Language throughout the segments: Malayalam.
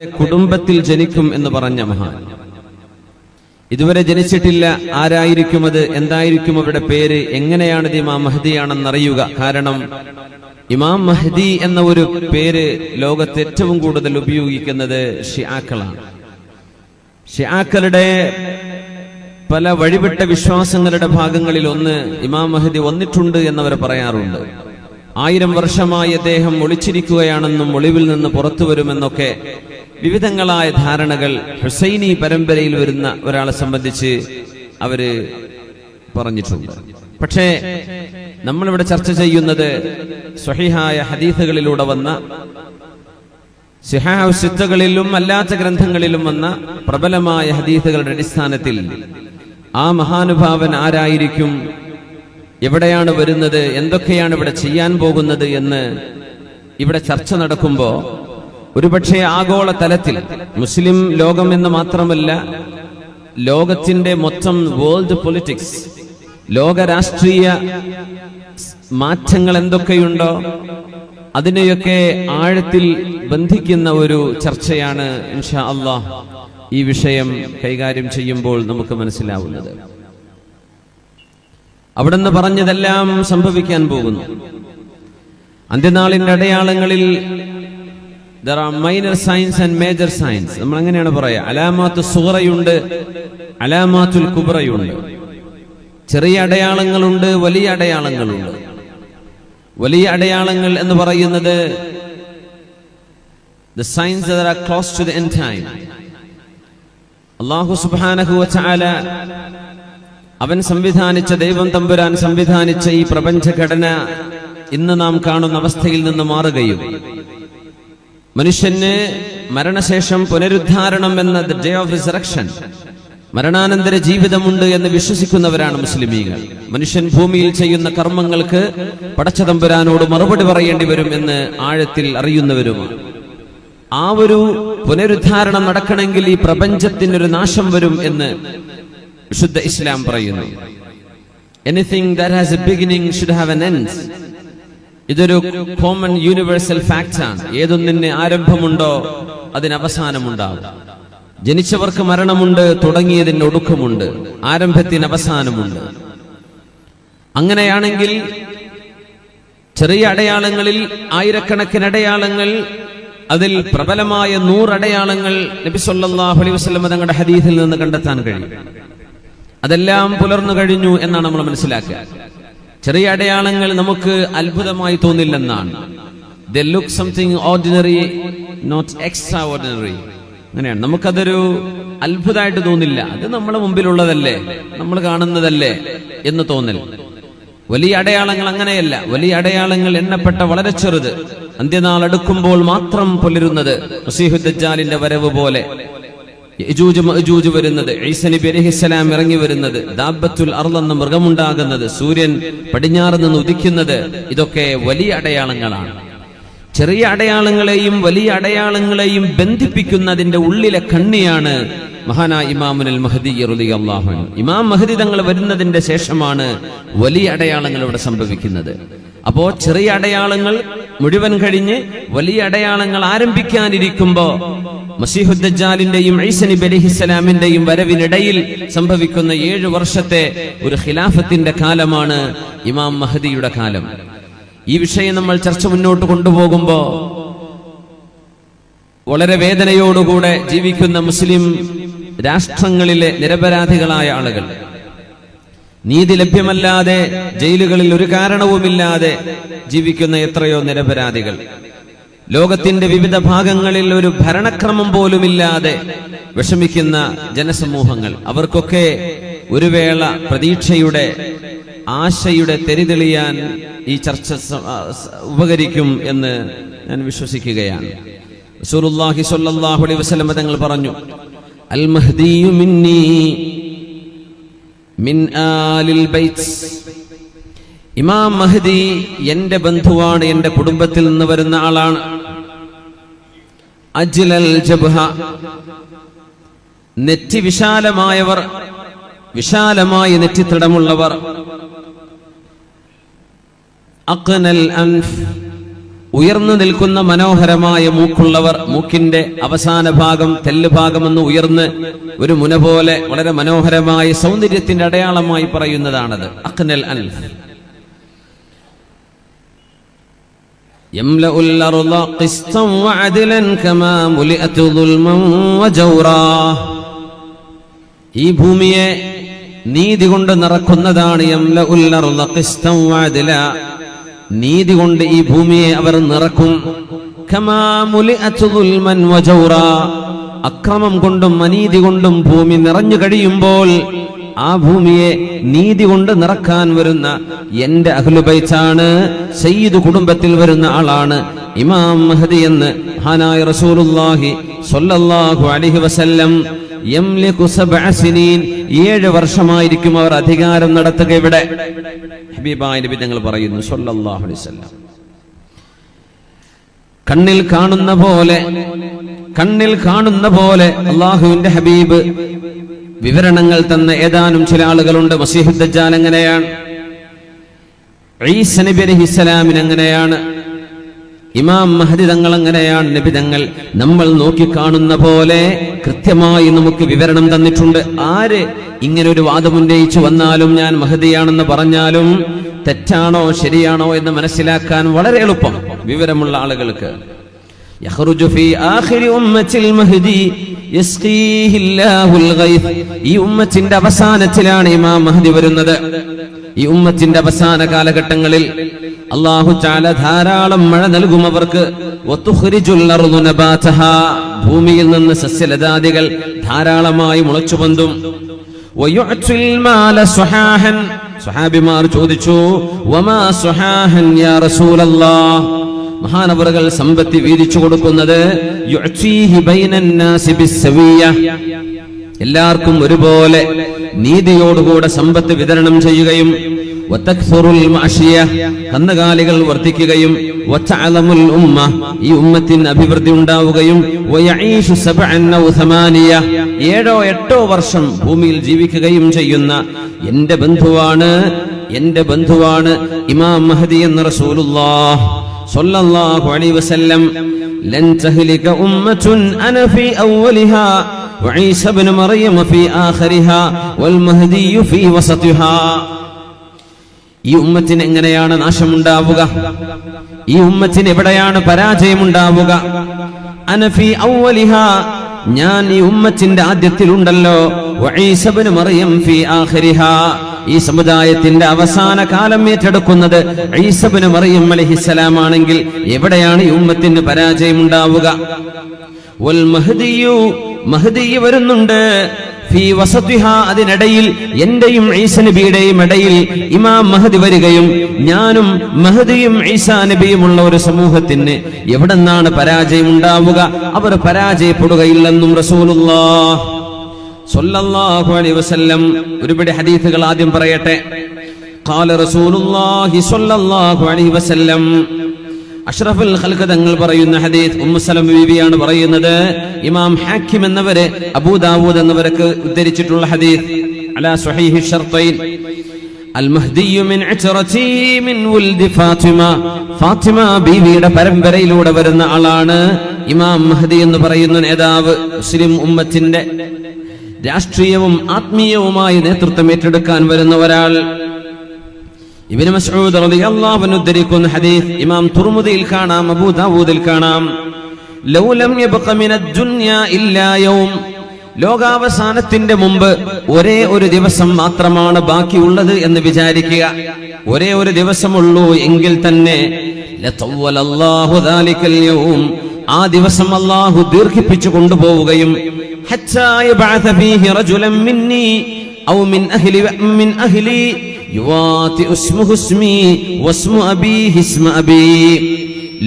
കുടുംബത്തിൽ ജനിക്കും എന്ന് പറഞ്ഞ മഹാൻ ഇതുവരെ ജനിച്ചിട്ടില്ല. ആരായിരിക്കും അത്? എന്തായിരിക്കും അവരുടെ പേര്? എങ്ങനെയാണ് ഇത് ഇമാം മഹ്ദിയാണെന്നറിയുക? കാരണം ഇമാം മഹ്ദി എന്ന ഒരു പേര് ലോകത്ത് ഏറ്റവും കൂടുതൽ ഉപയോഗിക്കുന്നത് ഷിആക്കളാണ്. ഷിആക്കളുടെ പല വഴിവിട്ട വിശ്വാസങ്ങളുടെ ഭാഗങ്ങളിൽ ഒന്ന് ഇമാം മഹ്ദി വന്നിട്ടുണ്ട് എന്നവർ പറയാറുണ്ട്. 1000 വർഷമായി അദ്ദേഹം ഒളിച്ചിരിക്കുകയാണെന്നും ഒളിവിൽ നിന്ന് പുറത്തു വരുമെന്നൊക്കെ വിവിധങ്ങളായ ധാരണകൾ ഹുസൈനി പരമ്പരയിൽ വരുന്ന ഒരാളെ സംബന്ധിച്ച് അവര് പറഞ്ഞിട്ടുണ്ട്. പക്ഷേ നമ്മളിവിടെ ചർച്ച ചെയ്യുന്നത് സ്വഹീഹായ ഹദീസുകളിലൂടെ വന്ന സിഹാഹ് സിത്തകളിലും അല്ലാത്ത ഗ്രന്ഥങ്ങളിലും വന്ന പ്രബലമായ ഹദീസുകളുടെ അടിസ്ഥാനത്തിൽ ആ മഹാനുഭാവൻ ആരായിരിക്കും, എവിടെയാണ് വരുന്നത്, എന്തൊക്കെയാണ് ഇവിടെ ചെയ്യാൻ പോകുന്നത് എന്ന് ഇവിടെ ചർച്ച നടക്കുമ്പോൾ ഒരുപക്ഷെ ആഗോള തലത്തിൽ മുസ്ലിം ലോകം എന്ന് മാത്രമല്ല ലോകത്തിന്റെ മൊത്തം വേൾഡ് പൊളിറ്റിക്സ്, ലോക രാഷ്ട്രീയ മാറ്റങ്ങൾ എന്തൊക്കെയുണ്ടോ അതിനെയൊക്കെ ആഴത്തിൽ ബന്ധിക്കുന്ന ഒരു ചർച്ചയാണ് ഇൻഷാ അല്ലാഹ് ഈ വിഷയം കൈകാര്യം ചെയ്യുമ്പോൾ നമുക്ക് മനസ്സിലാവുന്നത്. അവിടുന്ന് പറഞ്ഞതെല്ലാം സംഭവിക്കാൻ പോകുന്നു. അന്ത്യനാളിന്റെ അടയാളങ്ങളിൽ there are minor signs and major signs. നമ്മൾ അങ്ങനെയാണ് പറയാ. അലാമാത്തു സുഗ്റയുണ്ട്, അലാമാത്തുൽ കുബ്റയുണ്ട്. ചെറിയ അടയാളങ്ങളുണ്ട്, വലിയ അടയാളങ്ങളുണ്ട്. വലിയ അടയാളങ്ങൾ എന്ന് പറയുന്നത് the signs that are close to the end time. അല്ലാഹു സുബ്ഹാനഹു വ തആല അവൻ സംവിധാനിച്ച, ദൈവം തമ്പുരാൻ സംവിധാനിച്ച ഈ പ്രപഞ്ചഘടന ഇന്ന് നാം കാണുന്ന അവസ്ഥയിൽ നിന്ന് മാറുകയും മനുഷ്യന് മരണശേഷം പുനരുദ്ധാരണം എന്ന ദ ഡേ ഓഫ് റിസറക്ഷൻ, മരണാനന്തര ജീവിതമുണ്ട് എന്ന് വിശ്വസിക്കുന്നവരാണ് മുസ്ലിമീങ്ങൾ. മനുഷ്യൻ ഭൂമിയിൽ ചെയ്യുന്ന കർമ്മങ്ങൾക്ക് പടച്ച തമ്പുരാനോട് മറുപടി പറയേണ്ടി വരും എന്ന് ആഴത്തിൽ അറിയുന്നവരുമാണ്. ആ ഒരു പുനരുദ്ധാരണം നടക്കണമെങ്കിൽ ഈ പ്രപഞ്ചത്തിനൊരു നാശം വരും എന്ന് വിശുദ്ധ ഇസ്ലാം പറയുന്നു. Anything that has A beginning should have an end. ഇതൊരു കോമൺ യൂണിവേഴ്സൽ ഫാക്ട് ആണ്. ഏതൊന്നിന് ആരംഭമുണ്ടോ അതിന് അവസാനമുണ്ടാകും. ജനിച്ചവർക്ക് മരണമുണ്ട്, തുടങ്ങിയതിന് ഒടുക്കമുണ്ട്, ആരംഭത്തിന് അവസാനമുണ്ട്. അങ്ങനെയാണെങ്കിൽ ചെറിയ അടയാളങ്ങളിൽ ആയിരക്കണക്കിന് അടയാളങ്ങൾ, അതിൽ പ്രബലമായ 100 അടയാളങ്ങൾ നബി സല്ലല്ലാഹു അലൈഹി വസല്ലം തങ്ങളുടെ ഹദീസിൽ നിന്ന് കണ്ടെത്താൻ കഴിയും. അതെല്ലാം പുലർന്നു കഴിഞ്ഞു എന്നാണ് നമ്മൾ മനസ്സിലാക്കുക. ചെറിയ അടയാളങ്ങൾ നമുക്ക് അത്ഭുതമായി തോന്നില്ലെന്നാണ്. They look something ordinary, not extraordinary. അങ്ങനെയാണ്. നമുക്കതൊരു അത്ഭുതമായിട്ട് തോന്നില്ല. അത് നമ്മുടെ മുമ്പിലുള്ളതല്ലേ, നമ്മൾ കാണുന്നതല്ലേ എന്ന് തോന്നൽ. വലിയ അടയാളങ്ങൾ അങ്ങനെയല്ല. വലിയ അടയാളങ്ങൾ എണ്ണപ്പെട്ട വളരെ ചെറുത്, അന്ത്യനാൾ അടുക്കുമ്പോൾ മാത്രം പുലരുന്നത്. മസീഹു ദജ്ജാലിന്റെ വരവ് പോലെ, യജൂജ് മഅജൂജ് വരുന്നത്, ഈസാ നബി അലൈഹിസ്സലാം ഇറങ്ങി വരുന്നത്, ദാബത്തുൽ അർള് എന്ന മൃഗമുണ്ടാകുന്നത്, സൂര്യൻ പടിഞ്ഞാറ് നിന്ന് ഉദിക്കുന്നത്, ഇതൊക്കെ വലിയ അടയാളങ്ങളാണ്. ചെറിയ അടയാളങ്ങളെയും വലിയ അടയാളങ്ങളെയും ബന്ധിപ്പിക്കുന്നതിന്റെ ഉള്ളിലെ കണ്ണിയാണ് മഹാനായ ഇമാമുൽ മഹ്ദി റളിയല്ലാഹു അൻഹു. ഇമാം മഹ്ദി തങ്ങൾ വരുന്നതിന്റെ ശേഷമാണ് വലിയ അടയാളങ്ങൾ ഇവിടെ സംഭവിക്കുന്നത്. അപ്പോ ചെറിയ അടയാളങ്ങൾ മുഴുവൻ കഴിഞ്ഞ് വലിയ അടയാളങ്ങൾ ആരംഭിക്കാനിരിക്കുമ്പോ മസീഹു ദജ്ജാലിന്റെയും ഈസാ നബി അലൈഹിസ്സലാമിന്റെയും വരവിനിടയിൽ സംഭവിക്കുന്ന 7 വർഷത്തെ ഒരു ഖിലാഫത്തിന്റെ കാലമാണ് ഇമാം മഹ്ദിയുടെ കാലം. ഈ വിഷയം നമ്മൾ ചർച്ച മുന്നോട്ട് കൊണ്ടുപോകുമ്പോ വളരെ വേദനയോടുകൂടെ ജീവിക്കുന്ന മുസ്ലിം രാഷ്ട്രങ്ങളിലെ നിരപരാധികളായ ആളുകൾ, നീതി ലഭ്യമല്ലാതെ ജയിലുകളിൽ ഒരു കാരണവുമില്ലാതെ ജീവിക്കുന്ന എത്രയോ നിരപരാധികൾ, ലോകത്തിന്റെ വിവിധ ഭാഗങ്ങളിൽ ഒരു ഭരണക്രമം പോലുമില്ലാതെ വിഷമിക്കുന്ന ജനസമൂഹങ്ങൾ, അവർക്കൊക്കെ ഒരു വേള പ്രതീക്ഷയുടെ, ആശയുടെ തെരിതെളിയാൻ ഈ ചർച്ച ഉപകരിക്കും എന്ന് ഞാൻ വിശ്വസിക്കുകയാണ്. റസൂലുള്ളാഹി സ്വല്ലല്ലാഹു അലൈഹി വസല്ലം തങ്ങൾ പറഞ്ഞു, അൽ മഹ്ദിയു മിന്നി മിൻ ആലിൽ ബൈത്ത്. ഇമാം മഹ്ദി എന്റെ ബന്ധുവാണ്, എന്റെ കുടുംബത്തിൽ നിന്ന് വരുന്ന ആളാണ്. അജ്ലൽ ജബ്ഹ, നെറ്റി വിശാലമായവർ, വിശാലമായ നെറ്റിത്തടമുള്ളവർ. അഖ്നൽ അൻഫ്, ഉയർന്നു നിൽക്കുന്ന മനോഹരമായ മൂക്കുള്ളവർ, മൂക്കിന്റെ അവസാന ഭാഗം തെല്ല് ഭാഗമെന്ന് ഉയർന്ന് ഒരു മുന പോലെ വളരെ മനോഹരമായ സൗന്ദര്യത്തിന്റെ അടയാളമായി പറയുന്നതാണത്. അഖ്നൽ അൻഫ്. യംലഉൽ അർള ഖിസ്തൻ വഅദ്ലൻ കമാ മുലിഅത് ദുൽമൻ വജൗറാ. ഈ ഭൂമിയെ നീതി കൊണ്ട് നിറക്കുന്നതാണ്. യംലഉൽ അർള ഖിസ്തൻ വഅദ്ല. നീതി കൊണ്ട് ഈ ഭൂമിയെ അവർ നിറക്കും. കമാ മുലിഅത് ദുൽമൻ വജൗറാ. അക്രമം കൊണ്ടും അനീതി കൊണ്ടും ഭൂമി നിറഞ്ഞു കഴിയുമ്പോൾ ആ ഭൂമിയെ നീതി കൊണ്ട് നിറക്കാൻ വരുന്ന എന്റെ അഹ്ലുബൈത്താണ്, സയ്യിദ് കുടുംബത്തിൽ വരുന്ന ആളാണ് ഇമാം മഹ്ദി എന്ന് മഹാനായ റസൂലുള്ളാഹി സ്വല്ലല്ലാഹു അലൈഹി വസല്ലം യംലികു 7 സിനീൻ. 7 വർഷമായിരിക്കും അവർ അധികാരം നടത്തുക. ഇവിടെ ഹബീബായ നബി തങ്ങൾ പറയുന്നു സ്വല്ലല്ലാഹു അലൈഹി വസല്ലം, കണ്ണിൽ കാണുന്ന പോലെ അല്ലാഹുവിന്റെ ഹബീബ് വിവരണങ്ങൾ തന്ന ഏതാനും ചില ആളുകളുണ്ട്. മസീഹ് ദജ്ജാൽ എങ്ങനെയാണ്, ഈസ നബി അലൈഹിസ്സലാമിന് എങ്ങനെയാണ്, ഇമാം മഹ്ദി തങ്ങൾ എങ്ങനെയാണ്. നബി തങ്ങൾ നമ്മൾ നോക്കിക്കാണുന്ന പോലെ കൃത്യമായി നമുക്ക് വിവരണം തന്നിട്ടുണ്ട്. ആര് ഇങ്ങനെ ഒരു വാദമുന്നയിച്ചു വന്നാലും, ഞാൻ മഹ്ദിയാണെന്ന് പറഞ്ഞാലും തെറ്റാണോ ശരിയാണോ എന്ന് മനസ്സിലാക്കാൻ വളരെ എളുപ്പം വിവരമുള്ള ആളുകൾക്ക്. യഖ്റുജു ഫീ ആഖിരി ഉമ്മത്തിൽ മഹ്ദി യസ്ഖീഹില്ലാഹുൽ ഗൈസ്. ഈ ഉമ്മത്തിന്റെ അവസാനത്തിലാണ് ഇമാം മഹ്ദി വരുന്നത്. ഈ ഉമ്മത്തിന്റെ അവസാന കാലഘട്ടങ്ങളിൽ അല്ലാഹു തആല ധാരാളം മഴ നൽകും അവർക്ക്. വതുഖ്രിജുൽ അർദു നബാതഹാ. ഭൂമിയിൽ നിന്ന് സസ്യലതാദികൾ ധാരാളമായി മുളച്ചു പൊന്തും. വയുഅ്തുൽ മാല സുഹാഹൻ. സ്വഹാബിമാർ ചോദിച്ചു, വമാ സുഹാഹൻ യാ റസൂലല്ലാഹ്. മഹാനവറുകൾ സമ്പത്ത് വീതിച്ചു കൊടുക്കുന്നത് യുഅ്തീഹി ബൈനൻ നാസി ബിസ്സവിയ്യ. എല്ലാവർക്കും ഒരുപോലെ നീതിയോടുകൂടെ സമ്പത്ത് വിതരണം ചെയ്യുകയും വതക്സുറുൽ മഅശിയ. കന്നുകാലികൾ വർദ്ധിക്കുകയും വതഅലമുൽ ഉമ്മ. ഈ ഉമ്മത്തിന് അഭിവൃദ്ധി ഉണ്ടാവുകയും വയഈഷു 7 ഔ 8. 7 8 വർഷം ഭൂമിയിൽ ജീവിക്കുകയും ചെയ്യുന്ന എന്റെ ബന്ധുവാണ് ഇമാം മഹ്ദി എന്ന റസൂലുള്ളാഹ് സ്വല്ലല്ലാഹു അലൈഹി വസല്ലം. ലൻ തഹ്ലിക ഉമ്മത്തുൻ അന ഫീ അവ്വലിഹാ വഈസ ഇബ്നു മറിയം ഫീ ആഖിരിഹാ വൽ മഹ്ദി ഫീ വസതിഹാ. ഈ ഉമ്മത്തിന് എങ്ങനെയാണ് നാശമുണ്ടാവുക? ഈ ഉമ്മത്തിന് എവിടെയാണ് പരാജയമുണ്ടാവുക? അന ഫീ അവ്വലിഹാ. ഞാൻ ഈ ഉമ്മത്തിന്റെ ആദ്യത്തിലുണ്ടല്ലോ. വഈസ ഇബ്നു മറിയം ഫീ ആഖിരിഹാ. ഈ സമുദായത്തിന്റെ അവസാന കാലം ഏറ്റെടുക്കുന്നത് ഈസ ഇബ്നു മറിയം അലൈഹിസ്സലാം ആണെങ്കിൽ എവിടെയാണ് ഈ ഉമ്മത്തിന് പരാജയമുണ്ടാവുക? വൽ മഹ്ദി വരുന്നുണ്ട് ഫീ വസതിഹാ. അതിനിടയിൽ എന്റെയും ഈസ നബിയുടെയും ഇടയിൽ ഇമാം മഹ്ദി വരികയും ഞാനും മഹ്ദിയും ഈസാ നബിയുമുള്ള ഒരു സമൂഹത്തിന് എവിടെന്നാണ് പരാജയമുണ്ടാവുക? അവർ പരാജയപ്പെടുകയില്ലെന്നും റസൂലുള്ളാഹ് സ്വല്ലല്ലാഹു അലൈഹി വസല്ലം ഒരുപാട് ഹദീസുകൾ ആദ്യം പറയട്ടെ. ഖാല റസൂലുള്ളാഹി സ്വല്ലല്ലാഹു അലൈഹി വസല്ലം. അഷ്റഫുൽ ഖൽഖ് തങ്ങൾ പറയുന്ന ഹദീസ് ഉമ്മു സലമ ബീവിയാണ് പറയുന്നത്. ഇമാം ഹാക്കിം എന്നവരെ അബൂ ദാവൂദ് എന്നവർക്ക് ഉദ്ധരിച്ചിട്ടുള്ള ഹദീസ് അലാ സ്വഹീഹി ഷർത്തൈൻ. അൽ മഹ്ദി മിൻ അച്റതി മിൻ വൽദി ഫാത്തിമ. ഫാത്തിമ ബീവിയുടെ പരമ്പരയിലൂടെ വരുന്ന ആളാണ് ഇമാം മഹ്ദി എന്ന് പറയുന്ന നേതാവ്. മുസ്ലിം ഉമ്മത്തിന്റെ രാഷ്ട്രീയവും ആത്മീയവുമായി നേതൃത്വം ഏറ്റെടുക്കാൻ വരുന്ന ഒരാൾ. ഇബ്നു മസ്ഊദ് റളിയല്ലാഹു അൻഹു ഉദ്ധരിക്കുന്ന ഹദീസ് ഇമാം തുർമുദിയിൽ കാണാം, അബൂ ദാവൂദിൽ കാണാം. ലൗ ലം യബ്ഖ മിനദ് ദുനിയാ ഇല്ലാ യൗം. ലോകാവസാനത്തിന്റെ മുമ്പ് ഒരേ ഒരു ദിവസം മാത്രമാണ് ബാക്കിയുള്ളത് എന്ന് വിചാരിക്കുക. ഒരേ ഒരു ദിവസമുള്ളൂ എങ്കിൽ തന്നെ ലതവ്വലല്ലാഹു ദാലികൽ യൗം. ആ ദിവസം അല്ലാഹു ദീർഘിപ്പിച്ചു കൊണ്ടുപോവുകയും ഹത്താ യബഅഥ ഫീഹി റജുലൻ മിന്നി ഔ മിൻ അഹ്ലി യുവാതി ഇസ്മുഹു ഇസ്മി വസ്മു അബീഹി ഇസ്മ അബീ.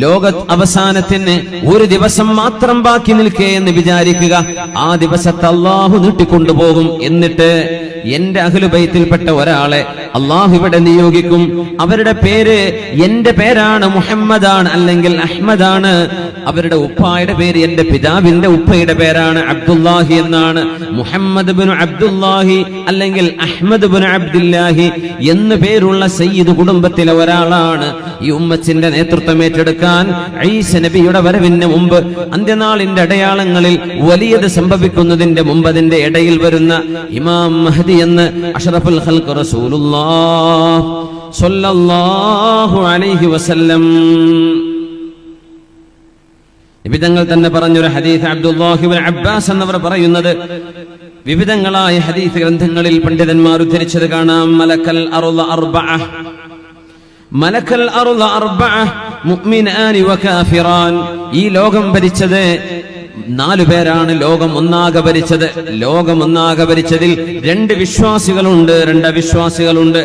ലോക അവസാനത്തിന് ഒരു ദിവസം മാത്രം ബാക്കി നിൽക്കേ എന്ന് വിചാരിക്കുക. ആ ദിവസത്തെ അല്ലാഹു നീട്ടിക്കൊണ്ടുപോകും. എന്നിട്ട് എന്റെ അഹ്ലു ബൈത്തിൽപ്പെട്ട ഒരാളെ അള്ളാഹു ഇവിടെ നിയോഗിക്കും. അവരുടെ പേര് എന്റെ പേരാണ്, മുഹമ്മദാണ്, അല്ലെങ്കിൽ അഹ്മദാണ്. അവരുടെ ഉപ്പായുടെ പേര് എന്റെ പിതാവിന്റെ ഉപ്പയുടെ പേരാണ്, അബ്ദുല്ലാഹി എന്നാണ്. മുഹമ്മദ് ബിൻ അബ്ദുല്ലാഹി അല്ലെങ്കിൽ അഹ്മദ് ബിൻ അബ്ദുല്ലാഹി എന്ന് പേരുള്ള സയ്യിദ് കുടുംബത്തിലെ ഒരാളാണ് ഈ ഉമ്മത്തിന്റെ നേതൃത്വം ഏറ്റെടുക്കാൻ. ഈസ നബിയുടെ വരവിന് മുമ്പ്, അന്ത്യനാളിന്റെ അടയാളങ്ങളിൽ വലിയത് സംഭവിക്കുന്നതിന്റെ മുമ്പ് അതിന്റെ ഇടയിൽ വരുന്ന ഇമാം മഹ്ദി എന്ന് അഷ്റഫുൽ ഖൽഖ് റസൂലുള്ളാഹ് സ്വല്ലല്ലാഹു അലൈഹി വസല്ലം വിവിധങ്ങൾ തന്നെ പറഞ്ഞൊരു ഹദീസ് അബ്ദുല്ലാഹി ഇബ്നു അബ്ബാസ് എന്നവർ പറയുന്നത്, വിവിധങ്ങളായ ഹദീസ് ഗ്രന്ഥങ്ങളിൽ പണ്ഡിതന്മാർ ഉദ്ധരിച്ചത് കാണാം. മലക്കൽ അർള അർബഅ, മലക്കൽ അർള അർബഅ മുഅ്മിനാനി വകാഫിറാൻ. ഈ ലോകം ഭരിച്ചത് 4 പേരാണ്. ലോകം ഒന്നാകെ ഭരിച്ചത്. ലോകം ഒന്നാകെ ഭരിച്ചതിൽ 2 വിശ്വാസികളുണ്ട്, 2 അവിശ്വാസികളുണ്ട്.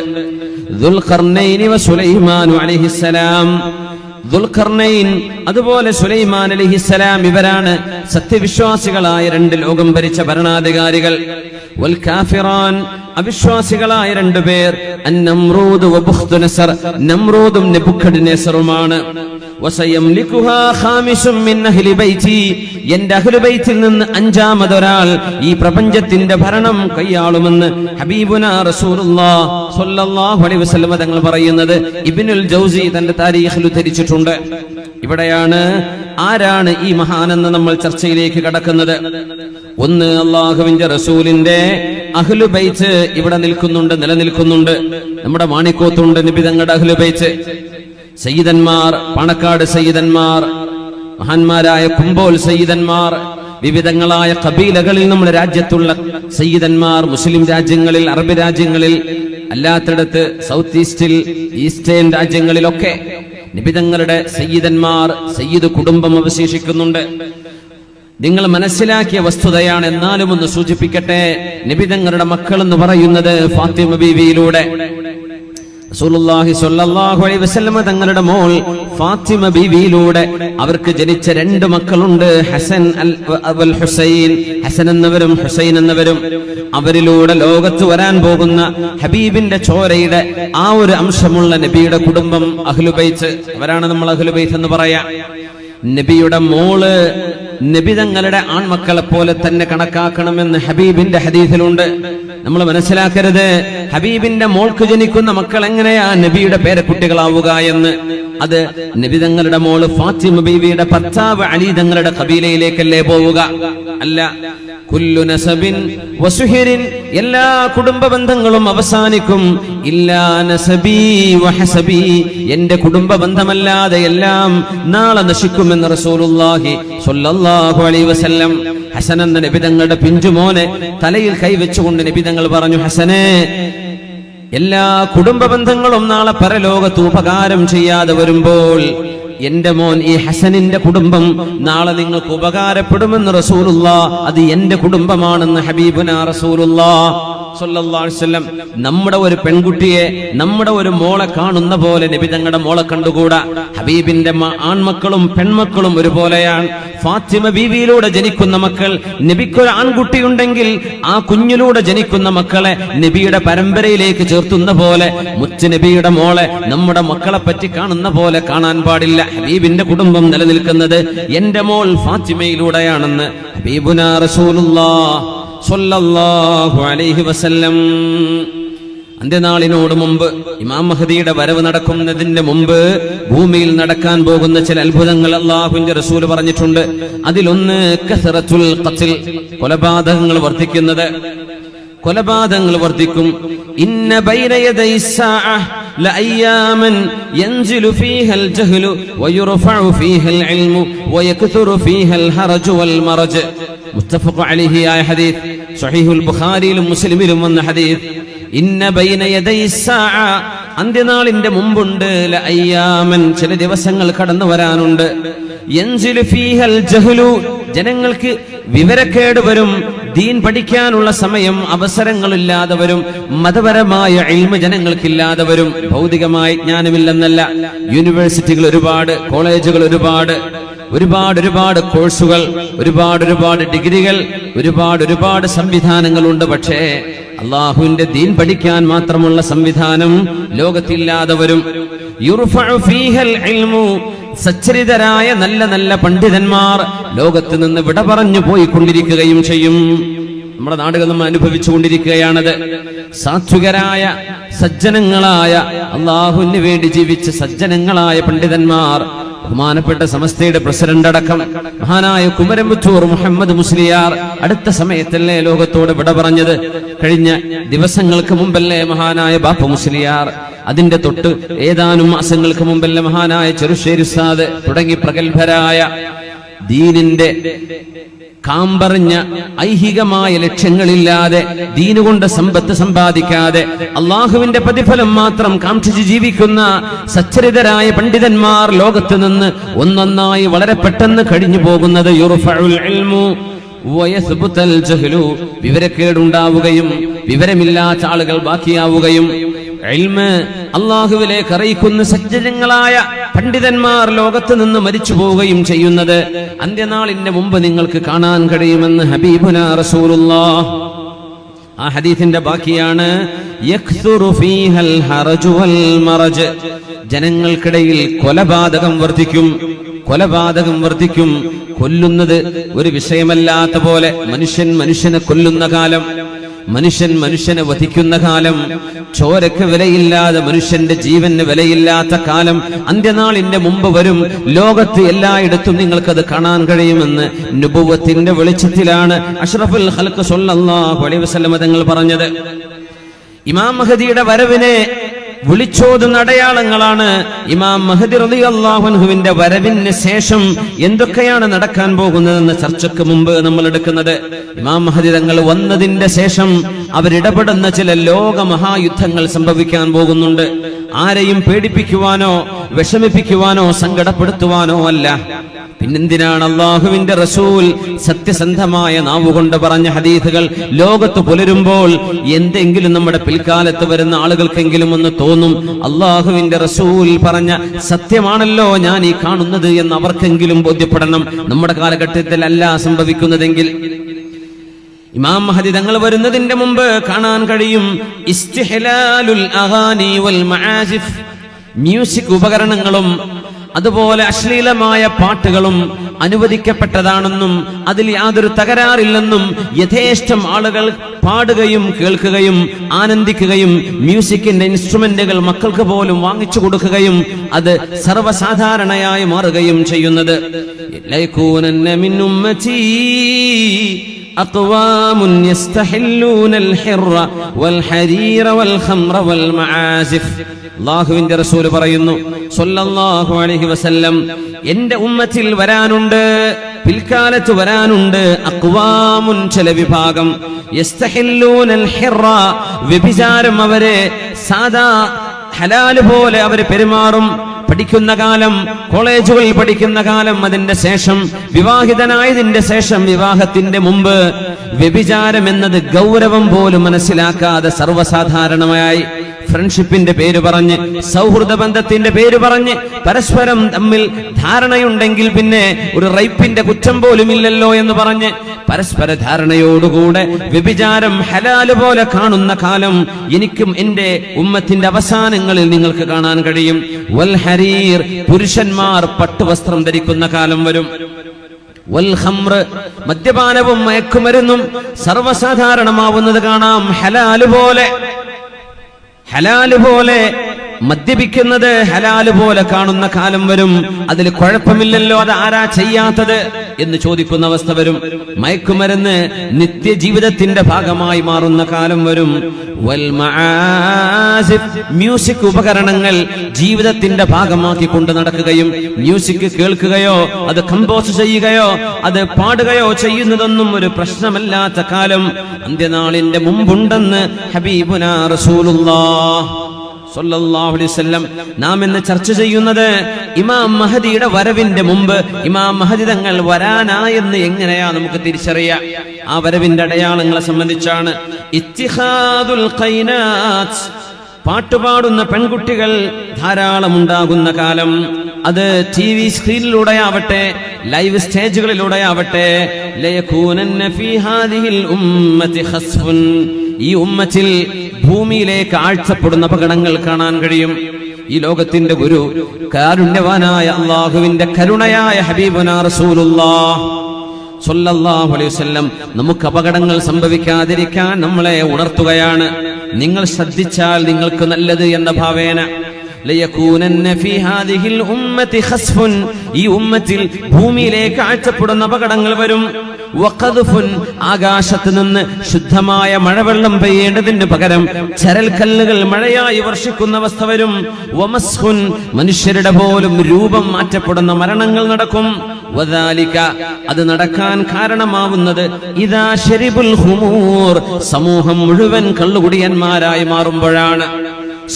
ദുൽഖർനൈൻ വ സുലൈമാൻ അലൈഹിസ്സലാം. ദുൽഖർനൈൻ അതുപോലെ സുലൈമാൻ അലൈഹിസ്സലാം, ഇവരാണ് സത്യവിശ്വാസികളായ 2 ലോകം ഭരിച്ച ഭരണാധികാരികൾ. വൽ കാഫിറാൻ, അവിശ്വാസികളായ 2 പേർ, അന്നമ്രൂദ് വ ബുഖ്തുനസർ, നമ്രൂദും നെബുക്കദ്നേസറുമാണ്. വസയംലികുഹാ ഖാമിസും മിൻ അഹ്ലി ബൈതി, എന്റെ അഹ്ലു ബൈത്തിൽ നിന്ന് 5-മതൊരാൾ ഈ പ്രപഞ്ചത്തിന്റെ ഭരണം കൈയാളുമെന്ന് ഹബീബുനാ റസൂലുള്ളാഹ് സ്വല്ലല്ലാഹു അലൈഹി വസല്ലം തങ്ങൾ പറയുന്നത് ഇബ്നുൽ ജൗസി തന്റെ താരീഖിൽ ഉദ്ധരിച്ചിട്ടുണ്ട്. ഇവിടെയാണ് ആരാണ് ഈ മഹാനെന്ന് നമ്മൾ ചർച്ചയിലേക്ക് കടക്കുന്നത്. ഒന്ന്, അല്ലാഹുവിന്റെ റസൂലിന്റെ അഹ്ലു ബൈത്ത് ഇവിടെ നിൽക്കുന്നുണ്ട്, നിലനിൽക്കുന്നുണ്ട്. നമ്മുടെ മാണിക്കോത്തുണ്ട് നബി തങ്ങളുടെ അഹ്ലു ബൈത്ത്. സയ്യിദന്മാർ, പാണക്കാട് സയ്യിദന്മാർ, മഹാന്മാരായ കുമ്പോൽ സയ്യിദന്മാർ, വിവിധങ്ങളായ കബീലകളിൽ നമ്മുടെ രാജ്യത്തുള്ള സയ്യിദന്മാർ, മുസ്ലിം രാജ്യങ്ങളിൽ, അറബ് രാജ്യങ്ങളിൽ, അല്ലാത്തിടത്ത് സൗത്ത് ഈസ്റ്റിൽ, ഈസ്റ്റേൺ രാജ്യങ്ങളിലൊക്കെ നിബിതങ്ങളുടെ സയ്യിദന്മാർ, സയ്യിദ് കുടുംബം അവശേഷിക്കുന്നുണ്ട്. നിങ്ങൾ മനസ്സിലാക്കിയ വസ്തുതയാണ്. എന്നാലും ഒന്ന് സൂചിപ്പിക്കട്ടെ. നിബിതങ്ങളുടെ മക്കൾ എന്ന് പറയുന്നത് ഫാത്തിമ ബീവിയിലൂടെ റസൂലുള്ളാഹി സ്വല്ലല്ലാഹു അലൈഹി വസല്ലം തങ്ങളുടെ മോൾ ഫാത്തിമ ബീവിയിലൂടെ അവർക്ക് ജനിച്ച 2 മക്കളുണ്ട്, ഹസൻ അൽ ഹുസൈൻ, ഹസൻ എന്നവരും ഹുസൈൻ എന്നവരും. അവരിലൂടെ ലോകത്ത് വരാൻ പോകുന്ന ഹബീബിന്റെ ചോരയുടെ ആ ഒരു അംശമുള്ള നബിയുടെ കുടുംബം അഹ്ലു ബൈത്ത്, അവരാണ് നമ്മൾ അഹ്ലു ബൈത്ത് എന്ന് പറയാ. നബിയുടെ മോള് നബി തങ്ങളുടെ ആൺമക്കളെ പോലെ തന്നെ കണക്കാക്കണമെന്ന് ഹബീബിന്റെ ഹദീസിലുണ്ട്. നമ്മൾ മനസ്സിലാക്കരുത് ഹബീബിന്റെ മോൾക്ക് ജനിക്കുന്ന മക്കൾ എങ്ങനെയാ നബിയുടെ പേരക്കുട്ടികളാവുക എന്ന്. അത് നബി തങ്ങളുടെ മോള് ഫാത്തിമ ബീവിയുടെ ഭർത്താവ് അലി തങ്ങളുടെ ഖബീലയിലേക്കല്ലേ പോവുക? അല്ല. കുല്ലു നസബിൻ വസുഹിരിൻ, എല്ലാ കുടുംബ ബന്ധങ്ങളും അവസാനിക്കും. ഇല്ലാ നസബി വഹസബി, എന്റെ കുടുംബ ബന്ധമല്ലാതെ എല്ലാം നാളെ നശിക്കുമെന്ന് റസൂലുള്ളാഹി സ്വല്ലല്ലാഹു അലൈഹി വസല്ലം. ഹസൻ എന്ന നബി തങ്ങളുടെ പിഞ്ചുമോനെ തലയിൽ കൈവച്ചുകൊണ്ട് നബി തങ്ങൾ പറഞ്ഞു, ഹസനെ, എല്ലാ കുടുംബ ബന്ധങ്ങളും നാളെ പരലോകത്ത് ഉപകാരം ചെയ്യാതെ വരുമ്പോൾ എന്റെ മോൻ ഈ ഹസനിന്റെ കുടുംബം നാളെ നിങ്ങൾക്ക് ഉപകാരപ്പെടുമെന്ന് റസൂലുള്ളാഹ്, അത് എന്റെ കുടുംബമാണെന്ന് ഹബീബുനാ റസൂലുള്ളാഹ് സ്വല്ലല്ലാഹു അലൈഹി വസല്ലം. നമ്മുടെ ഒരു പെൺകുട്ടിയെ, നമ്മുടെ ഒരു മോളെ കാണുന്ന പോലെ നബി തങ്ങളുടെ മോളെ കണ്ടുകൂടാ. ഹബീബിന്റെ ആൺമക്കളും പെൺമക്കളും ഒരുപോലെയാണ്. ഫാത്തിമ ബീവിയിലൂടെ ജനിക്കുന്ന മക്കൾ, നബിക്കൊരു ആൺകുട്ടിയുണ്ടെങ്കിൽ ആ കുഞ്ഞിലൂടെ ജനിക്കുന്ന മക്കളെ നബിയുടെ പരമ്പരയിലേക്ക് ചേർത്തുന്ന പോലെ മുത്ത് നബിയുടെ മോളെ നമ്മുടെ മക്കളെ പറ്റി കാണുന്ന പോലെ കാണാൻ പാടില്ല. ഹബീബിന്റെ കുടുംബം നിലനിൽക്കുന്നത് എന്റെ മോൾ ഫാത്തിമയിലൂടെയാണെന്ന് ഹബീബുനാ റസൂലുള്ളാഹ് സ്വല്ലല്ലാഹു അലൈഹി വസല്ലം. അന്ത്യനാളിനോട് മുമ്പ്, ഇമാം മഹ്ദിയുടെ വരവ് നടക്കുന്നതിന്റെ മുമ്പ് ഭൂമിയിൽ നടക്കാൻ പോകുന്ന ചില അത്ഭുതങ്ങൾ അല്ലാഹുവിന്റെ റസൂൽ പറഞ്ഞിട്ടുണ്ട്. അതിലൊന്ന് കസറത്തുൽ ഖത്ൽ, കൊലപാതകങ്ങൾ വർദ്ധിക്കുന്നത്. കൊലപാതകങ്ങൾ വർദ്ധിക്കും. ഇന്ന ബൈന യദൈ സ്സാഅ ലഅയ്യാമൻ യൻസിലു ഫീഹൽ ജഹ്ലു വയുർഫഉ ഫീഹൽ ഇൽമു വയക്തുറു ഫീഹൽ ഹറജു വൽ മറജ്. മുത്തഫഖ് അലൈഹി ആയ ഹദീസ്, സ്വഹീഹുൽ ബുഖാരിയിലും മുസ്ലിമിലും വന്ന ഹദീസ്. ഇന്ന ബൈന യദൈ സ്സാഅ, അന്ത്യനാളിന്റെ മുമ്പുണ്ട്, ലഅയ്യാമൻ, ചില ദിവസങ്ങൾ കടന്നു വരാനുണ്ട്. യൻസിലു ഫീഹൽ ജഹ്ലു, ജനങ്ങൾക്ക് വിവരക്കേട് വരും, ദീൻ പഠിക്കാനുള്ള സമയം അവസരങ്ങളില്ലാതെ വരും, മതപരമായ ഇൽമ് ജനങ്ങൾക്കില്ലാതെ വരും. ഭൗതികമായ ജ്ഞാനമില്ലെന്നല്ല, യൂണിവേഴ്സിറ്റികൾ ഒരുപാട്, കോളേജുകൾ ഒരുപാട്, ഒരുപാട് കോഴ്സുകൾ, ഒരുപാട് ഡിഗ്രികൾ, ഒരുപാട് സംവിധാനങ്ങളുണ്ട്. പക്ഷേ അള്ളാഹുവിന്റെ ദീൻ പഠിക്കാൻ മാത്രമുള്ള സംവിധാനം ലോകത്തില്ലാതെ വരും. യുർഫഉ ഫീഹൽ ഇൽമു, സച്ചരിതരായ നല്ല പണ്ഡിതന്മാർ ലോകത്ത് നിന്ന് വിട പറഞ്ഞു പോയിക്കൊണ്ടിരിക്കുകയും ചെയ്യും. നമ്മുടെ നാടുകൾ നമ്മൾ അനുഭവിച്ചുകൊണ്ടിരിക്കുകയാണത്. സാത്വികരായ സജ്ജനങ്ങളായ അള്ളാഹുവിന് വേണ്ടി ജീവിച്ച സജ്ജനങ്ങളായ പണ്ഡിതന്മാർ, ബഹുമാനപ്പെട്ട സമസ്തയുടെ പ്രസിഡന്റ് അടക്കം മഹാനായ കുമരമ്പത്തൂർ മുഹമ്മദ് മുസ്ലിയാർ അടുത്ത സമയത്തല്ലേ ലോകത്തോട് വിട പറഞ്ഞത്? കഴിഞ്ഞ ദിവസങ്ങൾക്ക് മുമ്പല്ലേ മഹാനായ ബാപ്പ മുസ്ലിയാർ, അതിന്റെ തൊട്ട് ഏതാനും മാസങ്ങൾക്ക് മുമ്പല്ലേ മഹാനായ ചെറുശ്ശേരി ഉസ്താദ് തുടങ്ങി പ്രഗത്ഭരായ ദീനിന്റെ കാമ്പറിഞ്ഞ ഐഹികമായ ലക്ഷ്യങ്ങളില്ലാതെ, ദീനുകൊണ്ട് സമ്പത്ത് സമ്പാദിക്കാതെ അള്ളാഹുവിന്റെ പ്രതിഫലം മാത്രം കാക്ഷിച്ച് ജീവിക്കുന്ന സച്ചരിതരായ പണ്ഡിതന്മാർ ലോകത്ത് നിന്ന് ഒന്നൊന്നായി വളരെ പെട്ടെന്ന് കഴിഞ്ഞു പോകുന്നത്. യുർഫഉൽ ഇൽമു വയസ്ബുതൽ ജഹ്ലു, വിവരക്കേടുണ്ടാവുകയും വിവരമില്ലാത്ത ആളുകൾ ബാക്കിയാവുകയും ഇൽമ് അള്ളാഹുവിലേക്ക് അറിയിക്കുന്ന സജ്ജനങ്ങളായ പണ്ഡിതന്മാർ ലോകത്ത് നിന്ന് മരിച്ചു പോവുകയും ചെയ്യുന്നത് അന്ത്യനാളിന്റെ മുമ്പ് നിങ്ങൾക്ക് കാണാൻ കഴിയുമെന്ന് ഹബീബുനാ റസൂലുള്ളാഹ്. ആ ഹദീസിന്റെ ബാക്കിയാണ് യക്സുറു ഫീഹൽ ഹറജു വൽ മറജ്, ജനങ്ങൾക്കിടയിൽ കൊലപാതകം വർദ്ധിക്കും. കൊല്ലുന്നത് ഒരു വിഷയമല്ലാത്ത പോലെ മനുഷ്യനെ കൊല്ലുന്ന കാലം, മനുഷ്യനെ വധിക്കുന്ന കാലം, ചോരക്ക് വിലയില്ലാതെ മനുഷ്യന്റെ ജീവന് വിലയില്ലാത്ത കാലം അന്ത്യനാളിന്റെ മുമ്പ് വരും. ലോകത്ത് എല്ലായിടത്തും നിങ്ങൾക്കത് കാണാൻ കഴിയുമെന്ന് നുബുവത്തിന്റെ വെളിച്ചത്തിലാണ് അഷ്റഫുൽ ഖൽഖ് സ്വല്ലല്ലാഹു അലൈഹി വസല്ലം തങ്ങൾ പറഞ്ഞത്. ഇമാം മഹദിയുടെ വരവിനെ വിളിച്ചോതുന്ന അടയാളങ്ങളാണ്. ഇമാം മഹദി റളിയല്ലാഹു അൻഹുവിന്റെ വരവിന് ശേഷം എന്തൊക്കെയാണ് നടക്കാൻ പോകുന്നതെന്ന ചർച്ചയ്ക്ക് മുമ്പ് നമ്മൾ എടുക്കുന്നത്. ഇമാം മഹദി തങ്ങൾ വന്നതിന്റെ ശേഷം അവരിടപെടുന്ന ചില ലോക മഹായുദ്ധങ്ങൾ സംഭവിക്കാൻ പോകുന്നുണ്ട്. ആരെയും പേടിപ്പിക്കുവാനോ വിഷമിപ്പിക്കുവാനോ സങ്കടപ്പെടുത്തുവാനോ അല്ല. പിന്നെന്തിനാണ് അള്ളാഹുവിന്റെ റസൂൽ സത്യസന്ധമായ നാവുകൊണ്ട് പറഞ്ഞ ഹദീസുകൾ ലോകത്ത് പുലരുമ്പോൾ എന്തെങ്കിലും നമ്മുടെ പിൽക്കാലത്ത് വരുന്ന ആളുകൾക്കെങ്കിലും ഒന്ന് തോന്നും, അള്ളാഹുവിന്റെ റസൂൽ പറഞ്ഞ സത്യമാണല്ലോ ഞാൻ ഈ കാണുന്നത് എന്ന് അവർക്കെങ്കിലും ബോധ്യപ്പെടണം. നമ്മുടെ കാലഘട്ടത്തിൽ അല്ല സംഭവിക്കുന്നതെങ്കിൽ. ഇമാം മഹദി തങ്ങൾ വരുന്നതിന്റെ മുമ്പ് കാണാൻ കഴിയും ഇസ്തിഹ്ലാലുൽ അഗാനി വൽ മആസിഫ്, മ്യൂസിക് ഉപകരണങ്ങളും അതുപോലെ അശ്ലീലമായ പാട്ടുകളും അനുവദിക്കപ്പെട്ടതാണെന്നും അതിൽ യാതൊരു തകരാറില്ലെന്നും യഥേഷ്ടം ആളുകൾ പാടുകയും കേൾക്കുകയും ആനന്ദിക്കുകയും മ്യൂസിക്കിന്റെ ഇൻസ്ട്രുമെന്റുകൾ മക്കൾക്ക് പോലും വാങ്ങിച്ചു കൊടുക്കുകയും അത് സർവ്വസാധാരണയായി മാറുകയും ചെയ്യുന്നത്. അഖ്വാമുൻ യസ്തഹില്ലൂനൽ ഹിർറ വൽ ഹരീറ വൽ ഖംറ വൽ മആസിഫ്. അല്ലാഹുവിന്റെ റസൂൽ പറയുന്നു സ്വല്ലല്ലാഹു അലൈഹി വസല്ലം, എന്റെ ഉമ്മത്തിൽ വരാനുണ്ട്, പിൽക്കാലത്ത് വരാനുണ്ട് അഖ്വാമുൻ, ചില വിഭാഗം, യസ്തഹില്ലൂനൽ ഹിർറ, വ്യഭിചാരം അവരെ സാദാ ഹലാൽ പോലെ അവര് പെരുമാറും. പഠിക്കുന്ന കാലം, കോളേജുകളിൽ പഠിക്കുന്ന കാലം, അതിന്റെ ശേഷം വിവാഹിതനായതിന്റെ ശേഷം, വിവാഹത്തിന്റെ മുമ്പ് വ്യഭിചാരം എന്നത് ഗൗരവം പോലും മനസ്സിലാക്കാതെ സർവ്വസാധാരണമായി ഫ്രണ്ട്ഷിപ്പിന്റെ പേര് പറഞ്ഞ്, സൗഹൃദ ബന്ധത്തിന്റെ പേര് പറഞ്ഞ് പരസ്പരം തമ്മിൽ ധാരണയുണ്ടെങ്കിൽ പിന്നെ ഒരു റേപ്പിന്റെ കുറ്റം പോലും ഇല്ലല്ലോ എന്ന് പറഞ്ഞ് പരസ്പര ധാരണയോടുകൂടെ വ്യഭിചാരം ഹലാല് പോലെ കാണുന്ന കാലം എനിക്കും എന്റെ ഉമ്മത്തിന്റെ അവസാനങ്ങളിൽ നിങ്ങൾക്ക് കാണാൻ കഴിയും. വൽ ഹരീർ, പുരുഷന്മാർ പട്ടുവസ്ത്രം ധരിക്കുന്ന കാലം വരും. വൽ ഖംർ, മദ്യപാനവും മയക്കുമരുന്നും സർവ്വസാധാരണമാവുന്നത് കാണാം. ഹലാല് പോലെ മദ്യപിക്കുന്നത് ഹലാല് പോലെ കാണുന്ന കാലം വരും. അതിൽ കുഴപ്പമില്ലല്ലോ, അത് ആരാ ചെയ്യാത്തത് എന്ന് ചോദിക്കുന്ന അവസ്ഥ വരും. മയക്കുമരുന്ന് നിത്യജീവിതത്തിന്റെ ഭാഗമായി മാറുന്ന കാലം വരും. വൽ മആസിഫ്, മ്യൂസിക് ഉപകരണങ്ങൾ ജീവിതത്തിന്റെ ഭാഗമാക്കി കൊണ്ട് നടക്കുകയും മ്യൂസിക് കേൾക്കുകയോ അത് കമ്പോസ് ചെയ്യുകയോ അത് പാടുകയോ ചെയ്യുന്നതൊന്നും ഒരു പ്രശ്നമല്ലാത്ത കാലം അന്ത്യനാളിന്റെ മുമ്പുണ്ടെന്ന് ഹബീബുനാ റസൂലുള്ളാഹ് സ്വല്ലല്ലാഹു അലൈഹി വസല്ലം. നാം ഇന്ന് ചർച്ച ചെയ്യുന്നത് ഇമാം മഹദിയുടെ വരവിന്റെ മുമ്പ് ഇമാം മഹദി തങ്ങൾ വരാനായെന്ന് എങ്ങനെയാ നമുക്ക് തിരിച്ചറിയാം? ആ വരവിന്റെ അടയാളങ്ങളെ സംബന്ധിച്ചാണ്. ഇത്തിഖാദുൽ ഖൈനാത്ത്, പാട്ടുപാടുന്ന പെൺകുട്ടികൾ ധാരാളം ഉണ്ടാകുന്ന കാലം. അത് TV സ്ക്രീനിലൂടെ ആവട്ടെ, ലൈവ് സ്റ്റേജുകളിലൂടെ ആവട്ടെ. ലയകൂനന്ന ഫീ ഹാദിഹിൽ ഉമ്മത്തി ഖസ്ഫുൻ, ഈ ഉമ്മത്തിൽ ഭൂമിയിലേക്ക് ആഴ്ചപ്പെടുന്ന അപകടങ്ങൾ കാണാൻ കഴിയും. ഈ ലോകത്തിന്റെ ഗുരു കാരുണ്യവാനായ അല്ലാഹുവിന്റെ കരുണയായ ഹബീബുനാ റസൂലുള്ളാഹ് സ്വല്ലല്ലാഹു അലൈഹി വസല്ലം നമുക്ക് അപകടങ്ങൾ സംഭവിക്കാതിരിക്കാൻ നമ്മളെ ഉണർത്തുകയാണ്. നിങ്ങൾ ശ്രദ്ധിച്ചാൽ നിങ്ങൾക്ക് നല്ലത് എന്ന ഭാവേന. ലയകൂനന്ന ഫീ ഹാദിഹിൽ ഉമ്മത്തി ഖസ്ഫുൻ, ഈ ഉമ്മത്തിൽ ഭൂമിയിലേക്ക് ആഴ്ചപ്പെടുന്ന അപകടങ്ങൾ വരും. വഖദ്ഫുൻ, ആകാശത്ത് നിന്ന് ശുദ്ധമായ മഴവെള്ളം പെയ്യേണ്ടതിന് പകരം ചരൽക്കല്ലുകൾ മഴയായി വർഷിക്കുന്ന അവസ്ഥ വരും. വമസ്ഖുൻ, മനുഷ്യരുടെ പോലും രൂപം മാറ്റപ്പെടുന്ന മരണങ്ങൾ നടക്കും. വദാലിക, അത് നടക്കാൻ കാരണമാവുന്നത് ഇദാ ശരിബുൽ ഖുമൂർ, സമൂഹം മുഴുവൻ കള്ളുകുടിയന്മാരായി മാറുമ്പോഴാണ്.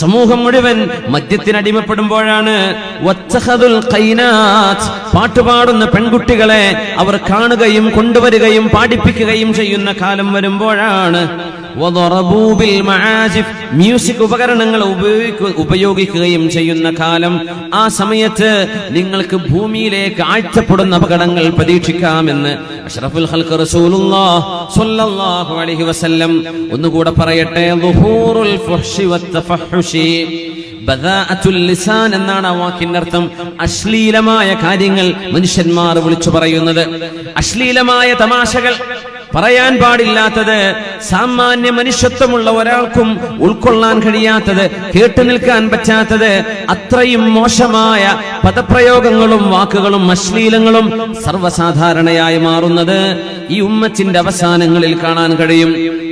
സമൂഹം മുഴുവൻ മദ്യത്തിനടിമപ്പെടുമ്പോഴാണ്. വത്തഖദുൽ ഖൈനാത്ത്, പാട്ടുപാടുന്ന പെൺകുട്ടികളെ അവർ കാണുകയും കൊണ്ടുവരികയും പാടിപ്പിക്കുകയും ചെയ്യുന്ന കാലം വരുമ്പോഴാണ്. വദറബൂ ബിൽ മആസിഫ്, മ്യൂസിക് ഉപകരണങ്ങൾ ഉപയോഗിക്കുകയും ചെയ്യുന്ന കാലം. ആ സമയത്ത് നിങ്ങൾക്ക് ഭൂമിയിലേക്ക് ആഴ്ചപ്പെടുന്ന അപകടങ്ങൾ പ്രതീക്ഷിക്കാമെന്ന് അഷ്റഫുൽ ഖൽഖ് റസൂലുള്ളാഹ് സ്വല്ലല്ലാഹു അലൈഹി വസല്ലം ഒന്നുകൂടെ പറയട്ടെ. ളുഹൂറുൽ ഫുഹ്ശി വത്തഫഹുശി, ബദാഅത്തുൽ ലിസാൻ എന്നാണ് ആ വാക്കിന്റെ അർത്ഥം. അശ്ലീലമായ കാര്യങ്ങൾ മനുഷ്യന്മാർ വിളിച്ചു പറയുന്നത്, അശ്ലീലമായ തമാശകൾ, പറയാൻ പാടില്ലാത്തത്, സാമാന്യ മനുഷ്യത്വമുള്ള ഒരാൾക്കും ഉൾക്കൊള്ളാൻ കഴിയാത്തത്, കേട്ടു നിൽക്കാൻ പറ്റാത്തത്, അത്രയും മോശമായ പദപ്രയോഗങ്ങളും വാക്കുകളും അശ്ലീലങ്ങളും സർവ്വസാധാരണയായി മാറുന്നത് ഈ ഉമ്മത്തിന്റെ അവസാനങ്ങളിൽ കാണാൻ കഴിയും.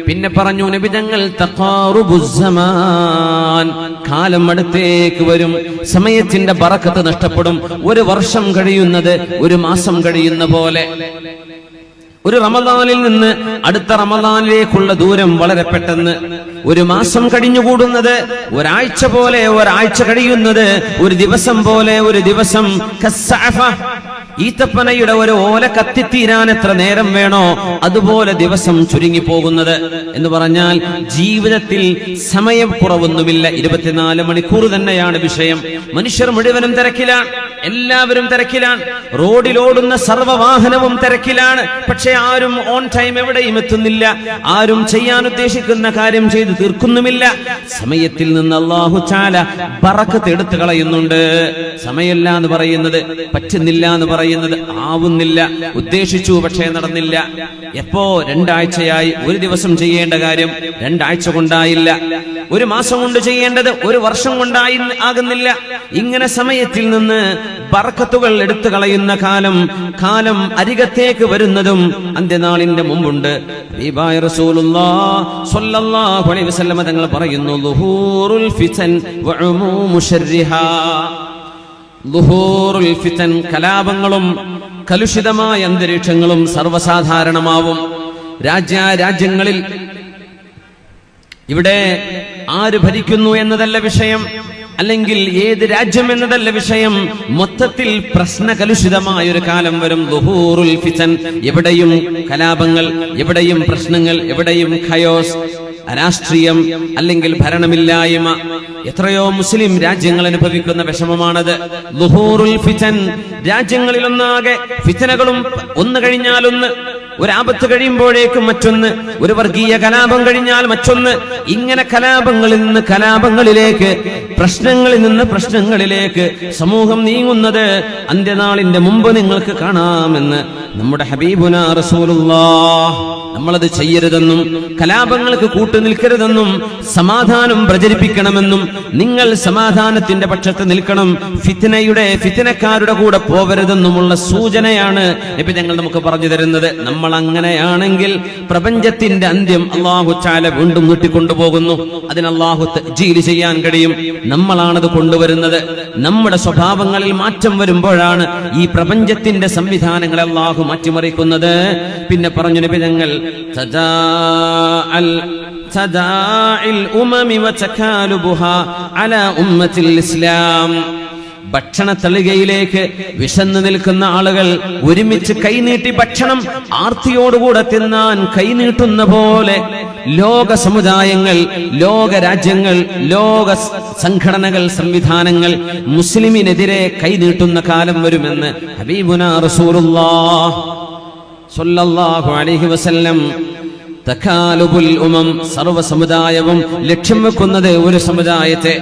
പിന്നെ പറഞ്ഞു നബി തങ്ങൾ, തഖാറുബുസ്സമാൻ, കാലം അടുത്തേക്ക് വരും, സമയത്തിന്റെ ബറക്കത്ത് നഷ്ടപ്പെടും. ഒരു വർഷം കഴിയുന്നത് ഒരു മാസം കഴിയുന്ന പോലെ. ഒരു റമദാനിൽ നിന്ന് അടുത്ത റമദാനിലേക്കുള്ള ദൂരം വളരെ പെട്ടെന്ന്. ഒരു മാസം കഴിഞ്ഞുകൂടുന്നത് ഒരാഴ്ച പോലെ, ഒരാഴ്ച കഴിയുന്നത് ഒരു ദിവസം പോലെ. ഒരു ദിവസം കസ്സഅഫ, ഈത്തപ്പനയുടെ ഒരു ഓല കത്തിത്തീരാൻ എത്ര നേരം വേണോ അതുപോലെ ദിവസം ചുരുങ്ങിപ്പോകുന്നത്. എന്ന് പറഞ്ഞാൽ ജീവിതത്തിൽ സമയം കുറവൊന്നുമില്ല. 24 മണിക്കൂർ തന്നെയാണ് വിഷയം. മനുഷ്യർ മുഴുവനും തിരക്കിലാണ്, എല്ലാവരും തിരക്കിലാണ്. റോഡിലോടുന്ന സർവ്വവാഹനവും തിരക്കിലാണ്. പക്ഷെ ആരും ഓൺ ടൈം എവിടെയും എത്തുന്നില്ല. ആരും ചെയ്യാൻ ഉദ്ദേശിക്കുന്ന കാര്യം ചെയ്തു തീർക്കുന്നുമില്ല. സമയത്തിൽ നിന്ന് അല്ലാഹു തആല ബറക്കത്ത് എടുത്തു കളയുന്നുണ്ട്. സമയമില്ല എന്ന് പറയുന്നത്, പറ്റുന്നില്ല എന്ന് പറയുന്നത്, ആവുന്നില്ല, ഉദ്ദേശിച്ചു പക്ഷേ നടന്നില്ല. എപ്പോ 2 ആഴ്ചയായി, ഒരു ദിവസം ചെയ്യേണ്ട കാര്യം 2 ആഴ്ച കൊണ്ടായില്ല. ഒരു മാസം കൊണ്ട് ചെയ്യേണ്ടത് ഒരു വർഷം കൊണ്ടായി ആകുന്നില്ല. ഇങ്ങനെ സമയത്തിൽ നിന്ന് ബർക്കത്തുകൾ എടുത്തു കളയുന്ന കാലം അരികത്തേക്ക് വരുന്നതും അന്ത്യനാളിന്റെ മുമ്പുണ്ട്. ഹബീബായ റസൂലുള്ളാഹി സ്വല്ലല്ലാഹു അലൈഹി വസല്ലം തങ്ങൾ പറയുന്നു, ളുഹൂറുൽ ഫിതൻ വഉമൂമു ശർരിഹാ. ളുഹൂറുൽ ഫിതൻ, കലാപങ്ങളും കലുഷിതമായ അന്തരീക്ഷങ്ങളും സർവ്വസാധാരണമാവും. രാജ്യങ്ങളിൽ ഇവിടെ ആര് ഭരിക്കുന്നു എന്നതല്ല വിഷയം, അല്ലെങ്കിൽ ഏത് രാജ്യം എന്നതല്ല വിഷയം. മൊത്തത്തിൽ പ്രശ്നകലുഷിതമായ ഒരു കാലം വരും. ളുഹൂറുൽ ഫിതൻ, എവിടെയും കലാപങ്ങൾ, എവിടെയും പ്രശ്നങ്ങൾ, എവിടെയും ഖയോസ്, രാഷ്ട്രീയം അല്ലെങ്കിൽ ഭരണമില്ലായ്മ. എത്രയോ മുസ്ലിം രാജ്യങ്ങൾ അനുഭവിക്കുന്ന വിഷമമാണത്. ളുഹൂറുൽ ഫിതൻ, രാജ്യങ്ങളിലൊന്നാകെ ഫിതനകളും ഒന്ന് കഴിഞ്ഞാൽ ഒന്ന്, ഒരാപത്ത് കഴിയുമ്പോഴേക്കും മറ്റൊന്ന്, ഒരു വർഗീയ കലാപം കഴിഞ്ഞാൽ മറ്റൊന്ന്. ഇങ്ങനെ കലാപങ്ങളിൽ നിന്ന് കലാപങ്ങളിലേക്ക്, പ്രശ്നങ്ങളിൽ നിന്ന് പ്രശ്നങ്ങളിലേക്ക് സമൂഹം നീങ്ങുന്നത് അന്ത്യനാളിന്റെ മുമ്പ് നിങ്ങൾക്ക് കാണാമെന്ന് നമ്മുടെ ഹബീബുനാ റസൂലുള്ളാഹ്. നമ്മളത് ചെയ്യരുതെന്നും കലാപങ്ങൾക്ക് കൂട്ടുനിൽക്കരുതെന്നും സമാധാനം പ്രചരിപ്പിക്കണമെന്നും നിങ്ങൾ സമാധാനത്തിന്റെ പക്ഷത്ത് നിൽക്കണം, ഫിത്നക്കാരുടെ കൂടെ പോവരുതെന്നുമുള്ള സൂചനയാണ് നബി തങ്ങൾ നമുക്ക് പറഞ്ഞു തരുന്നത്. നമ്മൾ അങ്ങനെയാണെങ്കിൽ പ്രപഞ്ചത്തിന്റെ അന്ത്യം അല്ലാഹു തആല വീണ്ടും നീട്ടിക്കൊണ്ടുപോകുന്നു. അതിന് അല്ലാഹു തഅ്ജീൽ ചെയ്യാൻ കഴിയും. നമ്മളാണത് കൊണ്ടുവരുന്നത്. നമ്മുടെ സ്വഭാവങ്ങളിൽ മാറ്റം വരുമ്പോഴാണ് ഈ പ്രപഞ്ചത്തിന്റെ സംവിധാനങ്ങളെ അല്ലാഹു മാറ്റിമറിക്കുന്നത്. പിന്നെ പറഞ്ഞു നബി തങ്ങൾ, തദാഇൽ ഉമമി വതകാലുബുഹാ അലാ ഉമ്മത്തിൽ ഇസ്ലാം. ഭക്ഷണ തളികയിലേക്ക് വിശന്നു നിൽക്കുന്ന ആളുകൾ ഒരുമിച്ച് കൈനീട്ടി ഭക്ഷണം ആർത്തിയോടുകൂടെ തിന്നാൻ കൈനീട്ടുന്ന പോലെ ലോക സമുദായങ്ങൾ, ലോക രാജ്യങ്ങൾ, ലോക സംഘടനകൾ, സംവിധാനങ്ങൾ മുസ്ലിമിനെതിരെ കൈനീട്ടുന്ന കാലം വരുമെന്ന് ഹബീബുനാ റസൂലുള്ളാഹ് സ്വല്ലല്ലാഹു അലൈഹി വസല്ലം. തകാലുബുൽ ഉമം, സർവ്വ സമുദായവും ലക്ഷ്യം വെക്കുന്നത് ഒരു സമുദായത്തെ.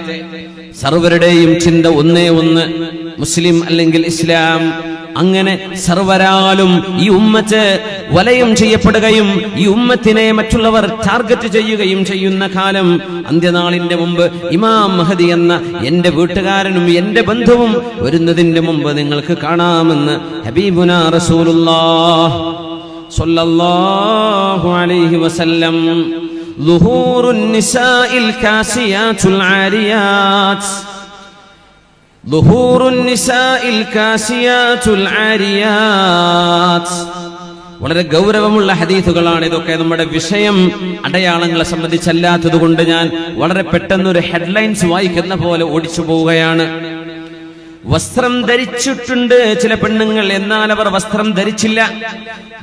സർവരുടെയും ചിന്ത ഒന്നേ ഒന്ന്, മുസ്ലിം അല്ലെങ്കിൽ ഇസ്ലാം. അങ്ങനെ സർവരാലും ഈ ഉമ്മത്ത് വലയം ചെയ്യപ്പെടുകയും ഈ ഉമ്മത്തിനെ മറ്റുള്ളവർ ടാർഗറ്റ് ചെയ്യുകയും ചെയ്യുന്ന കാലം അന്ത്യനാളിന്റെ മുമ്പ് ഇമാം മഹദി എന്ന എന്റെ വീട്ടുകാരനും എന്റെ ബന്ധുവും വരുന്നതിന്റെ മുമ്പ് നിങ്ങൾക്ക് കാണാമെന്ന് ഹബീബുനാ റസൂലുള്ളാഹ് സ്വല്ലല്ലാഹു അലൈഹി വസല്ലം. ളുഹൂറുൻ നിസാഇൽ കാസിയാത്തുൽ ആരിയാത്ത്, ളുഹൂറുൻ നിസാഇൽ കാസിയാത്തുൽ ആരിയാത്ത്. വളരെ ഗൗരവമുള്ള ഹദീസുകളാണ് ഇതൊക്കെ. നമ്മുടെ വിഷയം അടയാളങ്ങളെ സംബന്ധിച്ചല്ലാത്തത് കൊണ്ട് ഞാൻ വളരെ പെട്ടെന്നൊരു ഹെഡ്ലൈൻസ് വായിക്കുന്ന പോലെ ഓടിച്ചു പോവുകയാണ്. വസ്ത്രം ധരിച്ചിട്ടുണ്ട് ചില പെണ്ണുങ്ങൾ, എന്നാൽ അവർ വസ്ത്രം ധരിച്ചില്ല.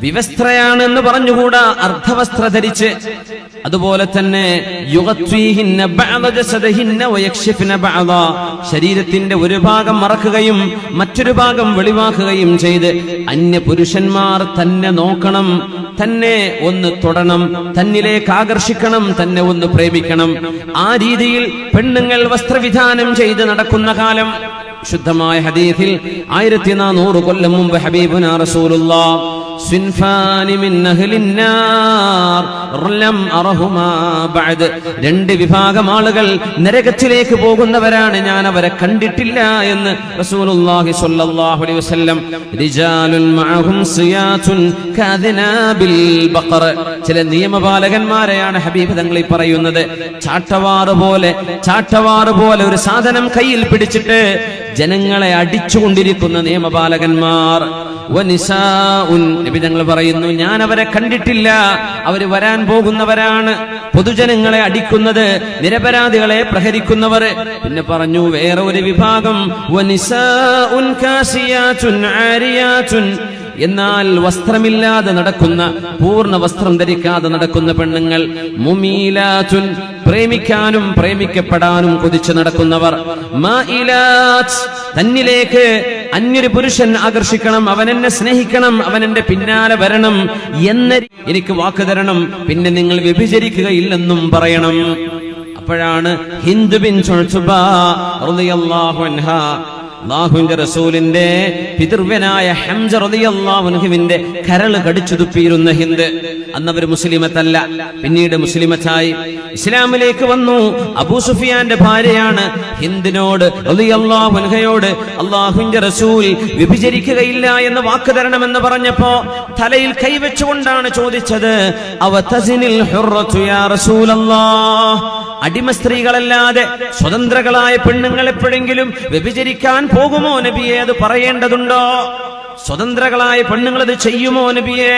വിവസ്ത്രയാണ് എന്ന് പറഞ്ഞുകൂടാ, അർദ്ധവസ്ത്ര ധരിച്ച്. അതുപോലെ തന്നെ ശരീരത്തിന്റെ ഒരു ഭാഗം മറക്കുകയും മറ്റൊരു ഭാഗം വെളിവാക്കുകയും ചെയ്ത് അന്യ പുരുഷന്മാർ തന്നെ നോക്കണം, തന്നെ ഒന്ന് തൊടണം, തന്നിലേക്ക് ആകർഷിക്കണം, തന്നെ ഒന്ന് പ്രേമിക്കണം. ആ രീതിയിൽ പെണ്ണുങ്ങൾ വസ്ത്രവിധാനം ചെയ്ത് നടക്കുന്ന കാലം. ശുദ്ധമായ ഹദീസിൽ 1400 കൊല്ലം മുമ്പ് ഹബീബുനാ റസൂലുള്ളാഹ് സിൻഫാനി മിൻ അഹ്ലിന്നാർ ലം അറഹുമാ ബഅദ്, രണ്ട് വിഭാഗം ആളുകൾ നരകത്തിലേക്ക് പോകുന്നവരാണ്, ഞാൻ അവരെ കണ്ടിട്ടില്ല എന്ന് റസൂലുള്ളാഹി സ്വല്ലല്ലാഹു അലൈഹി വസല്ലം. റിജാലുൻ മഅഹും സിയാതുൻ കാദിനാബിൽ ബഖർ, ചില നിയമപാലകന്മാരെയാണ് ഹബീബ് തങ്ങൾ ഈ പറയുന്നത്. ചാട്ടവാറ് പോലെ ഒരു സാധനം കയ്യിൽ പിടിച്ചിട്ട് ജനങ്ങളെ അടിച്ചുകൊണ്ടിരിക്കുന്ന നിയമപാലകന്മാർ. നബി തങ്ങൾ പറയുന്നു, ഞാൻ അവരെ കണ്ടിട്ടില്ല, അവര് വരാൻ പോകുന്നവരാണ്. പൊതുജനങ്ങളെ അടിക്കുന്നത്, നിരപരാധികളെ പ്രഹരിക്കുന്നവർ. പിന്നെ പറഞ്ഞു വേറെ ഒരു വിഭാഗം, എന്നാൽ വസ്ത്രമില്ലാതെ നടക്കുന്ന, പൂർണ്ണ വസ്ത്രം ധരിക്കാതെ നടക്കുന്ന പെണ്ണുങ്ങൾ. മുമീലാത്തുൻ, പ്രേമിക്കാനും പ്രേമിക്കപ്പെടാനും കൊതിച്ച് നടക്കുന്നവർ. മായിലാത്ത്, തന്നിലേക്ക് അന്യൊരു പുരുഷൻ ആകർഷിക്കണം, അവൻ എന്നെ സ്നേഹിക്കണം, അവൻ എന്റെ പിന്നാലെ വരണം എന്ന് എനിക്ക് വാക്ക് തരണം, പിന്നെ നിങ്ങൾ വ്യഭിചരിക്കുകയില്ലെന്നും പറയണം. അപ്പോഴാണ് ഹിന്ദ് ബിൻത് ഉത്ബ റളിയല്ലാഹു അൻഹാ, അല്ലാഹുവിന്റെ റസൂലിന്റെ പിതൃവ്യനായ ഹംസ റളിയല്ലാഹു അൻഹുവിന്റെ കരൾ കടിച്ചു തുപ്പിയിരുന്ന ഹിന്ദ്. അന്നവർ മുസ്ലിമത്തല്ല, പിന്നീട് മുസ്ലിമത്തായി ഇസ്ലാമിലേക്ക് വന്നു. അബൂ സുഫിയാന്റെ ഭാര്യയാണ്. ഹിന്ദിനോട് റളിയല്ലാഹു അൻഹയോട് അല്ലാഹുവിന്റെ റസൂൽ വ്യഭിചരിക്കുകയില്ല എന്ന് വാക്ക് തരണമെന്ന് പറഞ്ഞപ്പോ തലയിൽ കൈവച്ചുകൊണ്ടാണ് ചോദിച്ചത്, അവ തസിനിൽ ഹുറത്തു യാ റസൂലല്ലാഹ്, അടിമ സ്ത്രീകളല്ലാതെ സ്വതന്ത്രകളായ പെണ്ണുങ്ങൾ എപ്പോഴെങ്കിലും വ്യഭിചരിക്കാൻ പോകുമോ നബിയെ? അത് പറയേണ്ടതുണ്ടോ? സ്വതന്ത്രകളായ പെണ്ണുങ്ങൾ അത് ചെയ്യുമോ നബിയെ?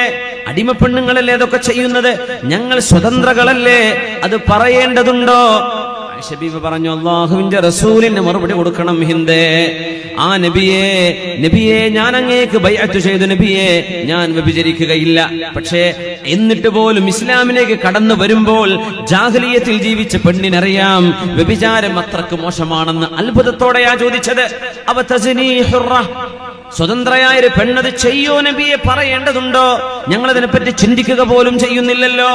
അടിമ പെണ്ണുങ്ങളല്ലേ അതൊക്കെ ചെയ്യുന്നത്, ഞങ്ങൾ സ്വതന്ത്രകളല്ലേ, അത് പറയേണ്ടതുണ്ടോ? ആയിഷ പറഞ്ഞു, അല്ലാഹുവിന്റെ റസൂലിന് മറുപടി കൊടുക്കണം ഹിന്ദേ. ആ നബിയെ ഞാൻ അങ്ങേക്ക് ബൈഅത്ത് ചെയ്തു നബിയെ, ഞാൻ വ്യഭിചരിക്കുകയില്ല. പക്ഷേ എന്നിട്ട് പോലും ഇസ്ലാമിലേക്ക് കടന്നു വരുമ്പോൾ ജാഹിലിയത്തിൽ ജീവിച്ച പെണ്ണിനറിയാം വ്യഭിചാരം അത്രക്ക് മോശമാണെന്ന്. അത്ഭുതത്തോടെയാ ചോദിച്ചത്. അവ തസ്നി ഹുറ, സ്വതന്ത്രയായൊരു പെണ്ണത് ചെയ്യോ നബിയെ? പറയേണ്ടതുണ്ടോ? ഞങ്ങളതിനെപ്പറ്റി ചിന്തിക്കുക പോലും ചെയ്യുന്നില്ലല്ലോ.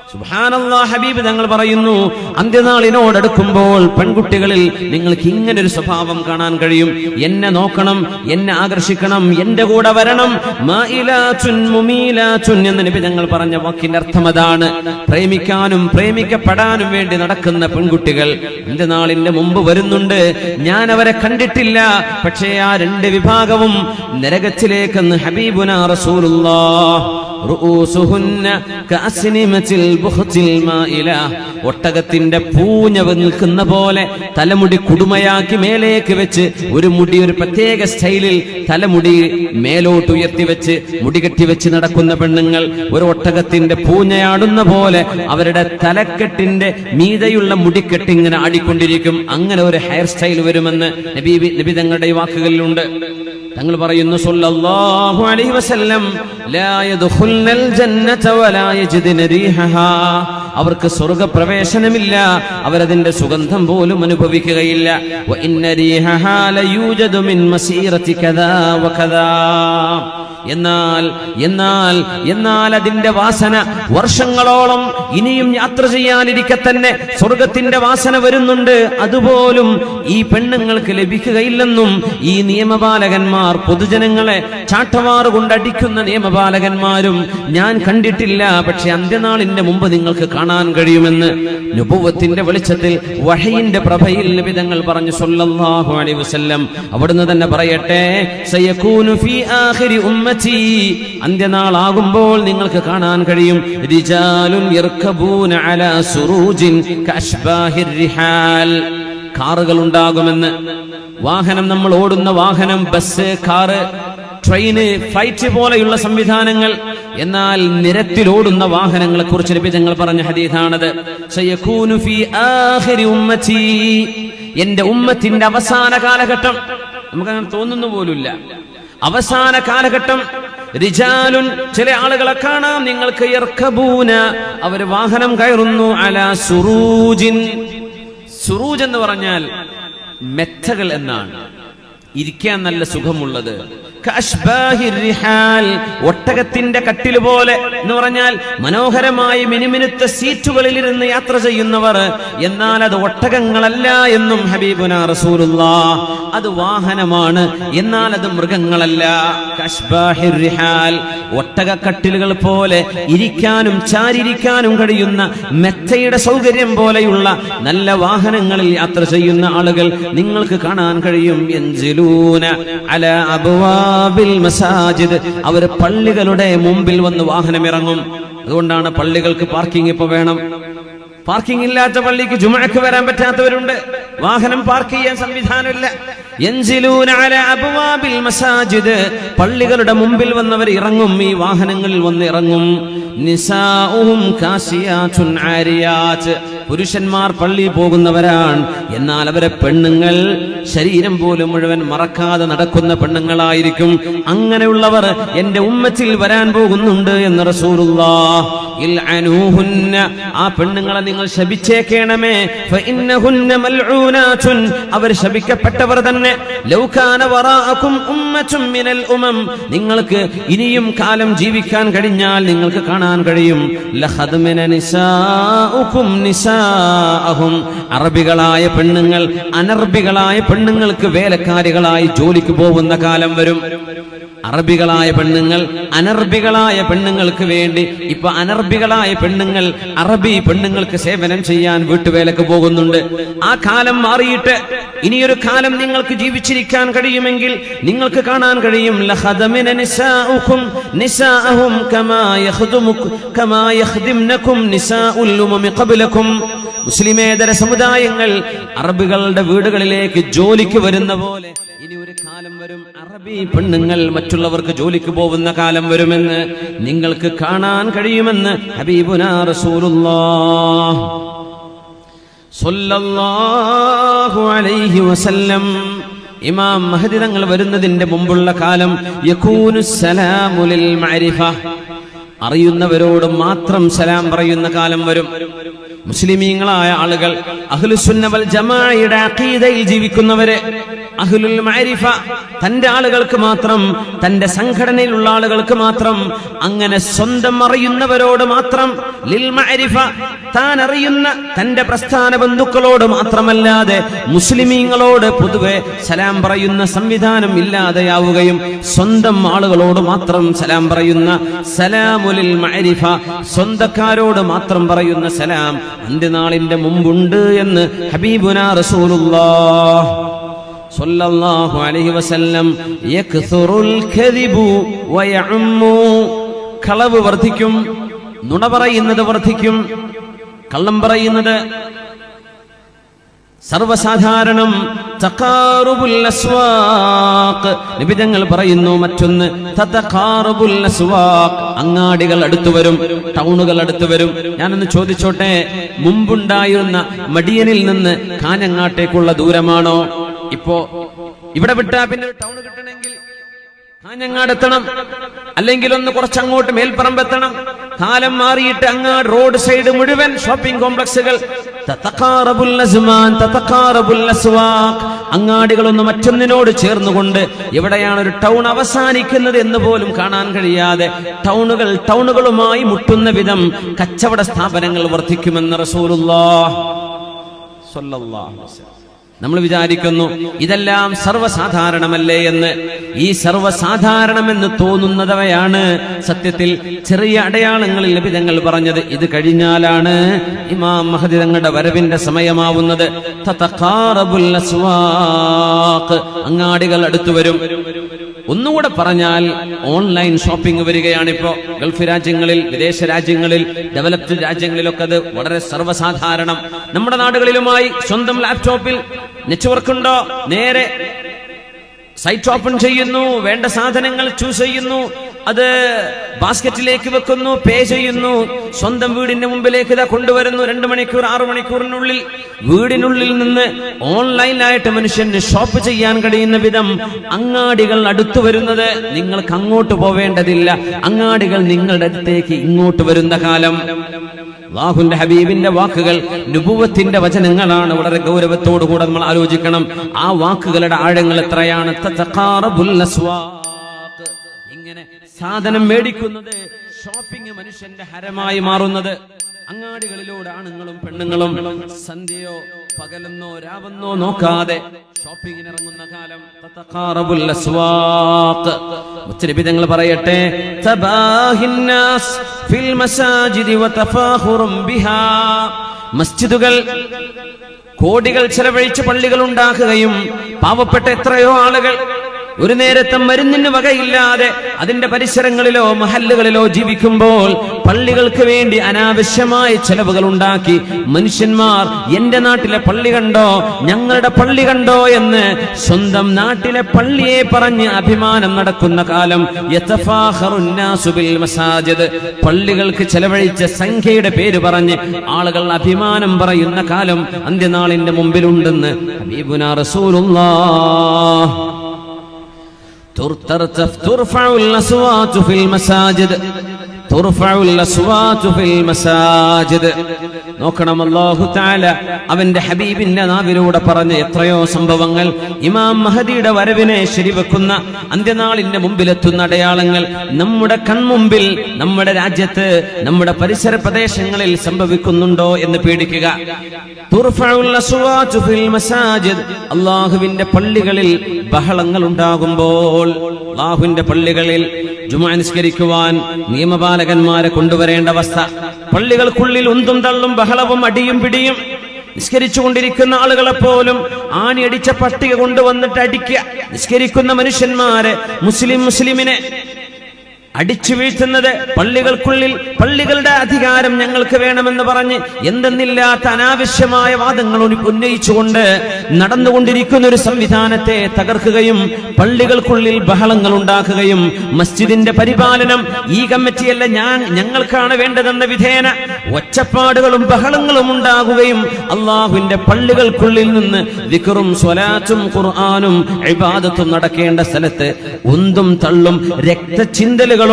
സുബ്ഹാനല്ലാഹ്, ഹബീബ് തങ്ങൾ പറയുന്നു, അന്ത്യനാളിനോടടുക്കുമ്പോൾ പെൺകുട്ടികളിൽ നിങ്ങൾക്ക് ഇങ്ങനൊരു സ്വഭാവം കാണാൻ കഴിയും. എന്നെ നോക്കണം, എന്നെ ആകർഷിക്കണം, എന്റെ കൂടെ വരണം. മായിലാത്തുൻ മുമീലാത്തുൻ എന്ന് നബി തങ്ങൾ പറഞ്ഞ വാക്കിന്റെ അർത്ഥം അതാണ്. പ്രേമിക്കാനും പ്രേമിക്കപ്പെടാനും വേണ്ടി നടക്കുന്ന പെൺകുട്ടികൾ അന്ത്യനാളിന്റെ മുമ്പ് വരുന്നുണ്ട്. ഞാൻ അവരെ കണ്ടിട്ടില്ല, പക്ഷേ ആ രണ്ട് വിഭാഗവും നരകത്തിലേക്കെന്ന് ഹബീബുനാ റസൂലുള്ളാഹ് റൂസുഹുന്ന കഅസ്നിമത്തിൽ ബുഖ്തിൽ മായില. ഒട്ടകത്തിന്റെ പൂഞ്ഞ നിൽക്കുന്ന പോലെ തലമുടി കുടുമയാക്കി മേലേക്ക് വെച്ച് ഒരു പ്രത്യേക സ്റ്റൈലിൽ തലമുടി മേലോട്ട് ഉയർത്തി വെച്ച് മുടി കെട്ടിവെച്ച് നടക്കുന്ന പെണ്ണുങ്ങൾ ഒരു ഒട്ടകത്തിന്റെ പൂഞ്ഞയാടുന്ന പോലെ അവരുടെ തലക്കെട്ടിന്റെ മീതയുള്ള മുടിക്കെട്ട് ഇങ്ങനെ ആടിക്കൊണ്ടിരിക്കും. അങ്ങനെ ഒരു ഹെയർ സ്റ്റൈൽ വരുമെന്ന് നബി തങ്ങളുടെ വാക്കുകളിലുണ്ട്. തങ്ങൾ പറയുന്നു സല്ലല്ലാഹു അലൈഹി വസല്ലം, ലാ യദ്ഖുൽനൽ ജന്നത വലാ യജിദ്ന റീഹഹാ. അവർക്ക് സ്വർഗ്ഗപ്രവേശനമില്ല, അവരതിന്റെ സുഗന്ധം പോലും അനുഭവിക്കുകയില്ല. വ ഇന്ന റീഹഹാ ലയൂജദു മിൻ മസീറതി കദാ വകദാ. എന്നാൽ അതിന്റെ വാസന വർഷങ്ങളോളം ഇനിയും യാത്ര ചെയ്യാനിരിക്കെ തന്നെ സ്വർഗത്തിന്റെ വാസന വരുന്നുണ്ട്. അതുപോലും ഈ പെണ്ണുങ്ങൾക്ക് ലഭിക്കുകയില്ലെന്നും ഈ നിയമപാലകന്മാർ, പൊതുജനങ്ങളെ ചാട്ടവാറ് കൊണ്ടടിക്കുന്ന നിയമപാലകന്മാരും ഞാൻ കണ്ടിട്ടില്ല. പക്ഷെ അന്ത്യനാളിന്റെ മുമ്പ് നിങ്ങൾക്ക് കാണാൻ കഴിയുമെന്ന് നുബുവത്തിന്റെ വെളിച്ചത്തിൽ വഹയിന്റെ പ്രഭയിൽ നബി തങ്ങൾ പറഞ്ഞു സല്ലല്ലാഹു അലൈഹി വസല്ലം. അവിടുന്ന് തന്നെ പറയട്ടെ, സയകൂനു ഫീ ആഖിരി ഉമ്മത്തി, അന്ത്യനാളാകുമ്പോൾ നിങ്ങൾക്ക് കാണാൻ കഴിയും, റിജാലുൻ യർകബൂന അലാ സുറൂജിൻ കഅശ്ബാഹിർ റിഹാൽ. കാറുകൾ ഉണ്ടാകുമെന്ന്. വാഹനം, നമ്മൾ ഓടുന്ന വാഹനം, ബസ്, കാറ്, ട്രെയിന്, ഫ്ലൈറ്റ് പോലെയുള്ള സംവിധാനങ്ങൾ. എന്നാൽ നിരത്തിലോടുന്ന വാഹനങ്ങളെ കുറിച്ച് നബി തങ്ങൾ പറഞ്ഞ ഹദീസാണത്. സയകൂനു ഫീ ആഖിരി ഉമ്മത്തി, എന്റെ ഉമ്മത്തിന്റെ അവസാന കാലഘട്ടം. നമുക്കങ്ങനെ തോന്നുന്നു പോലുമില്ല. അവസാന കാലഘട്ടം. റിജാലുൻ, ചില ആളുകളെ കാണാം നിങ്ങൾക്ക്, യർകബൂന, അവർ വാഹനം കയറുന്നു, അലാ സുറൂജിൻ. സുറൂജ് എന്ന് പറഞ്ഞാൽ മെത്തകൾ എന്നാണ്, ഇരിക്കാൻ നല്ല സുഖമുള്ളത്. കഅശ്ബാഹിർ റിഹാൽ, ഒട്ടകത്തിന്റെ കട്ടിൽ പോലെ എന്ന് പറഞ്ഞാൽ മനോഹരമായി മിനുമിനുത്ത സീറ്റുകളിൽ ഇരുന്ന് യാത്ര ചെയ്യുന്നവർ. എന്നാൽ അത് ഒട്ടകങ്ങളല്ല എന്നും ഹബീബുനാ റസൂലുള്ളാഹ്. അത് വാഹനമാണ്, എന്നാൽ അത് മൃഗങ്ങളല്ല. കഅശ്ബാഹിർ റിഹാൽ, ഒട്ടകക്കട്ടിലുകൾ പോലെ ഇരിക്കാനും ചാരിരിക്കാനും കഴിയുന്ന മെത്തയുടെ സൗകര്യം പോലെയുള്ള നല്ല വാഹനങ്ങളിൽ യാത്ര ചെയ്യുന്ന ആളുകൾ നിങ്ങൾക്ക് കാണാൻ കഴിയും. യൻസിലൂന അലാ അബ്വാബിൽ മസാജിദ്, അവർ പള്ളികളുടെ മുമ്പിൽ വന്ന് വാഹനം ഇറങ്ങും. അതുകൊണ്ടാണ് പള്ളികൾക്ക് പാർക്കിംഗ് ഇപ്പൊ വേണം. പാർക്കിംഗ് ഇല്ലാത്ത പള്ളിക്ക് ജുമുഅക്ക് വരാൻ പറ്റാത്തവരുണ്ട്. വാഹനം പാർക്ക് ചെയ്യാൻ സംവിധാനമില്ല. യൻസിലൂന അലാ അബ്വാബിൽ മസാജിദ്, പള്ളികളുടെ മുമ്പിൽ വന്നവർ ഇറങ്ങും, ഈ വാഹനങ്ങളിൽ വന്ന് ഇറങ്ങും. നിസാഉഹും കാസിയാതുൻ ആരിയാത്, പുരുഷന്മാർ പള്ളി പോകുന്നവരാണ്, എന്നാൽ അവരെ പെണ്ണുങ്ങൾ ശരീരം പോലും മുഴുവൻ മറക്കാതെ നടക്കുന്ന പെണ്ണുങ്ങളായിരിക്കും. അങ്ങനെയുള്ളവർ എന്റെ ഉമ്മത്തിൽ വരാൻ പോകുന്നുണ്ട് എന്ന് റസൂലുള്ളാഹ്. ഇൽഅനൂഹുന്ന, ആ പെണ്ണുങ്ങളെ നിങ്ങൾ ശപിച്ചേക്കണമേ. ഫഇന്നഹുന്ന മൽഊനാതുൻ, അവർ ശപിക്കപ്പെട്ടവർ തന്നെ. ലൗ കാന വറാഅകും ഉമ്മത്തും മിനൽ ഉമം, നിങ്ങൾക്ക് ഇനിയും കാലം ജീവിക്കാൻ കഴിഞ്ഞാൽ നിങ്ങൾക്ക് കാണാൻ കഴിയും, ലഖദ്മന നിസാഉകും നിസാഅഹും, അറബികളായ പെണ്ണുങ്ങൾ അനർബികളായ പെണ്ണുങ്ങൾക്ക് വേലക്കാരികളായി ജോലിക്ക് പോകുന്ന കാലം വരും. അറബികളായ പെണ്ണുങ്ങൾ അനർബികളായ പെണ്ണുങ്ങൾക്ക് വേണ്ടി ഇപ്പൊ അനർബികളായ പെണ്ണുങ്ങൾ അറബി പെണ്ണുങ്ങൾക്ക് സേവനം ചെയ്യാൻ വീട്ടുവേലക്ക് പോകുന്നുണ്ട്. ആ കാലം മാറിയിട്ട് ഇനിയൊരു കാലം നിങ്ങൾക്ക് ജീവിച്ചിരിക്കാൻ കഴിയുമെങ്കിൽ നിങ്ങൾക്ക് കാണാൻ കഴിയും, ലഖദമിന നിസാഉകും നിസാഅഹും കമാ യഖ്ദിംനകും നിസാഉൽ ഉമമി ഖബ്ലകും. മുസ്ലിമേതര സമുദായങ്ങൾ അറബികളുടെ വീടുകളിലേക്ക് ജോലിക്ക് വരുന്ന പോലെ ഇനി ഒരു കാലം വരും, അറബി പെണ്ണുങ്ങൾ മറ്റുള്ളവർക്ക് ജോലിക്ക് പോകുന്ന കാലം വരുമെന്ന് നിങ്ങൾക്ക് കാണാൻ കഴിയുമെന്ന് ഹബീബുനാ റസൂലുള്ളാഹ് സ്വല്ലല്ലാഹു അലൈഹി വസല്ലം. ഇമാം മഹ്ദി തങ്ങൾ വരുന്നതിന്റെ മുമ്പുള്ള കാലം യകൂനു സലാമു ലിൽ മഅരിഫ, അറിയുന്നവരോട് മാത്രം സലാം പറയുന്ന കാലം വരും. മുസ്ലിമീങ്ങളായ ആളുകൾ, അഹ്ലുസുന്ന വൽ ജമാഅയുടെ അഖീദയിൽ ജീവിക്കുന്നവരെ, അഹ്ലുൽ മഅരിഫ, തന്റെ ആളുകൾക്ക് മാത്രം, തന്റെ സംഘടനയിലുള്ള ആളുകൾക്ക് മാത്രം, അങ്ങനെ സ്വന്തം അറിയുന്നവരോട് മാത്രം, ലിൽ മഅരിഫ, താൻ അറിയുന്ന തന്റെ പ്രസ്ഥാന ബന്ധുക്കളോട് മാത്രമല്ലാതെ മുസ്ലിമീങ്ങളോട് പൊതുവെ സലാം പറയുന്ന സംവിധാനം ഇല്ലാതെയാവുകയും സ്വന്തം ആളുകളോട് മാത്രം സലാം പറയുന്ന സലാമുലിൽ മഅരിഫ, സ്വന്തക്കാരോട് മാത്രം പറയുന്ന സലാം അന്ത്യനാളിന്റെ മുമ്പുണ്ട് എന്ന് ഹബീബുനാ റസൂലുള്ളാഹ് സ്വല്ലല്ലാഹു അലൈഹി വസല്ലം. യക്സുറുൽ കദിബു വയഉമ്മു, കളവ് വർദ്ധിക്കും, നുണ പറയുന്നത് വർദ്ധിക്കും, കള്ളം പറയുന്നത് സർവസാധാരണം. തഖാറുബുൽ അസ്വാഖ്, നബി തങ്ങൾ പറയുന്നു മറ്റൊന്ന് തതഖാറുബുൽ അസ്വാഖ്, അങ്ങാടികൾ അടുത്തു വരും, ടൗണുകൾ അടുത്തു വരും. ഞാനൊന്ന് ചോദിച്ചോട്ടെ, മുമ്പുണ്ടായിരുന്ന മടിയനിൽ നിന്ന് കാഞ്ഞങ്ങാട്ടേക്കുള്ള ദൂരമാണോ? ഇപ്പോ ഇവിടെ വിട്ടാ പിന്നെ ഒരു ടൗൺ കിട്ടണമെങ്കിൽ കാഞ്ഞങ്ങാട് എത്തണം, അല്ലെങ്കിൽ ഒന്ന് കുറച്ചങ്ങോട്ട് മേൽപ്പറമ്പെത്തണം. കാലം മാറിയിട്ട് അങ്ങാട് റോഡ് സൈഡ് മുഴുവൻ ഷോപ്പിംഗ് കോംപ്ലക്സുകൾ. അങ്ങാടികളൊന്ന് മറ്റൊന്നിനോട് ചേർന്നുകൊണ്ട് എവിടെയാണ് ഒരു ടൗൺ അവസാനിക്കുന്നത് എന്ന് പോലും കാണാൻ കഴിയാതെ ടൗണുകളുമായി മുട്ടുന്ന വിധം കച്ചവട സ്ഥാപനങ്ങൾ വർദ്ധിക്കുമെന്ന് റസൂലുള്ളാഹി സ്വല്ലല്ലാഹു അലൈഹി വസല്ലം. നമ്മൾ വിചാരിക്കുന്നു ഇതെല്ലാം സർവ്വസാധാരണമല്ലേ എന്ന്. ഈ സർവ്വസാധാരണമെന്ന് തോന്നുന്നവയാണ് സത്യത്തിൽ ചെറിയ അടയാളങ്ങളിൽ നബി തങ്ങൾ പറഞ്ഞത്. ഇത് കഴിഞ്ഞാലാണ് ഇമാം മഹ്ദി തങ്ങളുടെ വരവിന്റെ സമയമാവുന്നത്. തതഖാറബുൽ അസ്വാഖ്, അങ്ങാടികൾ അടുത്തു വരും. ഒന്നുകൂടെ പറഞ്ഞാൽ ഓൺലൈൻ ഷോപ്പിംഗ് വരികയാണിപ്പോ. ഗൾഫ് രാജ്യങ്ങളിൽ, വിദേശ രാജ്യങ്ങളിൽ, ഡെവലപ്ഡ് രാജ്യങ്ങളിലൊക്കെ അത് വളരെ സർവ്വസാധാരണം. നമ്മുടെ നാടുകളിലുമായി സ്വന്തം ലാപ്ടോപ്പിൽ നെറ്റ്വർക്ക് ഉണ്ടോ, നേരെ സൈറ്റ് ഓപ്പൺ ചെയ്യുന്നു, വേണ്ട സാധനങ്ങൾ ചൂസ് ചെയ്യുന്നു, അത് ബാസ്ക്കറ്റിലേക്ക് വെക്കുന്നു, പേ ചെയ്യുന്നു, സ്വന്തം വീടിന്റെ മുമ്പിലേക്ക് ഇതാ കൊണ്ടുവരുന്നു. 2 മണിക്കൂർ 6 മണിക്കൂറിനുള്ളിൽ വീടിനുള്ളിൽ നിന്ന് ഓൺലൈനായിട്ട് മനുഷ്യന് ഷോപ്പ് ചെയ്യാൻ കഴിയുന്ന വിധം അങ്ങാടികൾ അടുത്തു വരുന്നത്. നിങ്ങൾക്ക് അങ്ങോട്ട് പോവേണ്ടതില്ല, അങ്ങാടികൾ നിങ്ങളുടെ അടുത്തേക്ക് ഇങ്ങോട്ട് വരുന്ന കാലം. അല്ലാഹുവിന്റെ ഹബീബിന്റെ വാക്കുകൾ നുബുവത്തിന്റെ വചനങ്ങളാണ്. വളരെ ഗൗരവത്തോടുകൂടെ നമ്മൾ ആലോചിക്കണം. ആ വാക്കുകളുടെ ആഴങ്ങൾ എത്രയാണ്. തതഖാറബുൽ അസ്വാഖ്, ഇങ്ങനെ സാധനം മേടിക്കുന്നത്, ഷോപ്പിംഗ് മനുഷ്യന്റെ ഹരമായി മാറുന്നത്. അങ്ങാടികളിലൂടെ ആണുങ്ങളും പെണ്ണുങ്ങളും സന്ധ്യയോ പകലെന്നോ രാവെന്നോ നോക്കാതെ ഷോപ്പിംഗിന് ഇറങ്ങുന്ന കാലം. തതഖാറബുൽ അസ്വാഖ്, മുത്തനബി തങ്ങൾ പറയട്ടെ, തബാഹിന്നാസ് ഫിൽ മസാജിദി വതഫാഖുറും ബിഹാ, മസ്ജിദുകൾ കോടികൾ ചെലവഴിച്ച് പള്ളികൾ ഉണ്ടാക്കുകയും പാവപ്പെട്ട എത്രയോ ആളുകൾ ഒരു നേരത്തെ മരുന്നിന് വകയില്ലാതെ അതിന്റെ പരിസരങ്ങളിലോ മഹല്ലുകളിലോ ജീവിക്കുമ്പോൾ പള്ളികൾക്ക് വേണ്ടി അനാവശ്യമായ ചെലവുകൾ ഉണ്ടാക്കി മനുഷ്യന്മാർ എന്റെ നാട്ടിലെ പള്ളി കണ്ടോ, ഞങ്ങളുടെ പള്ളി കണ്ടോ എന്ന് സ്വന്തം നാട്ടിലെ പള്ളിയെ പറഞ്ഞ് അഭിമാനം നടക്കുന്ന കാലം. യതഫാഖറുന്നാസു ബിൽ മസാജിദ്, പള്ളികൾക്ക് ചെലവഴിച്ച സംഖ്യയുടെ പേര് പറഞ്ഞ് ആളുകൾ അഭിമാനം പറയുന്ന കാലം അന്ത്യനാളിന്റെ മുമ്പിലുണ്ടെന്ന് ഹബീബുനാ റസൂലുള്ളാഹ്. ترفع الأصوات في المساجد ترفع الأصوات في المساجد. നോക്കണം, അല്ലാഹു തആല അവന്റെ ഹബീബിന്റെ നാവിലൂടെ പറഞ്ഞ എത്രയോ സംഭവങ്ങൾ. ഇമാം മഹദിയുടെ വരവിനെ ശരിവെക്കുന്ന അന്ത്യനാളിന്റെ മുമ്പിലെത്തുന്ന അടയാളങ്ങൾ നമ്മുടെ കൺമുമ്പിൽ, നമ്മുടെ രാജ്യത്ത്, നമ്മുടെ പരിസര പ്രദേശങ്ങളിൽ സംഭവിക്കുന്നുണ്ടോ എന്ന് പേടിക്കുക. തുർഫഉൽ അസ്വാതു ഫിൽ മസാജിദ്, അല്ലാഹുവിന്റെ പള്ളികളിൽ ബഹളങ്ങൾ ഉണ്ടാകുമ്പോൾ, അല്ലാഹുവിന്റെ പള്ളികളിൽ ജുമുഅ നിസ്കരിക്കുവാൻ നിയമപാലകന്മാരെ കൊണ്ടുവരേണ്ട അവസ്ഥ. പള്ളികൾക്കുള്ളിൽ ഉന്തും തള്ളും ബഹളവും അടിയും പിടിയും. നിസ്കരിച്ചുകൊണ്ടിരിക്കുന്ന ആളുകളെ പോലും ആണിയടിച്ച പട്ടിക കൊണ്ടുവന്നിട്ട് അടിക്കുക. നിസ്കരിക്കുന്ന മനുഷ്യന്മാരെ, മുസ്ലിമിനെ അടിച്ചു വീഴ്ത്തുന്നത്. പള്ളികൾക്കുള്ളിൽ പള്ളികളുടെ അധികാരം ഞങ്ങൾക്ക് വേണമെന്ന് പറഞ്ഞ് എന്തെന്നില്ലാത്ത അനാവശ്യമായ വാദങ്ങൾ ഉന്നയിച്ചുകൊണ്ട് നടന്നുകൊണ്ടിരിക്കുന്ന ഒരു സംവിധാനത്തെ തകർക്കുകയും പള്ളികൾക്കുള്ളിൽ ബഹളങ്ങൾ ഉണ്ടാക്കുകയും മസ്ജിദിന്റെ പരിപാലനം ഈ കമ്മിറ്റിയല്ല ഞങ്ങൾക്കാണ് വേണ്ടതെന്ന വിധേന ഒച്ചപ്പാടുകളും ബഹളങ്ങളും ഉണ്ടാകുകയും അള്ളാഹുവിന്റെ പള്ളികൾക്കുള്ളിൽ നിന്ന് ദിക്റും സ്വലാത്തും ഖുർആനും ഇബാദത്തും നടക്കേണ്ട സ്ഥലത്ത് ഉന്തും തള്ളും രക്തചിന്തലുകൾ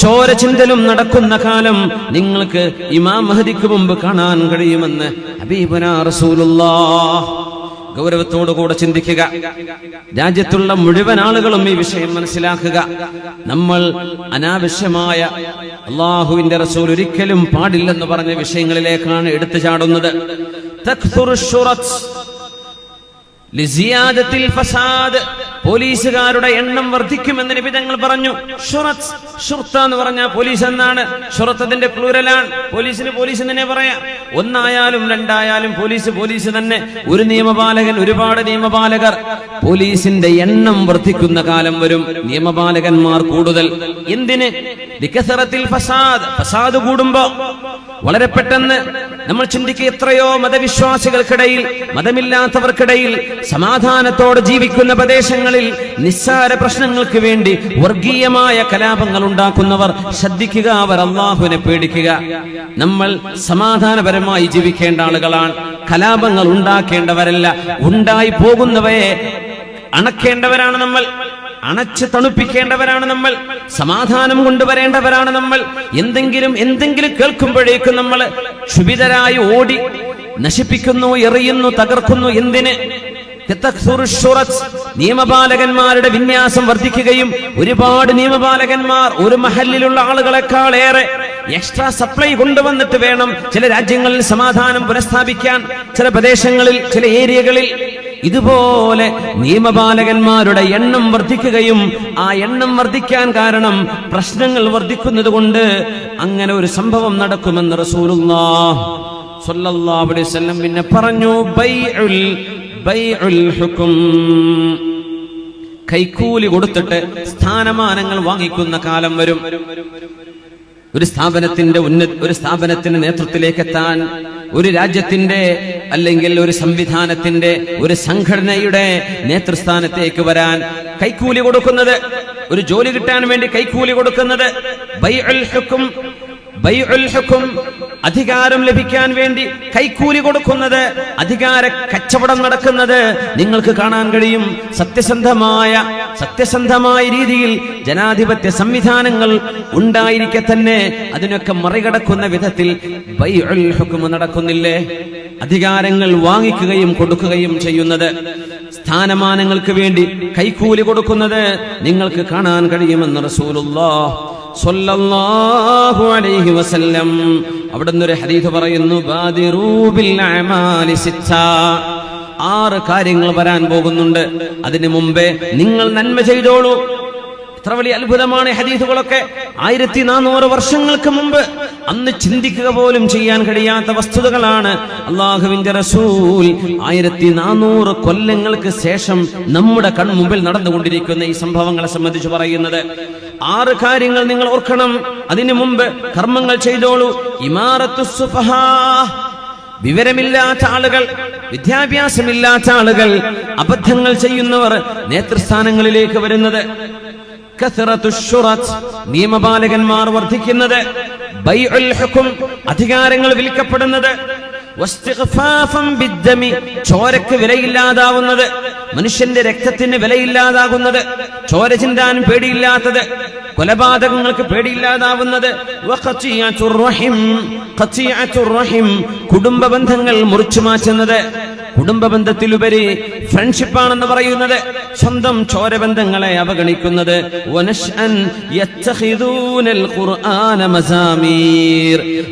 ചോര ചിന്തലും നടക്കുന്ന കാലം നിങ്ങൾക്ക് ഇമാം മഹദിക്ക് മുമ്പ് കാണാൻ കഴിയുമെന്ന് ഹബീബുനാ റസൂലുള്ളാഹ്. ഗൗരവത്തോടുകൂടെ ചിന്തിക്കുക. രാജ്യത്തുള്ള മുഴുവൻ ആളുകളും ഈ വിഷയം മനസ്സിലാക്കുക. നമ്മൾ അനാവശ്യമായ, അല്ലാഹുവിന്റെ റസൂൽ ഒരിക്കലും പാടില്ലെന്ന് പറഞ്ഞ വിഷയങ്ങളിലേക്കാണ് എടുത്തു ചാടുന്നത്. തക്സുറു ശുറത്ത് ലിസിയാദത്തിൽ ഫസാദ്, പോലീസുകാരുടെ എണ്ണം വർദ്ധിക്കുമെന്ന് നബി തങ്ങൾ പറഞ്ഞു. ഷുർത്ത എന്ന് പറഞ്ഞാൽ പോലീസ് എന്നാണ്. ഷുറത്തതിന്റെ പ്ലൂരലാണ്. പോലീസിന് പോലീസ് തന്നെ പറയാം. ഒന്നായാലും രണ്ടായാലും പോലീസ് തന്നെ. ഒരു നിയമപാലകൻ, ഒരുപാട് നിയമപാലകർ. പോലീസിന്റെ എണ്ണം വർദ്ധിക്കുന്ന കാലം വരും. നിയമപാലകന്മാർ കൂടുതൽ. എന്തിന്? ലികസറത്തിൽ ഫസാദ് കൂടുമ്പോ വളരെ പെട്ടെന്ന് നമ്മൾ ചിന്തിക്കുക, എത്രയോ മതവിശ്വാസികൾക്കിടയിൽ, മതമില്ലാത്തവർക്കിടയിൽ സമാധാനത്തോടെ ജീവിക്കുന്ന പ്രദേശങ്ങളിൽ നിസ്സാര പ്രശ്നങ്ങൾക്ക് വേണ്ടി വർഗീയമായ കലാപങ്ങൾ ഉണ്ടാക്കുന്നവർ ശ്രദ്ധിക്കുക, അവർ അല്ലാഹുവിനെ പേടിക്കുക. നമ്മൾ സമാധാനപരമായി ജീവിക്കേണ്ട ആളുകളാണ്. കലാപങ്ങൾ ഉണ്ടാക്കേണ്ടവരല്ല. ഉണ്ടായി പോകുന്നവയെ അണക്കേണ്ടവരാണ് നമ്മൾ. അണച്ച് തണുപ്പിക്കേണ്ടവരാണ് നമ്മൾ. സമാധാനം കൊണ്ടുവരേണ്ടവരാണ് നമ്മൾ. എന്തെങ്കിലും കേൾക്കുമ്പോഴേക്കും നമ്മൾ ക്ഷുഭിതരായി ഓടി നശിപ്പിക്കുന്നു, എറിയുന്നു, തകർക്കുന്നു. എന്തിന്? നിയമപാലകന്മാരുടെ വിന്യാസം വർദ്ധിക്കുകയും ഒരുപാട് നിയമപാലകന്മാർ ഒരു മഹല്ലിലുള്ള ആളുകളെക്കാൾ ഏറെ എക്സ്ട്രാ സപ്ലൈ കൊണ്ടുവന്നിട്ട് വേണം ചില രാജ്യങ്ങളിൽ സമാധാനം പുനഃസ്ഥാപിക്കാൻ, ചില പ്രദേശങ്ങളിൽ, ചില ഏരിയകളിൽ. ഇതുപോലെ നിയമപാലകന്മാരുടെ എണ്ണം വർദ്ധിക്കുകയും ആ എണ്ണം വർദ്ധിക്കാൻ കാരണം പ്രശ്നങ്ങൾ വർദ്ധിക്കുന്നത് കൊണ്ട് അങ്ങനെ ഒരു സംഭവം നടക്കുമെന്ന് റസൂലുള്ളാഹി സ്വല്ലല്ലാഹു അലൈഹി വസല്ലം പിന്നെ പറഞ്ഞു, ബൈഉൽ ഹുക്ം, കൈക്കൂലി കൊടുത്തിട്ട് സ്ഥാനമാനങ്ങൾ വാങ്ങിക്കുന്ന കാലം വരും. ഒരു സ്ഥാപനത്തിന്റെ നേതൃത്വത്തിലേക്ക് എത്താൻ, ഒരു രാജ്യത്തിന്റെ അല്ലെങ്കിൽ ഒരു സംവിധാനത്തിന്റെ, ഒരു സംഘടനയുടെ നേതൃസ്ഥാനത്തേക്ക് വരാൻ കൈക്കൂലി കൊടുക്കുന്നത്, ഒരു ജോലി കിട്ടാൻ വേണ്ടി കൈക്കൂലി കൊടുക്കുന്നത്, ബൈഉൽ ഹുക്ം, അധികാരം ലഭിക്കാൻ വേണ്ടി കൈക്കൂലി കൊടുക്കുന്നത്, അധികാര കച്ചവടം നടക്കുന്നത് നിങ്ങൾക്ക് കാണാൻ കഴിയും. സത്യസന്ധമായ രീതിയിൽ ജനാധിപത്യ സംവിധാനങ്ങൾ ഉണ്ടായിരിക്കെ തന്നെ അതിനൊക്കെ മറികടക്കുന്ന വിധത്തിൽ ബൈഉൽ ഹുക്ം നടക്കുന്നില്ലേ? അധികാരങ്ങൾ വാങ്ങിക്കുകയും കൊടുക്കുകയും ചെയ്യുന്നത്, സ്ഥാനമാനങ്ങൾക്ക് വേണ്ടി കൈക്കൂലി കൊടുക്കുന്നത് നിങ്ങൾക്ക് കാണാൻ കഴിയുമെന്ന് റസൂലുള്ളാഹി സ്വല്ലല്ലാഹു അലൈഹി വസല്ലം അവിടുന്ന് ഒരു ഹദീസ് പറയുന്നു, ബാദിറൂ ബിൽ അമാലി സിത്ത, 6 കാര്യങ്ങൾ വരാൻ പോകുന്നുണ്ട്. അതിനു മുമ്പേ നിങ്ങൾ നന്മ ചെയ്തോളൂ. എത്ര വലിയ അത്ഭുതമാണ് ഹദീസുകളൊക്കെ. 1400 വർഷങ്ങൾക്ക് മുമ്പ് അന്ന് ചിന്തിക്കുക പോലും ചെയ്യാൻ കഴിയാത്ത വസ്തുതകളാണ് അല്ലാഹുവിന്റെ റസൂൽ 1400 കൊല്ലങ്ങൾക്ക് ശേഷം നമ്മുടെ കൺമുമ്പിൽ നടന്നുകൊണ്ടിരിക്കുന്ന ഈ സംഭവങ്ങളെ സംബന്ധിച്ച് പറയുന്നത്. 6 കാര്യങ്ങൾ നിങ്ങൾ ഓർക്കണം. അതിനു മുമ്പ് കർമ്മങ്ങൾ ചെയ്തോളൂ. ഇമാറത്തുസ് സുഫഹാ, വിവരമില്ലാത്ത ആളുകൾ, വിദ്യാഭ്യാസമില്ലാത്ത ആളുകൾ, അബദ്ധങ്ങൾ ചെയ്യുന്നവർ നേതൃസ്ഥാനങ്ങളിലേക്ക് വരുന്നത്. നിയമപാലകന്മാർ വർദ്ധിക്കുന്നത്, ബൈഉൽ ഹുക്ം, അധികാരങ്ങൾ വിൽക്കപ്പെടുന്നത്, ചോരക്ക് വിലയില്ലാതാവുന്നത്, മനുഷ്യന്റെ രക്തത്തിന് വിലയില്ലാതാകുന്നത്, ചോര ചിന്താൻ പേടിയില്ലാത്തത്, കൊലപാതകങ്ങൾക്ക് പേടിയില്ലാതാവുന്നത്, കുടുംബ ബന്ധങ്ങൾ മുറിച്ചു മാറ്റുന്നത്. കുടുംബ ബന്ധത്തിലുപരി ഫ്രണ്ട്ഷിപ്പാണെന്ന് പറയുന്നത്, സ്വന്തം ചോരബന്ധങ്ങളെ അവഗണിക്കുന്നത്.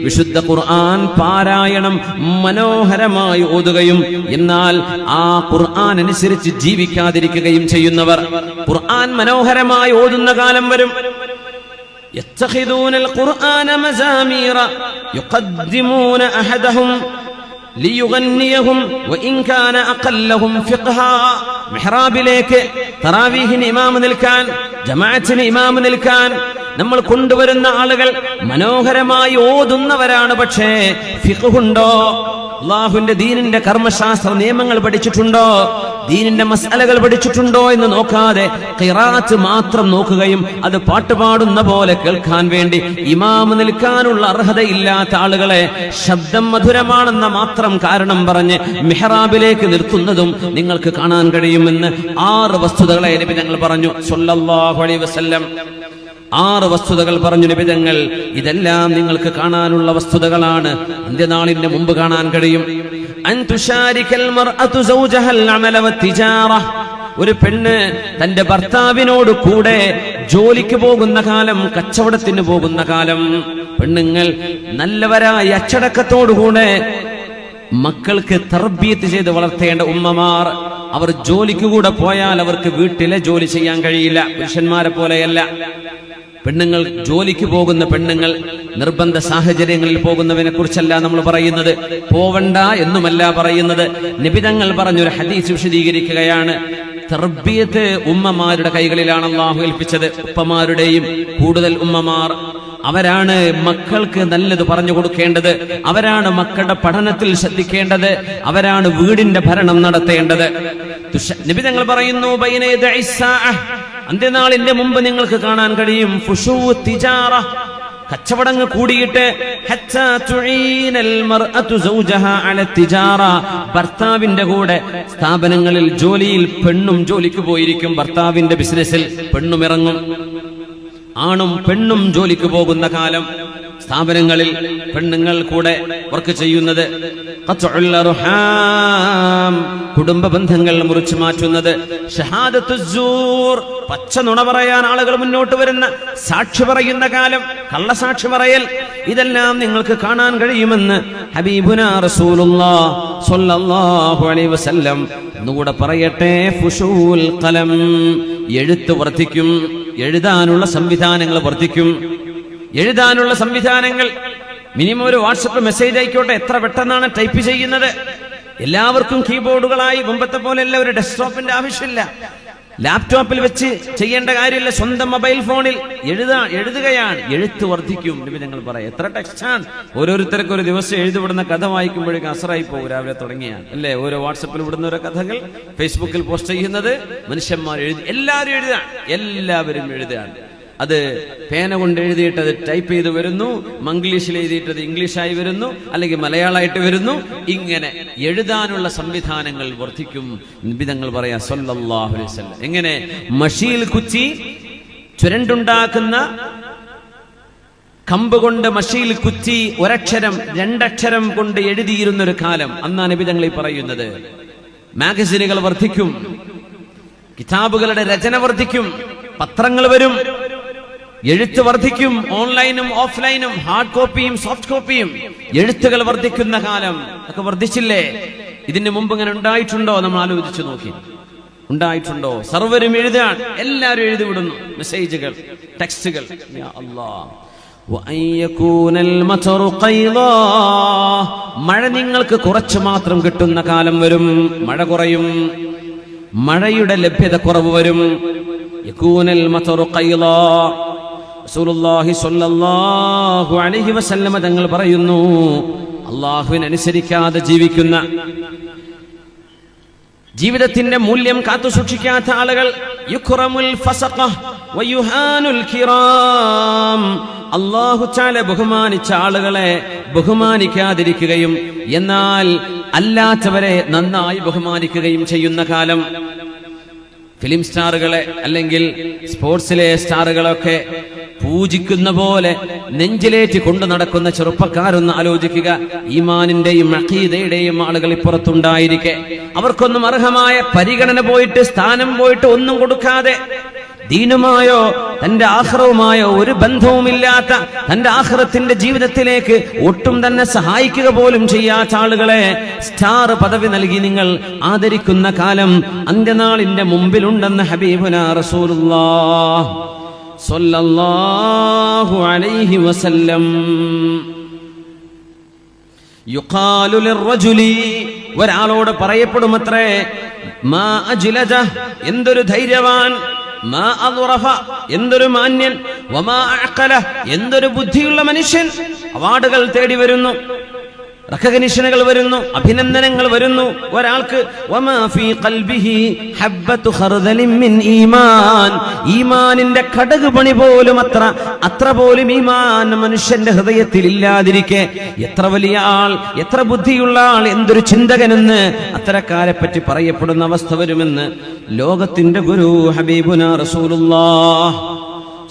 വിശുദ്ധ ഖുർആൻ പാരായണം മനോഹരമായി ഓതുകയും എന്നാൽ ആ ഖുർആൻ അനുസരിച്ച് ജീവിക്കാതിരിക്കുകയും ചെയ്യുന്നവർ. ഖുർആൻ മനോഹരമായി ഓതുന്ന കാലം വരും. യത്തഖിദൂനൽ ഖുർആന മസാമീറ യുഖദ്ദിമൂന അഹദഹും ലിയുഗന്നിയഹും വഇൻ കാന അഖല്ലഹും ഫിഖ്ഹാ. മിഹ്റാബിലേക്ക് തറാവീഹിന് ഇമാം നിൽക്കാൻ, ജമാഅത്തിന് ഇമാം നിൽക്കാൻ നമ്മൾ കൊണ്ടുവരുന്ന ആളുകൾ മനോഹരമായി ഓതുന്നവരാണ്. പക്ഷേ ഫിഖ്ഹുണ്ടോ? അല്ലാഹുവിന്റെ ദീനിന്റെ കർമ്മശാസ്ത്ര നിയമങ്ങൾ പഠിച്ചിട്ടുണ്ടോ? ദീനിന്റെ മസ്അലകൾ പഠിച്ചിട്ടുണ്ടോ എന്ന് നോക്കാതെ ഖിറാഅത്ത് മാത്രം നോക്കുകയും അത് പാട്ടുപാടുന്ന പോലെ കേൾക്കാൻ വേണ്ടി ഇമാം നിൽക്കാനുള്ള അർഹതയില്ലാത്ത ആളുകളെ ശബ്ദം മധുരമാണെന്ന മാത്രം കാരണം പറഞ്ഞ് മിഹ്റാബിലേക്ക് നിർത്തുന്നതും നിങ്ങൾക്ക് കാണാൻ കഴിയുമെന്ന് 6 വസ്തുതകളെ നബി തങ്ങൾ പറഞ്ഞു സ്വല്ലല്ലാഹു അലൈഹി വസല്ലം. 6 വസ്തുതകൾ പറഞ്ഞു നബി തങ്ങൾ. ഇതെല്ലാം നിങ്ങൾക്ക് കാണാനുള്ള വസ്തുതകളാണ്. അന്ത്യനാളിന്റെ മുമ്പ് കാണാൻ കഴിയും. ഒരു പെണ്ണ് തന്റെ ഭർത്താവിനോട് കൂടെ ജോലിക്ക് പോകുന്ന കാലം, കച്ചവടത്തിന് പോകുന്ന കാലം, പെണ്ണുങ്ങൾ നല്ലവരായ അച്ചടക്കത്തോടുകൂടെ മക്കൾക്ക് തർബിയത്ത് ചെയ്ത് വളർത്തേണ്ട ഉമ്മമാർ, അവർ ജോലിക്ക് കൂടെ പോയാൽ അവർക്ക് വീട്ടിലെ ജോലി ചെയ്യാൻ കഴിയില്ല. പുരുഷന്മാരെ പോലെയല്ല. പെണ്ണുങ്ങൾ, ജോലിക്ക് പോകുന്ന പെണ്ണുങ്ങൾ, നിർബന്ധ സാഹചര്യങ്ങളിൽ പോകുന്നവനെ കുറിച്ചല്ല നമ്മൾ പറയുന്നത്, പോവണ്ട എന്നുമല്ല പറയുന്നത്. നബി തങ്ങൾ പറഞ്ഞൊരു ഹദീസ് വിശദീകരിക്കുകയാണ്. തർബിയത്ത് ഉമ്മമാരുടെ കൈകളിലാണ് അല്ലാഹു ഏൽപ്പിച്ചത്. ഉപ്പമാരുടെയും കൂടുതൽ ഉമ്മമാർ അവരാണ് മക്കൾക്ക് നല്ലത് പറഞ്ഞു കൊടുക്കേണ്ടത്, അവരാണ് മക്കളുടെ പഠനത്തിൽ ശ്രദ്ധിക്കേണ്ടത്, അവരാണ് വീടിന്റെ ഭരണം നടത്തേണ്ടത്. നബി തങ്ങൾ പറയുന്നു, അന്ത്യനാളിന്റെ മുമ്പ് നിങ്ങൾക്ക് കാണാൻ കഴിയും ഫുശൂ തിജാറ, കച്ചവടങ്ങൾ കൂടിയിട്ട്, ഭർത്താവിന്റെ കൂടെ സ്ഥാപനങ്ങളിൽ ജോലിയിൽ പെണ്ണും ജോലിക്ക് പോയിരിക്കും. ഭർത്താവിന്റെ ബിസിനസ്സിൽ പെണ്ണും ഇറങ്ങും. ആണും പെണ്ണും ജോലിക്ക് പോകുന്ന കാലം, സ്ഥാപനങ്ങളിൽ പെണ്ണുങ്ങൾ കൂടെ വർക്ക് ചെയ്യുന്നത്, കുടുംബ ബന്ധങ്ങൾ മുറിച്ചു മാറ്റുന്നത്, ഷഹാദത്തുസ്സൂർ, പച്ച നുണ പറയാൻ ആളുകൾ മുന്നോട്ട് വരുന്ന, സാക്ഷി പറയുന്ന കാലം, കള്ളസാക്ഷി പറയൽ, ഇതെല്ലാം നിങ്ങൾക്ക് കാണാൻ കഴിയുമെന്ന് ഹബീബുനാ റസൂലുള്ളാഹി സ്വല്ലല്ലാഹു അലൈഹി വസല്ലം. ഒന്നുകൂടെ പറയട്ടെ, ഫുശൂൽ ഖലം, എഴുത്ത് വർദ്ധിക്കും, എഴുതാനുള്ള സംവിധാനങ്ങൾ വർദ്ധിക്കും. എഴുതാനുള്ള സംവിധാനങ്ങൾ, മിനിമം ഒരു വാട്സപ്പ് മെസ്സേജ് ആയിക്കോട്ടെ, എത്ര പെട്ടെന്നാണ് ടൈപ്പ് ചെയ്യുന്നത്. എല്ലാവർക്കും കീബോർഡുകളായി. മുമ്പത്തെ പോലെയല്ല, ഒരു ഡെസ്ക്ടോപ്പിന്റെ ആവശ്യമില്ല, ലാപ്ടോപ്പിൽ വെച്ച് ചെയ്യേണ്ട കാര്യമില്ല, സ്വന്തം മൊബൈൽ ഫോണിൽ എഴുതുകയാണ്. എഴുത്ത് വർദ്ധിക്കും. ഞങ്ങൾ പറയാം, എത്ര ടെക്സ്റ്റാണ്. ഓരോരുത്തർക്കും ഒരു ദിവസം എഴുതിവിടുന്ന കഥ വായിക്കുമ്പോഴേക്കും അസറായി പോകും. രാവിലെ തുടങ്ങിയാണ് അല്ലേ, ഓരോ വാട്സപ്പിൽ വിടുന്ന ഓരോ കഥകൾ ഫേസ്ബുക്കിൽ പോസ്റ്റ് ചെയ്യുന്നത് മനുഷ്യന്മാർ എഴുതി. എല്ലാവരും എഴുതുകയാണ്, എല്ലാവരും എഴുതുകയാണ്. അത് പേന കൊണ്ട് എഴുതിയിട്ടത് ടൈപ്പ് ചെയ്ത് വരുന്നു, മംഗ്ലീഷിൽ എഴുതിയിട്ടത് ഇംഗ്ലീഷായി വരുന്നു, അല്ലെങ്കിൽ മലയാളമായിട്ട് വരുന്നു. ഇങ്ങനെ എഴുതാനുള്ള സംവിധാനങ്ങൾ വർദ്ധിക്കും. നബി തങ്ങൾ പറയാ സല്ലല്ലാഹു അലൈഹി വസല്ലം, എങ്ങനെ മഷിയിൽ കുച്ചി ചുരണ്ടുണ്ടാക്കുന്ന കമ്പ് കൊണ്ട് മഷിയിൽ കുച്ചി ഒരക്ഷരം രണ്ടക്ഷരം കൊണ്ട് എഴുതിയിരുന്നൊരു കാലം, അന്നാ നബി തങ്ങൾ ഈ പറയുന്നത്. മാഗസിനുകൾ വർദ്ധിക്കും, കിതാബുകളുടെ രചന വർദ്ധിക്കും, പത്രങ്ങൾ വരും, എഴുത്ത് വർദ്ധിക്കും. ഓൺലൈനും ഓഫ്ലൈനും, ഹാർഡ് കോപ്പിയും സോഫ്റ്റ് കോപ്പിയും, എഴുത്തുകൾ വർദ്ധിക്കുന്ന കാലം. ഒക്കെ വർദ്ധിച്ചില്ലേ? ഇതിന് മുമ്പ് ഇങ്ങനെ ഉണ്ടായിട്ടുണ്ടോ? നമ്മൾ ആലോചിച്ചു നോക്കി, ഉണ്ടായിട്ടുണ്ടോ? സർവരും എഴുതാൻ, എല്ലാവരും എഴുതിവിടുന്നു മെസ്സേജുകൾ, ടെക്സ്റ്റുകൾ. യാ അല്ലാഹ്, മഴ നിങ്ങൾക്ക് കുറച്ചു മാത്രം കിട്ടുന്ന കാലം വരും. മഴ കുറയും, മഴയുടെ ലഭ്യത കുറവ് വരും. യകൂനൽ മതറു ഖൈളാ. റസൂലുള്ളാഹി സ്വല്ലല്ലാഹു അലൈഹി വസല്ലമ തങ്ങൾ പറയുന്നു, അല്ലാഹുവിനെ അനുസരിക്കാതെ ജീവിക്കുന്ന, ജീവിതത്തിന്റെ മൂല്യം കാത്തു സൂക്ഷിക്കാത്ത ആളുകൾ, യുക്റമുൽ ഫസഖ വയുഹാനുൽ കിറാം, അല്ലാഹു തആല ബഹുമാനിച്ച ആളുകളെ ബഹുമാനിക്കാതിരിക്കുകയും എന്നാൽ അല്ലാത്തവരെ നന്നായി ബഹുമാനിക്കുകയും ചെയ്യുന്ന കാലം. ഫിലിം സ്റ്റാറുകളെ അല്ലെങ്കിൽ സ്പോർട്സിലെ സ്റ്റാറുകളൊക്കെ പൂജിക്കുന്ന പോലെ നെഞ്ചിലേറ്റി കൊണ്ടു നടക്കുന്ന ചെറുപ്പക്കാരൊന്ന് ആലോചിക്കുക. ഈമാനിന്റെയും അഖീദയുടെയും ആളുകൾ ഇപ്പുറത്തുണ്ടായിരിക്കെ അവർക്കൊന്നും അർഹമായ പരിഗണന പോയിട്ട്, സ്ഥാനം പോയിട്ട് ഒന്നും കൊടുക്കാതെ, ദീനുമായോ തന്റെ ആഖിറവുമായോ ഒരു ബന്ധവുമില്ലാത്ത, തന്റെ ആഖിറത്തിന്റെ ജീവിതത്തിലേക്ക് ഒട്ടും തന്നെ സഹായിക്കുക പോലും ചെയ്യാത്ത ആളുകളെ സ്റ്റാർ പദവി നൽകി നിങ്ങൾ ആദരിക്കുന്ന കാലം അന്ത്യനാളിന്റെ മുമ്പിലുണ്ടെന്ന് ഹബീബുനാ റസൂലുള്ളാഹി സ്വല്ലല്ലാഹു അലൈഹി വസല്ലം. യുഖാലു ലിർറജുലി, ഒരാളോട് പറയപ്പെടുമത്രേ, മാ അജ്ലജ, എന്തൊരു ധൈര്യവാൻ, മാ അദ്റഫ, എന്തൊരു മാന്യൻ, വമാ അഖല, എന്തൊരു ബുദ്ധിയുള്ള മനുഷ്യൻ. അവാർഡുകൾ തേടി വരുന്നു, റെക്കഗ്നിഷനുകൾ വരുന്നു, അഭിനന്ദനങ്ങൾ വരുന്നു ഒരാൾക്ക്. വമാ ഫീ ഖൽബിഹി ഹബ്ബത്തു ഖർദലിൻ മിൻ ഈമാൻ, ഈമാനിന്റെ കടക് പണി പോലും അത്ര പോലും ഈമാൻ മനുഷ്യന്റെ ഹൃദയത്തിൽ ഇല്ലാതിരിക്കെ എത്ര വലിയ ആൾ, എത്ര ബുദ്ധിയുള്ള ആൾ, എന്തൊരു ചിന്തകനെന്ന് അത്തരക്കാരെ പറ്റി പറയപ്പെടുന്ന അവസ്ഥ വരുമെന്ന് ലോകത്തിന്റെ ഗുരു ഹബീബുനാ റസൂലുള്ളാഹി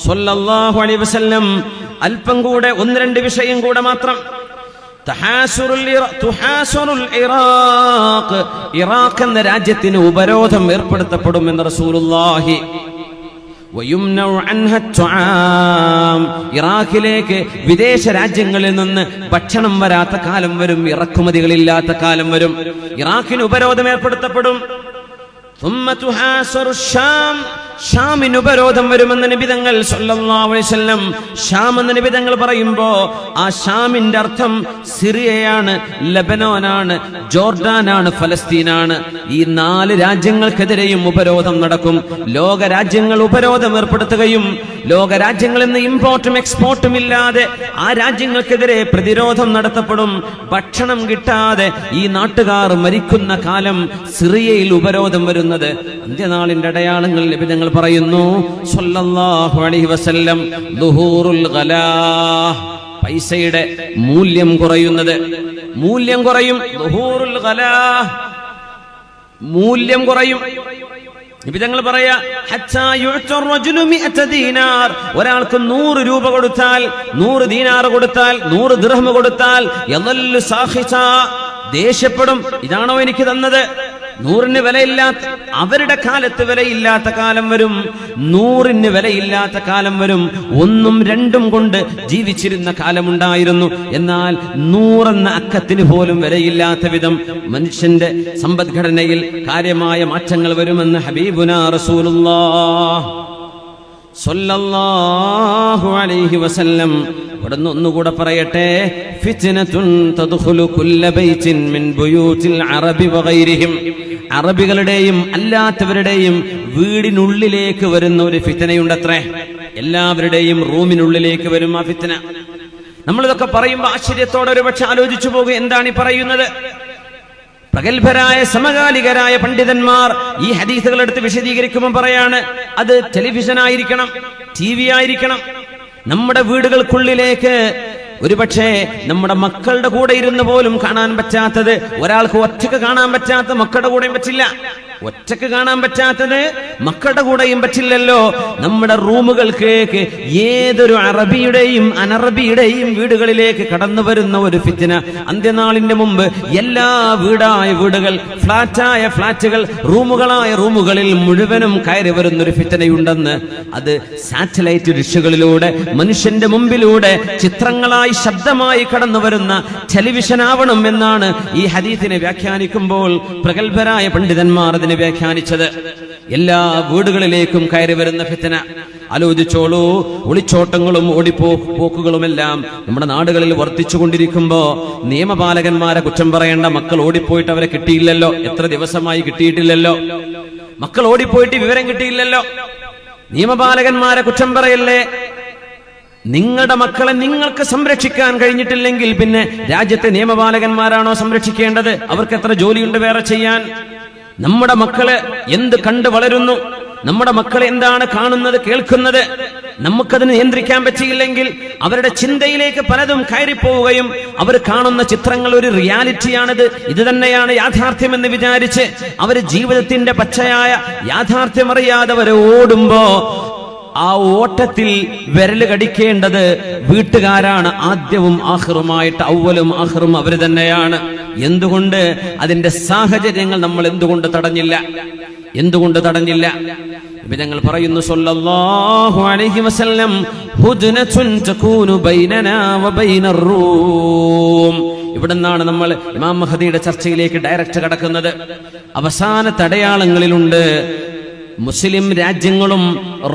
സ്വല്ലല്ലാഹു അലൈഹി വസല്ലം. അല്പം കൂടെ ഒന്ന് രണ്ട് വിഷയം കൂടെ മാത്രം. ഇറാഖ് എന്ന രാജ്യത്തിന് ഉപരോധം ഏർപ്പെടുത്തപ്പെടുമെന്ന് റസൂലുള്ളാഹി. ഇറാഖിലേക്ക് വിദേശ രാജ്യങ്ങളിൽ നിന്ന് ഭക്ഷണം വരാത്ത കാലം വരും, ഇറക്കുമതികളില്ലാത്ത കാലം വരും. ഇറാഖിന് ഉപരോധം ഏർപ്പെടുത്തപ്പെടും. ثم تحاصر الشام ഷാമിന് ഉപരോധം വരുമെന്ന് നബി തങ്ങൾ സല്ലല്ലാഹു അലൈഹി വസല്ലം. ഷാം എന്ന നബി തങ്ങൾ പറയുമ്പോ ആ ഷാമിന്റെ അർത്ഥം സിറിയയാണ്, ലബനോനാണ്, ജോർഡാനാണ്, ഫലസ്തീനാണ്. ഈ 4 രാജ്യങ്ങൾക്കെതിരെയും ഉപരോധം നടക്കും. ലോക രാജ്യങ്ങൾ ഉപരോധം ഏർപ്പെടുത്തുകയും ലോകരാജ്യങ്ങളിൽ നിന്ന് ഇമ്പോർട്ടും എക്സ്പോർട്ടും ഇല്ലാതെ ആ രാജ്യങ്ങൾക്കെതിരെ പ്രതിരോധം നടത്തപ്പെടും. ഭക്ഷണം കിട്ടാതെ ഈ നാട്ടുകാർ മരിക്കുന്ന കാലം സിറിയയിൽ ഉപരോധം വരുന്നത് അന്ത്യനാളിന്റെ അടയാളങ്ങൾ നബി തങ്ങൾ പറയുന്നു സല്ലല്ലാഹു അലൈഹി വസല്ലം. ദുഹൂറുൽ ഗലാ, പൈസയുടെ മൂല്യം കുറയുന്നത്, മൂല്യം കുറയും. ദുഹൂറുൽ ഗലാ, മൂല്യം കുറയും. നബി തങ്ങൾ പറയാ ഒരാൾക്ക് 100 രൂപ കൊടുത്താൽ, 100 ദീനാർ കൊടുത്താൽ, 100 ദിർഹം കൊടുത്താൽ ദേഷ്യപ്പെടും. ഇതാണോ എനിക്ക് തന്നത്? 100-ന് വിലയില്ലാത്ത, അവരുടെ കാലത്ത് വിലയില്ലാത്ത കാലം വരും, 100-ന് വിലയില്ലാത്ത കാലം വരും. 1ഉം 2ഉം കൊണ്ട് ജീവിച്ചിരുന്ന കാലമുണ്ടായിരുന്നു. എന്നാൽ 100 എന്ന അക്കത്തിന് പോലും വിലയില്ലാത്ത വിധം മനുഷ്യന്റെ സമ്പദ്ഘടനയിൽ കാര്യമായ മാറ്റങ്ങൾ വരുമെന്ന് ഹബീബുനാ റസൂലുള്ളാഹ് സ്വല്ലല്ലാഹു അലൈഹി വസല്ലം. ഇവിടുന്ന് ഒന്നുകൂടെ പറയട്ടെ, ഫിത്നത്തുൻ തദ്ഖുലു കുല്ല ബൈത്തിൻ മിൻ ബുയൂതിൽ അറബി വഗൈരിഹിം. അറബികളുടെയും അല്ലാത്തവരുടെയും വീടിനുള്ളിലേക്ക് വരുന്ന ഒരു ഫിത്നയുണ്ടത്രേ. എല്ലാവരുടെയും റൂമിനുള്ളിലേക്ക് വരും ആ ഫിത്ന. നമ്മളിതൊക്കെ പറയുമ്പോൾ ആശ്ചര്യത്തോടെ ഒരു പക്ഷെ ആലോചിച്ചു പോകും, എന്താണ് ഈ പറയുന്നത്? പ്രഗത്ഭരായ സമകാലികരായ പണ്ഡിതന്മാർ ഈ ഹദീസുകൾ എടുത്ത് വിശദീകരിക്കുമ്പോൾ പറയാണ്, അത് ടെലിവിഷൻ ആയിരിക്കണം, TV ആയിരിക്കണം. നമ്മുടെ വീടുകൾക്കുള്ളിലേക്ക് ഒരുപക്ഷെ നമ്മുടെ മക്കളുടെ കൂടെ ഇരുന്ന് പോലും കാണാൻ പറ്റാത്തത്, ഒരാൾക്ക് ഒറ്റക്ക് കാണാൻ പറ്റാത്ത മക്കളുടെ കൂടെയും പറ്റില്ല. ഒറ്റക്ക് കാണാൻ പറ്റാത്തത് മക്കളുടെ കൂടെയും പറ്റില്ലല്ലോ. നമ്മുടെ റൂമുകൾക്ക് ഏതൊരു അറബിയുടെയും അനറബിയുടെയും വീടുകളിലേക്ക് കടന്നു വരുന്ന ഒരു ഫിത്ന. അന്ത്യനാളിന്റെ മുമ്പ് എല്ലാ വീടായ വീടുകൾ, ഫ്ലാറ്റായ ഫ്ലാറ്റുകൾ, റൂമുകളായ റൂമുകളിൽ മുഴുവനും കയറി വരുന്നൊരു ഫിത്നയുണ്ടെന്ന്. അത് സാറ്റലൈറ്റ് ഡിഷുകളിലൂടെ മനുഷ്യന്റെ മുമ്പിലൂടെ ചിത്രങ്ങളായി ശബ്ദമായി കടന്നു വരുന്ന ടെലിവിഷൻ ആവണം എന്നാണ് ഈ ഹദീസിനെ വ്യാഖ്യാനിക്കുമ്പോൾ പ്രഗത്ഭരായ പണ്ഡിതന്മാർ അതിനെ വ്യാഖ്യാനിച്ചത്. എല്ലാ വീടുകളിലേക്കും കയറി വരുന്ന ഫിത്ന. ആലോചിച്ചോളൂ, ഒളിച്ചോട്ടങ്ങളും ഓടിപ്പോക്കുകളുമെല്ലാം നമ്മുടെ നാടുകളിൽ വർദ്ധിച്ചുകൊണ്ടിരിക്കുമ്പോ നിയമപാലകന്മാരെ കുറ്റം പറയേണ്ട. മക്കൾ ഓടിപ്പോയിട്ട് അവരെ കിട്ടിയില്ലല്ലോ, എത്ര ദിവസമായി കിട്ടിയിട്ടില്ലല്ലോ. മക്കൾ ഓടിപ്പോയിട്ട് വിവരം കിട്ടിയില്ലല്ലോ. നിയമപാലകന്മാരെ കുറ്റം പറയല്ലേ. നിങ്ങളുടെ മക്കളെ നിങ്ങൾക്ക് സംരക്ഷിക്കാൻ കഴിഞ്ഞിട്ടില്ലെങ്കിൽ പിന്നെ രാജ്യത്തെ നിയമപാലകന്മാരാണോ സംരക്ഷിക്കേണ്ടത്? അവർക്ക് എത്ര ജോലിയുണ്ട് വേറെ ചെയ്യാൻ? നമ്മുടെ മക്കള് എന്ത് കണ്ട് വളരുന്നു, നമ്മുടെ മക്കൾ എന്താണ് കാണുന്നത്, കേൾക്കുന്നത്, നമുക്കതിന് നിയന്ത്രിക്കാൻ പറ്റിയില്ലെങ്കിൽ അവരുടെ ചിന്തയിലേക്ക് പലതും കയറിപ്പോവുകയും അവർ കാണുന്ന ചിത്രങ്ങൾ ഒരു റിയാലിറ്റിയാണിത്, ഇത് തന്നെയാണ് യാഥാർത്ഥ്യമെന്ന് വിചാരിച്ച് അവർ ജീവിതത്തിന്റെ പച്ചയായ യാഥാർത്ഥ്യമറിയാതെ അവർ ഓടുമ്പോ ആ ഓട്ടത്തിൽ വിരല് കടിക്കേണ്ടത് വീട്ടുകാരാണ്. ആദ്യവും ആഖിറുമായിട്ട്, അവലും ആഖിറും അവർ തന്നെയാണ്. എന്തുകൊണ്ട് അതിന്റെ സാഹചര്യങ്ങൾ നമ്മൾ എന്തുകൊണ്ട് തടഞ്ഞില്ല? എന്തുകൊണ്ട് തടഞ്ഞില്ല? ഞങ്ങൾ പറയുന്നു സല്ലല്ലാഹു അലൈഹി വസല്ലം, ഹുദ്നതുൻ തകൂനു ബൈനനാ വബൈനർ റൂം. ഇവിടുന്നാണ് നമ്മൾ ഇമാം മഹദിയുടെ ചർച്ചയിലേക്ക് ഡയറക്റ്റ് കടക്കുന്നത്. അവസാനത്തെ അടയാളങ്ങളിലുണ്ട് മുസ്ലിം രാജ്യങ്ങളും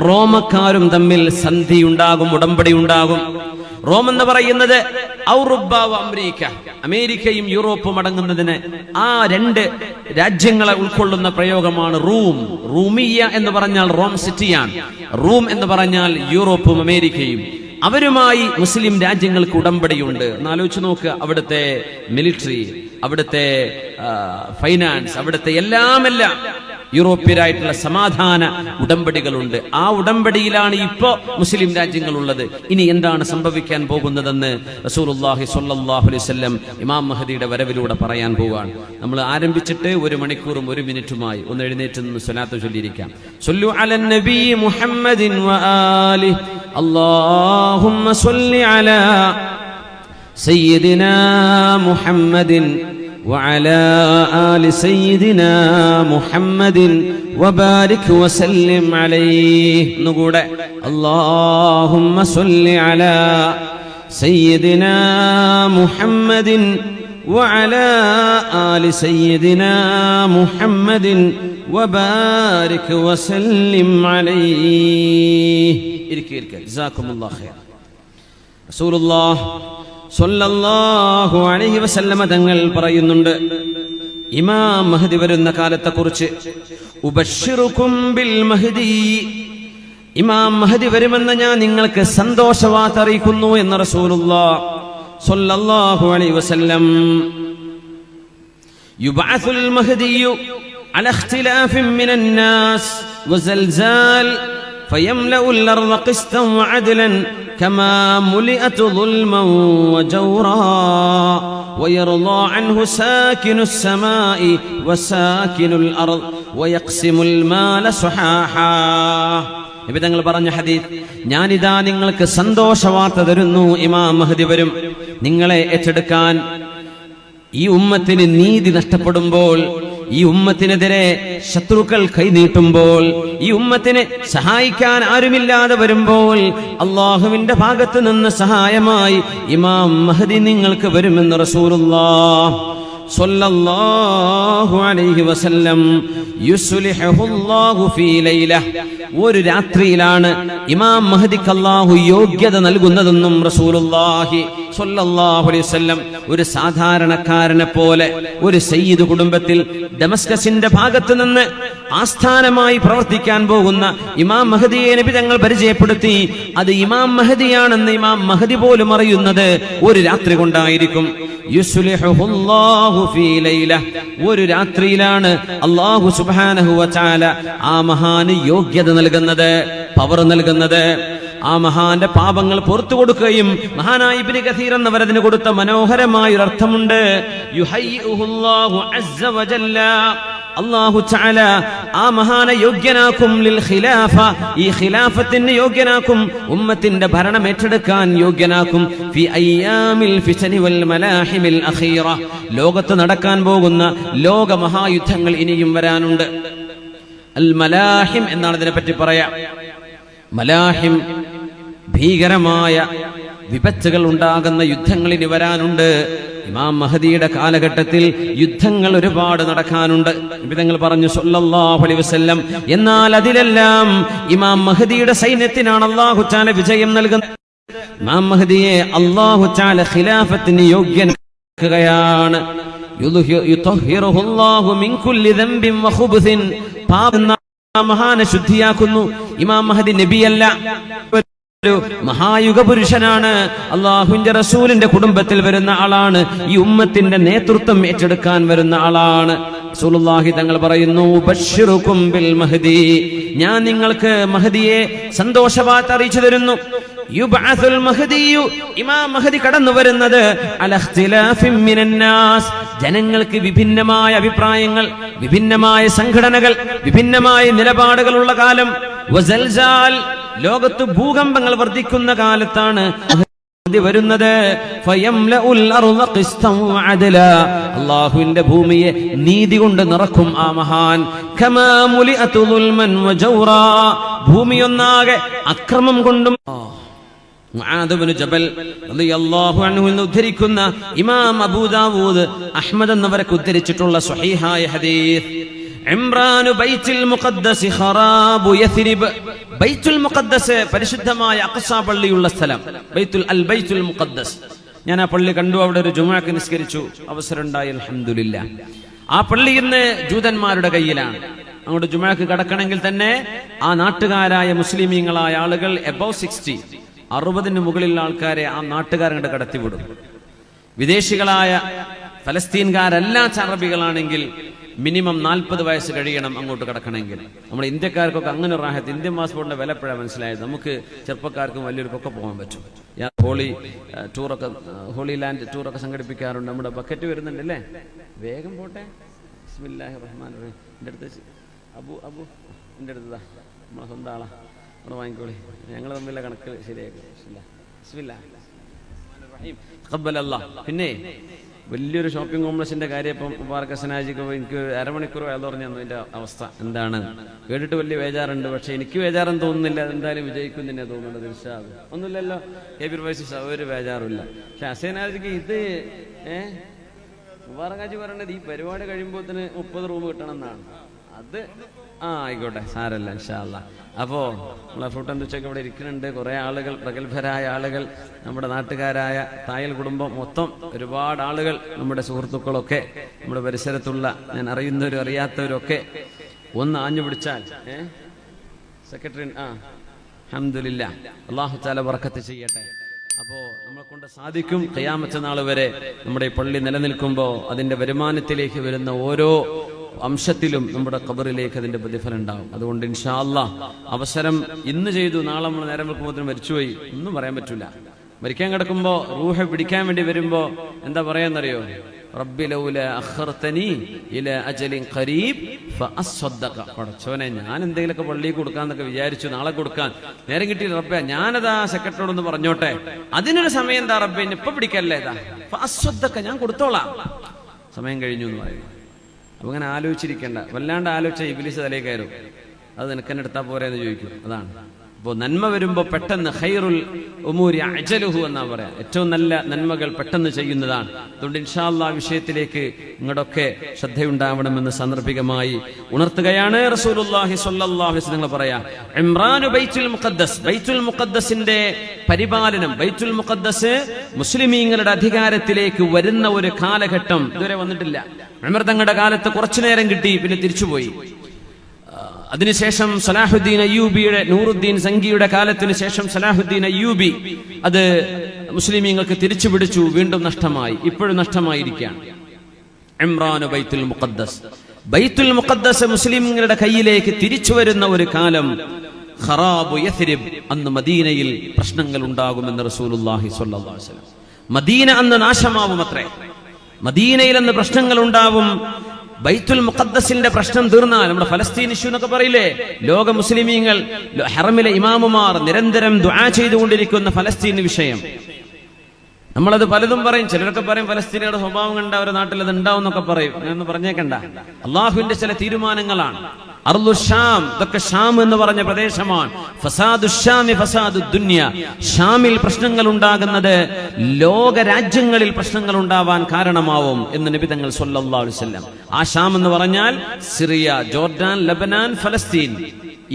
റോമക്കാരും തമ്മിൽ സന്ധി ഉണ്ടാകും, ഉടമ്പടി ഉണ്ടാകും. റോം എന്ന് പറയുന്നത് ഔറോപ്പ അമേരിക്ക, അമേരിക്കയും യൂറോപ്പും അടങ്ങുന്നതിന് ആ 2 രാജ്യങ്ങളെ ഉൾക്കൊള്ളുന്ന പ്രയോഗമാണ് റൂം. റൂമിയ എന്ന് പറഞ്ഞാൽ റോം സിറ്റിയാണ്, റൂം എന്ന് പറഞ്ഞാൽ യൂറോപ്പും അമേരിക്കയും. അവരുമായി മുസ്ലിം രാജ്യങ്ങൾക്ക് ഉടമ്പടിയുണ്ട്. എന്നാലോചിച്ച് നോക്കുക, അവിടുത്തെ മിലിറ്ററി, അവിടുത്തെ ഫൈനാൻസ്, അവിടുത്തെ എല്ലാം യൂറോപ്യരായിട്ടുള്ള സമാധാന ഉടമ്പടികളുണ്ട്. ആ ഉടമ്പടിയിലാണ് ഇപ്പോ മുസ്ലിം രാജ്യങ്ങളുള്ളത്. ഇനി എന്താണ് സംഭവിക്കാൻ പോകുന്നതെന്ന് റസൂലുള്ളാഹി സ്വല്ലല്ലാഹു അലൈഹി വസല്ലം ഇമാം മഹദിയുടെ വരവിലൂടെ പറയാൻ പോവുകയാണ്. നമ്മൾ ആരംഭിച്ചിട്ട് 1 മണിക്കൂറും 1 മിനിറ്റുമായി. ഒന്ന് എഴുന്നേറ്റ് നിന്ന് സ്വലാത്ത് ചൊല്ലിയിരിക്കാം. സ്വല്ലു അലൻ നബി മുഹമ്മദിൻ വആലിഹി അല്ലാഹുമ്മ സ്വല്ലി അലാ സയ്യിദിനാ മുഹമ്മദിൻ وعلى آل سيدنا محمد وبارك وسلم عليه. نقول اللهم صل على سيدنا محمد وعلى آل سيدنا محمد وبارك وسلم عليه. جزاكم الله خير. റസൂലുള്ളാഹി സ്വല്ലല്ലാഹു അലൈഹി വസല്ലമ തങ്ങൾ പറയുന്നുണ്ട്, ഇമാം മഹ്ദി വരുന്ന കാലത്തെക്കുറിച്ച്, ഉബശ്ശിറുകും ബിൽ മഹ്ദി, ഇമാം മഹ്ദി വരുമെന്ന് ഞാൻ നിങ്ങൾക്ക് സന്തോഷവാർത്ത അറിയിക്കുന്നു എന്ന് റസൂലുള്ളാഹി സ്വല്ലല്ലാഹു അലൈഹി വസല്ലം. യുബഅസുൽ മഹ്ദിയു അലാ ഇഖ്തിലാഫിൻ മിനൻ നാസ് വസൽസാൽ ഫയംലഉ الأرض قسطا وعدلا كما ملئت ظلما وجورا ويرضى عنه ساكن السماء وساكن الأرض ويقسم المال صحاحا. നബി തങ്ങൾ പറഞ്ഞ ഹദീസ്, ഞാനിതാ നിങ്ങൾക്ക് സന്തോഷവാർത്ത തരുന്നു, ഇമാം മഹ്ദി വരും. നിങ്ങളെ ഏറ്റെടുക്കാൻ ഈ ഉമ്മത്തിന് നീതി നഷ്ടപ്പെടുമ്പോൾ, ഈ ഉമ്മത്തിനെതിരെ ശത്രുക്കൾ കൈനീട്ടുമ്പോൾ, ഈ ഉമ്മത്തിനെ സഹായിക്കാൻ ആരുമില്ലാതെ വരുമ്പോൾ അള്ളാഹുവിന്റെ ഭാഗത്ത് നിന്ന് സഹായമായി ഇമാം മഹ്ദി നിങ്ങൾക്ക് വരുമെന്ന് റസൂലുള്ളാഹി സ്വല്ലല്ലാഹു അലൈഹി വസല്ലം. യുസ്ലിഹുല്ലാഹു ഫീ ലൈല, ഒരു രാത്രിയിലാണ് ഇമാം മഹ്ദിക്ക് അല്ലാഹു യോഗ്യത നൽകുന്നതെന്നും റസൂലുള്ളാഹി സ്വല്ലല്ലാഹു അലൈഹി വസല്ലം. ഒരു സാധാരണക്കാരനെ പോലെ ഒരു സയ്യിദ് കുടുംബത്തിൽ ദമസ്കസിന്റെ ഭാഗത്ത് നിന്ന് ആസ്ഥാനമായി പ്രവർത്തിക്കാൻ പോകുന്ന ഇമാം മഹ്ദിയെ നബി തങ്ങൾ പരിചയപ്പെടുത്തി. അത് ഇമാം മഹ്ദിയാണെന്ന് ഇമാം മഹ്ദി പോലും അറിയുന്നത് ഒരു രാത്രി കൊണ്ടായിരിക്കും. യുസ്ലിഹുല്ലാഹു ഫീ ലൈല, ഒരു രാത്രിയിലാണ് അല്ലാഹു സുബ്ഹാനഹു വ തആല ആ മഹാന് യോഗ്യത നൽകുന്നത്, പവർ നൽകുന്നത്. ആ മഹാന്റെ പാപങ്ങൾ പുറത്തു കൊടുക്കുകയും, മഹാനായ ഇബ്നു കസീർ എന്നവർ അതിന് കൊടുത്ത മനോഹരമായ ഒരു അർത്ഥമുണ്ട്. യുഹയ്യിഉഹുല്ലാഹു അസ്സ വജല്ല, അല്ലാഹു തആല ആ മഹാനെ യോഗ്യനാക്കും ലിൽ ഖിലാഫ, ഈ ഖിലാഫത്തിന് യോഗ്യനാക്കും, ഉമ്മത്തിന്റെ ഭരണം ഏറ്റെടുക്കാൻ യോഗ്യനാക്കും. ഫി അയ്യാമിൽ ഫിതനി വൽ മലാഹിമിൽ അഖീറ, ലോകത്ത് നടക്കാൻ പോകുന്ന ലോക മഹായുദ്ധങ്ങൾ ഇനിയും വരാനുണ്ട്. അൽ മലാഹിം എന്നാണ് ഇതിനെപ്പറ്റി പറയാം. മലാഹിം ഭീകരമായ വിപത്തുകൾ ഉണ്ടാകുന്ന യുദ്ധങ്ങൾ ഇനി വരാനുണ്ട്. ഇമാം മഹ്ദിയുടെ കാലഘട്ടത്തിൽ യുദ്ധങ്ങൾ ഒരുപാട് നടക്കാനുണ്ട്. നബി തങ്ങൾ പറഞ്ഞു സ്വല്ലല്ലാഹു അലൈഹി വസല്ലം, എന്നാൽ അതിലെല്ലാം ഇമാം മഹ്ദിയുടെ സൈന്യത്തിനാണ് അല്ലാഹു തആല വിജയം നൽകുന്നത്. ഇമാം മഹ്ദിയെ അല്ലാഹു തആല ഖിലാഫത്തിന് യോഗ്യനാക്കുകയാണ്. യുതഹിറുഹുല്ലാഹു മിൻ കുല്ലി ദംബിൻ വഖുബ്സിൻ, പാപം മഹാനെ ശുദ്ധിയാക്കുന്നു. ഇമാം മഹ്ദി നബിയല്ല, ഒരു മഹായുഗ പുരുഷനാണ്. അള്ളാഹുവിന്റെ റസൂലിന്റെ കുടുംബത്തിൽ വരുന്ന ആളാണ്. ഈ ഉമ്മത്തിന്റെ നേതൃത്വം ഏറ്റെടുക്കാൻ വരുന്ന ആളാണ്. റസൂലുള്ളാഹി തങ്ങൾ പറയുന്നു, ബശ്ശിറുകും ബിൽ മഹ്ദി, ഞാൻ നിങ്ങൾക്ക് മഹ്ദിയെ സന്തോഷവാർത്ത അറിയിച്ചു തരുന്നു. യുബ്അസുൽ മഹ്ദിയു, ഇമാം മഹ്ദി കടന്നു വരുന്നത് അലാ ഇഖ്തിലാഫിൻ മിനൻ നാസ്, ജനങ്ങൾക്ക് വിഭിന്നമായ അഭിപ്രായങ്ങൾ, വിഭിന്നമായ സംഘടനകൾ, വിഭിന്നമായ നിലപാടുകളുള്ള കാലം. വസൽസാൽ, ലോകത്ത് ഭൂകമ്പങ്ങൾ വർദ്ധിക്കുന്ന കാലത്താണ് മഹ്ദി വരുന്നത്. ഫയംലഉൽ അർള ഖിസ്തൻ വഅദല, അല്ലാഹുവിന്റെ ഭൂമിയെ നീതി കൊണ്ട് നിറക്കും ആ മഹാൻ. കമാ മുലിഅതു ദുൽമൻ വജൗറാ, ഭൂമിയൊന്നാകെ അക്രമം കൊണ്ടും. മുആദ് ഇബ്നു ജബൽ റളിയല്ലാഹു അൻഹു എന്ന് ഉദ്ധരിക്കുന്ന ഇമാം അബൂ ദാവൂദ്, അഹ്മദ് എന്നിവരൊക്കെ ഉദ്ധരിച്ചിട്ടുള്ള സ്വഹീഹായ ഹദീസ്, ഇംറാനു ബൈത്തുൽ മുഖദ്ദസ് ഖറാബു യസ്രിബ്, ബൈത്തുൽ മുഖദ്ദസ് പരിശുദ്ധമായ അഖ്സ പള്ളിയുള്ള സ്ഥലം, ബൈത്തുൽ മുഖദ്ദസ്. ഞാൻ ആ പള്ളി കണ്ടു, അവിടെ ഒരു ജുമുഅക്ക് നിസ്കരിച്ചു, അവസരമുണ്ടായി, അൽഹംദുലില്ലാഹ്. ആ പള്ളി ഇന്ന് ജൂതന്മാരുടെ കയ്യിലാണ്. അങ്ങോട്ട് ജുമുഅക്ക് കടക്കണമെങ്കിൽ തന്നെ ആ നാട്ടുകാരായ മുസ്ലിമീങ്ങളായ ആളുകൾ എബവ് 60, 60 മുകളിലുള്ള ആൾക്കാരെ ആ നാട്ടുകാരങ്ങോട്ട് കടത്തിവിടും. വിദേശികളായ ഫലസ്തീൻകാരെല്ലാം അറബികളാണെങ്കിൽ മിനിമം 40 വയസ്സ് കഴിയണം അങ്ങോട്ട് കടക്കണമെങ്കിൽ. നമ്മുടെ ഇന്ത്യക്കാർക്കൊക്കെ അങ്ങനെ റാഹത്ത്, ഇന്ത്യൻ പാസ്പോർട്ടിന്റെ വില എപ്പോഴാണ് മനസ്സിലായത്. നമുക്ക് ചെറുപ്പക്കാർക്കും വലിയവർക്കൊക്കെ പോകാൻ പറ്റും. ഹോളി ടൂറൊക്കെ, ഹോളി ലാൻഡ് ടൂറൊക്കെ സംഘടിപ്പിക്കാറുണ്ട്. നമ്മുടെ ബക്കറ്റ് വരുന്നുണ്ട് അല്ലേ, വേഗം പോട്ടെ. ബിസ്മില്ലാഹിർ റഹ്മാനിർ റഹീം. എൻ്റെ അടുത്ത് അബു എൻ്റെ അടുത്തതാ, നമ്മളെ സ്വന്തം ആളാ, നമ്മൾ വാങ്ങിക്കോളി, ഞങ്ങൾ തമ്മിലുള്ള കണക്ക് ശരിയാക്കും. ബിസ്മില്ലാഹിർ റഹ്മാനിർ റഹീം. ഖബ്ബലല്ലാഹ്. പിന്നെ വലിയൊരു ഷോപ്പിംഗ് കോംപ്ലക്സിന്റെ കാര്യം ഇപ്പം മുബാറക് സനാജിക്ക് എനിക്ക് അരമണിക്കൂർ അയാൾ പറഞ്ഞു തന്നു. അതിന്റെ അവസ്ഥ എന്താണ് കേട്ടിട്ട് വലിയ ബേജാറുണ്ട്, പക്ഷെ എനിക്ക് ബേജാറെന്ന് തോന്നുന്നില്ല. എന്തായാലും വിജയിക്കും തന്നെ തോന്നുന്നത്. ഇൻഷാഅല്ലാഹ്. ഒന്നുമില്ലല്ലോ, കബീർ വൈസ് ഒരു ബേജാറുമില്ല. പക്ഷെ ഹസനാജിക്ക് ഇത് മുബാറക്കാജി പറയണത് ഈ പരിപാടി കഴിയുമ്പോൾ 30 റൂം കിട്ടണം എന്നാണ്. അത് ആയിക്കോട്ടെ, സാരല്ല, ഇൻഷാ അല്ലാഹ്. അപ്പോ നമ്മളെ ഫ്രൂട്ട് ആൻഡ് ഉച്ചയ്ക്ക് ഇവിടെ ഇരിക്കുന്നുണ്ട്. കുറെ ആളുകൾ, പ്രഗത്ഭരായ ആളുകൾ, നമ്മുടെ നാട്ടുകാരായ തായൽ കുടുംബം മൊത്തം, ഒരുപാട് ആളുകൾ, നമ്മുടെ സുഹൃത്തുക്കളൊക്കെ, നമ്മുടെ പരിസരത്തുള്ള, ഞാൻ അറിയുന്നവരും അറിയാത്തവരും ഒക്കെ ഒന്ന് ആഞ്ഞു പിടിച്ചാൽ സെക്രട്ടറി അൽഹംദുലില്ലാഹ്, അല്ലാഹു തആല ബറക്കത്ത് ചെയ്യട്ടെ. അപ്പോ നമ്മളെ കൊണ്ട് സാധിക്കും ഖിയാമത്ത് നാൾ വരെ നമ്മുടെ ഈ പള്ളി നിലനിൽക്കുമ്പോൾ അതിന്റെ വരുമാനത്തിലേക്ക് വരുന്ന ഓരോ അംശത്തിലും നമ്മുടെ ഖബറിലേക്ക് അതിന്റെ പ്രതിഫലം ഉണ്ടാവും. അതുകൊണ്ട് ഇൻഷാ അല്ലാഹ് അവസരം ഇന്ന് ചെയ്തു, നാളെ നമ്മൾ നേരം വെക്കുമ്പോൾ മരിച്ചുപോയി, ഒന്നും പറയാൻ പറ്റൂല. മരിക്കാൻ കിടക്കുമ്പോ റൂഹ് പിടിക്കാൻ വേണ്ടി വരുമ്പോ എന്താ പറയാന്നറിയോ? റബ്ബി ലൗല അഖർതനി ഇലാ അജലിൻ ഖരീബ് ഫഅസ്സദ്ദഖ. പടച്ചോനെ, ഞാൻ എന്തെങ്കിലുമൊക്കെ പള്ളിയിൽ കൊടുക്കാന്നൊക്കെ വിചാരിച്ചു, നാളെ കൊടുക്കാൻ നേരം കിട്ടി റബ്ബേ, ഞാനതാ സെക്രട്ടറിയോടൊന്ന് പറഞ്ഞോട്ടെ, അതിനൊരു സമയം എന്താ റബ്ബേ, ഇപ്പൊ പിടിക്കല്ലേ, ഇതാ ഫഅസ്സദ്ദഖ, ഞാൻ കൊടുത്തോളാം, സമയം കഴിഞ്ഞു എന്ന് പറയുന്നു. അപ്പൊ അങ്ങനെ ആലോചിച്ചിരിക്കണ്ട, വല്ലാണ്ട് ആലോചിച്ച ഇബ്ലീസ് തലേ കയറും, അത് നിനക്കെന്നെ എടുത്താ പോരെ എന്ന് ചോദിക്കും. അതാണ്. അപ്പോൾ നന്മ വരുമ്പോ പെട്ടെന്ന് ഖൈറുൽ ഉമൂരി അജലുഹു എന്നാ പറയാ, ഏറ്റവും നല്ല നന്മകൾ പെട്ടെന്ന് ചെയ്യുന്നതാണ്. അതുകൊണ്ട് ഇൻഷാ അല്ലാഹ് വിഷയത്തിലേക്ക് നിങ്ങളുടെയൊക്കെ ശ്രദ്ധയുണ്ടാവണമെന്ന് സാന്ദർഭികമായി ഉണർത്തുകയാണ്. റസൂലുള്ളാഹി സ്വല്ലല്ലാഹു അലൈഹി വസല്ലം പറയാ, ഇംറാനു ബൈത്തുൽ മുഖദ്ദസ്, ബൈത്തുൽ മുഖദ്ദസിന്റെ പരിപാലനം, ബൈത്തുൽ മുഖദ്ദസ് മുസ്ലിമീങ്ങളുടെ അധികാരത്തിലേക്ക് വരുന്ന ഒരു കാലഘട്ടം ഇതുവരെ വന്നിട്ടില്ല. ഉമർ തങ്ങളുടെ കാലത്ത് കുറച്ചു നേരം കിട്ടി, പിന്നെ തിരിച്ചുപോയി. അതിനുശേഷം സലാഹുദ്ദീൻ അയ്യൂബിയുടെ, നൂറുദ്ദീൻ സംഘിയുടെ കാലത്തിന് ശേഷം സലാഹുദ്ദീൻ അയ്യൂബി അത് മുസ്ലിമീങ്ങൾക്ക് തിരിച്ചു പിടിച്ചു, വീണ്ടും നഷ്ടമായി, ഇപ്പോഴും നഷ്ടമായിരിക്കുകയാണ്. ഇംറാനു ബൈത്തുൽ മുഖദ്ദസ്, ബൈത്തുൽ മുഖദ്ദസ് മുസ്ലിമീങ്ങളുടെ കയ്യിലേക്ക് തിരിച്ചു വരുന്ന ഒരു കാലം. ഖറാബു യഥ്രിബ്, അന്ന് മദീനയിൽ പ്രശ്നങ്ങൾ ഉണ്ടാകുമെന്ന് റസൂലുള്ളാഹി സ്വല്ലല്ലാഹു അലൈഹി വസല്ലം. മദീന അന്ന് നാശമാവുമത്രേ, മദീനയിൽ അന്ന് പ്രശ്നങ്ങൾ ഉണ്ടാവും. ബൈത്തുൽ മുഖദ്ദസിന്റെ പ്രശ്നം തീർന്നാൽ, നമ്മുടെ ഫലസ്തീൻ ഇഷ്യൂ എന്നൊക്കെ പറയില്ലേ, ലോക മുസ്ലിമീങ്ങൾ, ഹറമിലെ ഇമാമുമാർ നിരന്തരം ദുആ ചെയ്തുകൊണ്ടിരിക്കുന്ന ഫലസ്തീൻ വിഷയം, നമ്മളത് പലതും പറയും. ചിലരൊക്കെ പറയും ഫലസ്തീനിയുടെ സ്വഭാവം കണ്ട അവരുടെ നാട്ടിൽ അത് ഉണ്ടാവും എന്നൊക്കെ പറയും. അങ്ങനെയൊന്നും പറഞ്ഞേക്കണ്ട, അള്ളാഹുവിന്റെ ചില തീരുമാനങ്ങളാണ്. അർളു ഷാം, ഇതൊക്കെ ഷാം എന്ന് പറഞ്ഞ പ്രദേശമാണ്. ഫസാദു ഷാമി ഫസാദു ദുനിയ, ഷാമിൽ പ്രശ്നങ്ങൾ ഉണ്ടാകുന്നത് ലോക രാജ്യങ്ങളിൽ പ്രശ്നങ്ങൾ ഉണ്ടാവാൻ കാരണമാവും എന്ന് നബി തങ്ങൾ സ്വല്ലല്ലാഹു അലൈഹി വസല്ലം. ആ ഷാം എന്ന് പറഞ്ഞാൽ സിറിയ, ജോർഡാൻ, ലബനാൻ, ഫലസ്തീൻ,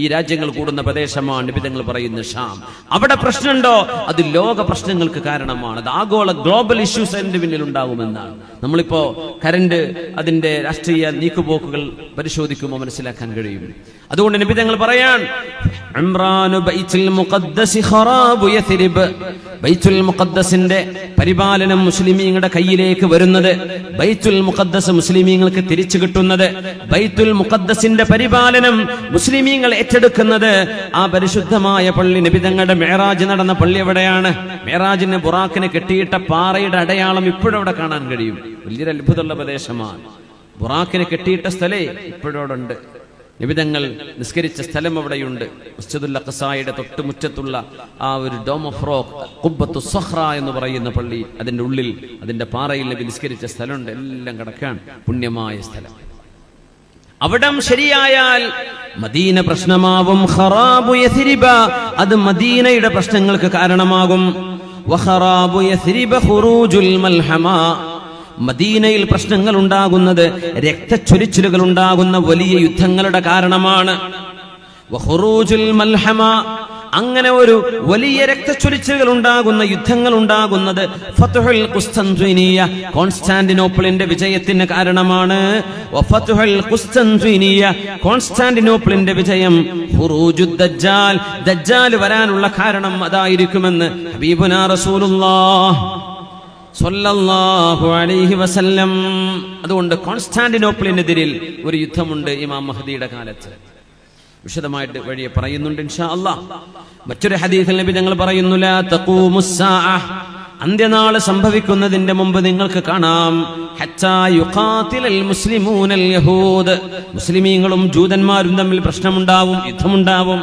ഈ രാജ്യങ്ങൾ കൂടുന്ന പ്രദേശമാണ് നബി തങ്ങൾ പറയുന്ന ഷാം. അവിടെ പ്രശ്നമുണ്ടോ, അത് ലോക പ്രശ്നങ്ങൾക്ക് കാരണമാണ്, അത് ആഗോള ഗ്ലോബൽ ഇഷ്യൂസ് അതിന്റെ പിന്നിൽ ഉണ്ടാകുമെന്നാണ്. നമ്മളിപ്പോ കറന്റ്, അതിന്റെ രാഷ്ട്രീയ നീക്കുപോക്കുകൾ പരിശോധിക്കുമ്പോൾ മനസ്സിലാക്കാൻ കഴിയും. അതുകൊണ്ട് നബി തങ്ങൾ പറയാൻ, ഇംറാനു ബൈത്തുൽ മുഖദ്ദസ് ഖറാബു യഥ്രിബ്, ബൈത്തുൽ മുഖദ്ദസിന്റെ പരിപാലനം മുസ്ലിമീങ്ങളുടെ കയ്യിലേക്ക് വരുന്നത്, ബൈത്തുൽ മുഖദ്ദസ് മുസ്ലിമീങ്ങൾക്ക് തിരിച്ചു കിട്ടുന്നത്, ബൈത്തുൽ മുഖദ്ദസിന്റെ പരിപാലനം മുസ്ലിമീങ്ങൾ ഏറ്റെടുക്കുന്നത്, ആ പരിശുദ്ധമായ പള്ളി, നബി തങ്ങളുടെ മിഅ്റാജ് നടന്ന പള്ളി എവിടെയാണ്? മിഅ്റാജിന് ബുറാക്കിന് കെട്ടിയിട്ട പാറയുടെ അടയാളം ഇപ്പോഴും അവിടെ കാണാൻ കഴിയും. വലിയൊരു അത്ഭുതമുള്ള പ്രദേശമാണ്. ബുറാക്കിന് കെട്ടിയിട്ട സ്ഥലേ ഇപ്പോഴവിടെ ഉണ്ട്. നബി തങ്ങൾ നിസ്കരിച്ച സ്ഥലം അവിടെയുണ്ട്. മസ്ജിദുൽ അഖ്സായുടെ തൊട്ടുമുറ്റത്തുള്ള ആ ഒരു ഡോം ഓഫ് റോക്ക്, ഖുബ്ബത്തു സഖ്റ എന്ന് പറയുന്ന പള്ളി, അതിന്റെ ഉള്ളിൽ, അതിന്റെ പാറയിൽ നബി നിസ്കരിച്ച സ്ഥലമുണ്ട്. എല്ലാം കിടക്കാൻ പുണ്യമായ സ്ഥലം. അവിടം ശരിയായാൽ മദീന പ്രശ്നമാവും. ഖറാബു യഥ്രിബ, അത് മദീനയുടെ പ്രശ്നങ്ങൾക്ക് കാരണമാകും. വഖറാബു യഥ്രിബ ഖുറൂജുൽ മൽഹമ, മദീനയിൽ പ്രശ്നങ്ങൾ ഉണ്ടാകുന്നത്, രക്തച്ചൊരിച്ചിലുകൾ ഉണ്ടാകുന്ന വലിയ യുദ്ധങ്ങളുടെ കാരണമാണ്. വഖുറൂജുൽ മൽഹമ, അങ്ങനെ ഒരു വലിയ രക്തച്ചൊരിച്ചിലുകൾ ഉണ്ടാകുന്ന, യുദ്ധങ്ങൾ ഉണ്ടാകുന്നത് ഫത്ഹുൽ ഖുസ്തൻത്വീനിയ, കോൺസ്റ്റാന്റിനോപ്പിളിന്റെ വിജയത്തിന് കാരണമാണ്. വഫത്ഹുൽ ഖുസ്തൻത്വീനിയ, കോൺസ്റ്റാന്റിനോപ്പിളിന്റെ വിജയം ഖുറൂജുദ് ദജ്ജാൽ, ദജ്ജാൽ വരാനുള്ള കാരണം അതായിരിക്കുമെന്ന് ഹബീബുനാ റസൂലുള്ളാഹ് സ്വല്ലല്ലാഹു അലൈഹി വസല്ലം. അതുകൊണ്ട് കോൺസ്റ്റാന്റിനോപ്പിളിനെതിരിൽ ഒരു യുദ്ധമുണ്ട് ഇമാം മഹ്ദിയുടെ കാലത്ത്. വിശദമായിട്ട് വഴിയെ പറയുന്നുണ്ട് ഇൻഷാ അല്ലാഹ്. മറ്റൊരു ഹദീസിൽ നബി തങ്ങൾ പറയുന്നു, ലാ തഖൂമുസ്സാഅ, അന്ത്യനാൾ സംഭവിക്കുന്നതിന്റെ മുമ്പ് നിങ്ങൾക്ക് കാണാം, ഹത്താ യുഖാതിലൽ മുസ്ലിമൂനൽ യഹൂദ്, മുസ്ലിമീങ്ങളും ജൂതന്മാരും തമ്മിൽ പ്രശ്നമുണ്ടാവും, യുദ്ധമുണ്ടാവും.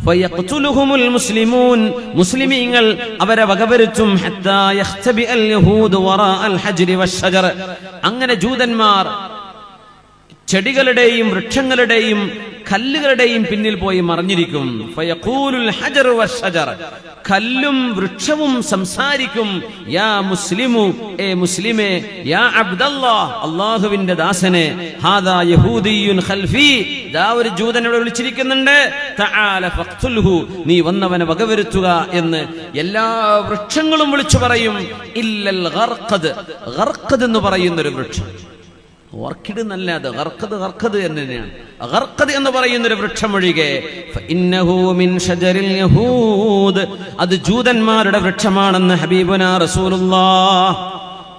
ഫയഖ്തുലുഹുമുൽ മുസ്ലിമൂൻ, മുസ്ലിമീങ്ങൾ അവരെ വകവരുത്തും. ഹത്താ യഖ്തബിഅൽ യഹൂദു വറാഅൽ ഹജ്രി വശജർ, അങ്ങനെ ജൂതന്മാർ ചെടികളുടെയും വൃക്ഷങ്ങളുടെയും കല്ലുകളുടെയും പിന്നിൽ പോയി മറഞ്ഞിരിക്കും. ഫയഖൂലുൽ ഹജറു വശജറ, കല്ലും വൃക്ഷവും സംസാരിക്കും. യാ മുസ്ലിമു, ഏ മുസ്ലിമേ, യാ അബ്ദല്ലാഹ്, അല്ലാഹുവിന്റെ ദാസനെ, ഹാദാ യഹൂദിയുൻ ഖൽഫി, ദാ ഒരു ജൂതനോട് വിളിച്ചിരിക്കുന്നുണ്ട്, തആല ഫഖ്തുൽഹു, നീ വന്നവനെ വകവരുത്തുക എന്ന് എല്ലാ വൃക്ഷങ്ങളും വിളിച്ചു പറയും. ഇല്ലൽ ഗർഖദ്, ഗർഖദ് എന്ന് പറയുന്ന ഒരു വൃക്ഷം, ഓർക്കിഡ് എന്നല്ല, അത് ഗർഖദ് എന്ന് തന്നെയാണ്. ഗർഖദ് എന്ന് പറയുന്നൊരു വൃക്ഷം ഒഴികെ ഫഇന്നഹു മിൻ ഷജറിൽ യഹൂദ്, അത് ജൂതന്മാരുടെ വൃക്ഷമാണെന്ന് ഹബീബുനാ റസൂലുള്ളാഹ്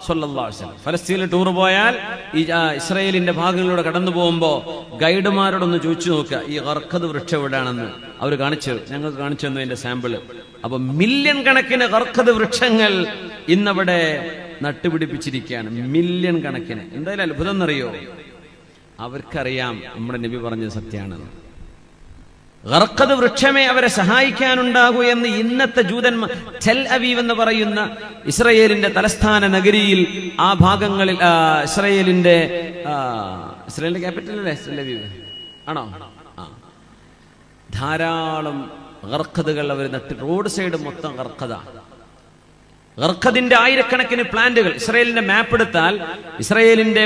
സ്വല്ലല്ലാഹു അലൈഹി വസല്ലം. ഫലസ്തീനിൽ ടൂർ പോയാൽ ഈ ഇസ്രായേലിന്റെ ഭാഗങ്ങളിലൂടെ കടന്നു പോകുമ്പോ ഗൈഡുമാരോടൊന്ന് ചോദിച്ചു നോക്കുക, ഈ ഗർഖദ് വൃക്ഷം എവിടെയാണെന്ന്. അവർ ഞങ്ങൾക്ക് കാണിച്ചു തന്നു അതിന്റെ സാമ്പിള്. അപ്പൊ മില്യൺ കണക്കിന് ഗർഖദ് വൃക്ഷങ്ങൾ ഇന്നവിടെ നട്ടുപിടിപ്പിച്ചിരിക്കുകയാണ്, മില്യൺ കണക്കിന്. എന്തായാലും അത്ഭുതം എന്നറിയോ, അവർക്കറിയാം നമ്മുടെ നബി പറഞ്ഞത് സത്യമാണെന്ന്. ഗർഖദ് വൃക്ഷമേ അവരെ സഹായിക്കാനുണ്ടാകൂ എന്ന് ഇന്നത്തെ ജൂതന്മാർ, ടെൽ അവീവ് എന്ന് പറയുന്ന ഇസ്രയേലിന്റെ തലസ്ഥാന നഗരിയിൽ, ആ ഭാഗങ്ങളിൽ, ഇസ്രയേലിന്റെ ക്യാപിറ്റൽ അല്ലേ ടെൽ അവീവ് ആണോ? ധാരാളം ഗർഖദുകൾ അവർ നട്ട്, റോഡ് സൈഡ് മൊത്തം ഗർഖദാണ്. ഗർഖദിന്റെ ആയിരക്കണക്കിന് പ്ലാന്റുകൾ. ഇസ്രായേലിന്റെ മാപ്പ് എടുത്താൽ, ഇസ്രായേലിന്റെ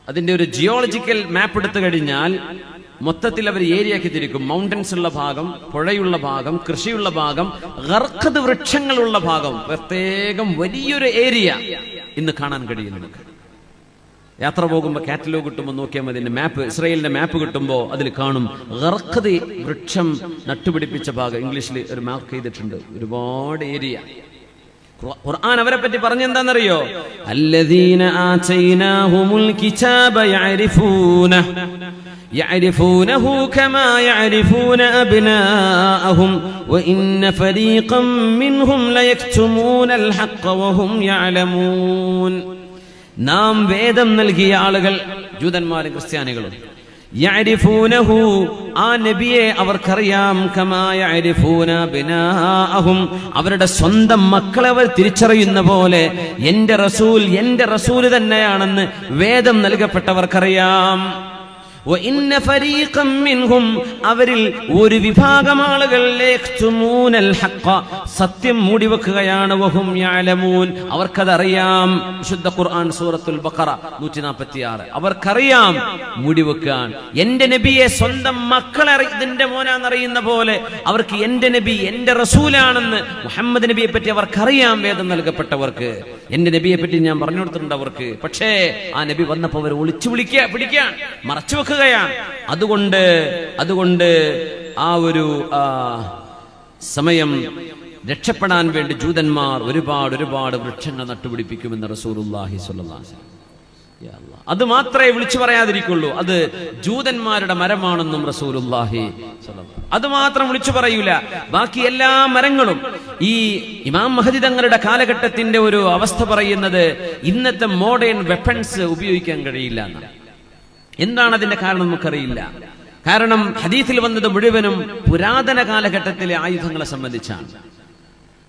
അതിന്റെ ഒരു ജിയോളജിക്കൽ മാപ്പ് എടുത്തു കഴിഞ്ഞാൽ മൊത്തത്തിൽ അവർ ഏരിയക്ക് തിരിക്കും. മൗണ്ടൻസ് ഉള്ള ഭാഗം, പുഴയുള്ള ഭാഗം, കൃഷിയുള്ള ഭാഗം, ഗർഖദ് വൃക്ഷങ്ങളുള്ള ഭാഗം, പ്രത്യേകം വലിയൊരു ഏരിയ ഇന്ന് കാണാൻ കഴിയും നമുക്ക്. യാത്ര പോകുമ്പോൾ കാറ്റലോഗ് കിട്ടുമ്പോൾ നോക്കിയാൽ മതി, മാപ്പ്, ഇസ്രായേലിന്റെ മാപ്പ് കിട്ടുമ്പോൾ അതിൽ കാണും ഗർഖദ് വൃക്ഷം നട്ടുപിടിപ്പിച്ച ഭാഗം. ഇംഗ്ലീഷിൽ ഒരു മാർക്ക് ചെയ്തിട്ടുണ്ട്, ഒരുപാട് ഏരിയ. ഖുർആൻ അവരെ പറ്റി പറഞ്ഞെന്താണെന്നറിയോ? അല്ലദീന ആതൈനാഹുമുൽ കിതാബ യഅരിഫൂനഹു കമാ യഅരിഫൂന അബ്നാഅഹും വഇന്ന ഫരീഖൻ മിൻഹും ലയക്തുമൂനൽ ഹഖ്ഖ വഹും യഅലമൂൻ. നാം വേദം നൽകിയ ആളുകൾ, ജൂതന്മാരും ക്രിസ്ത്യാനികളും, യഅരിഫൂനഹു, ആ നബിയെ അവർക്കറിയാം, കമാ യഅരിഫൂന അബ്നാഅഹും, അവരുടെ സ്വന്തം മക്കളെ അവർ തിരിച്ചറിയുന്ന പോലെ എന്റെ റസൂൽ തന്നെയാണെന്ന് വേദം നൽകപ്പെട്ടവർക്കറിയാം. വഇന്ന ഫരീഖൻ മിൻഹും, അവരിൽ ഒരു വിഭാഗം ആളുകൾ യക്തുമൂനൽ ഹഖ്ഖ, സത്യം മൂടിവെക്കുകയാണ്. വഹും യഅലമൂൻ, അവർക്കതറിയാം. വിശുദ്ധ ഖുർആൻ സൂറത്തുൽ ബഖറ 146. അവർക്കറിയാം മൂടിവെക്കാൻ. എന്റെ നബിയെ സ്വന്തം മക്കളെ ഇതിന്റെ മോനാന്നറിയുന്ന പോലെ അവർക്ക് എന്റെ നബി, എന്റെ റസൂലാണെന്ന് മുഹമ്മദ് നബിയെ പറ്റി അവർക്കറിയാം. വേദം നൽകപ്പെട്ടവർക്ക് എന്റെ നബിയെ പറ്റി ഞാൻ പറഞ്ഞു കൊടുത്തിട്ടുണ്ട് അവർക്ക്. പക്ഷേ ആ നബി വന്നപ്പോ അവർ ഒളിച്ചു പിടിക്കാൻ, മറച്ചു വെക്കുകയാണ്. അതുകൊണ്ട് ആ ഒരു സമയം രക്ഷപ്പെടാൻ വേണ്ടി ജൂതന്മാർ ഒരുപാട് വൃക്ഷങ്ങൾ നട്ടുപിടിപ്പിക്കുമെന്ന് റസൂലുള്ളാഹി സ്വല്ലല്ലാഹു അലൈഹി വസല്ലം. അത് മാത്രമേ വിളിച്ചു പറയാതിരിക്കുള്ളൂ, അത് ജൂതന്മാരുടെ മരമാണെന്നും റസൂലുള്ളാഹി സ്വല്ലല്ലാഹു അലൈഹി വസല്ലം. അത് മാത്രം വിളിച്ചു പറയൂല. ബാക്കി എല്ലാ മരങ്ങളും, ഈ ഇമാം മഹദി തങ്ങളുടെ കാലഘട്ടത്തിന്റെ ഒരു അവസ്ഥ പറയുന്നത് ഇന്നത്തെ മോഡേൺ വെപ്പൺസ് ഉപയോഗിക്കാൻ കഴിയില്ല എന്നാണ്. എന്താണ് അതിന്റെ കാരണം നമുക്കറിയില്ല. കാരണം ഹദീസിൽ വന്നത് മുഴുവനും പുരാതന കാലഘട്ടത്തിലെ ആയുധങ്ങളെ സംബന്ധിച്ചാണ്.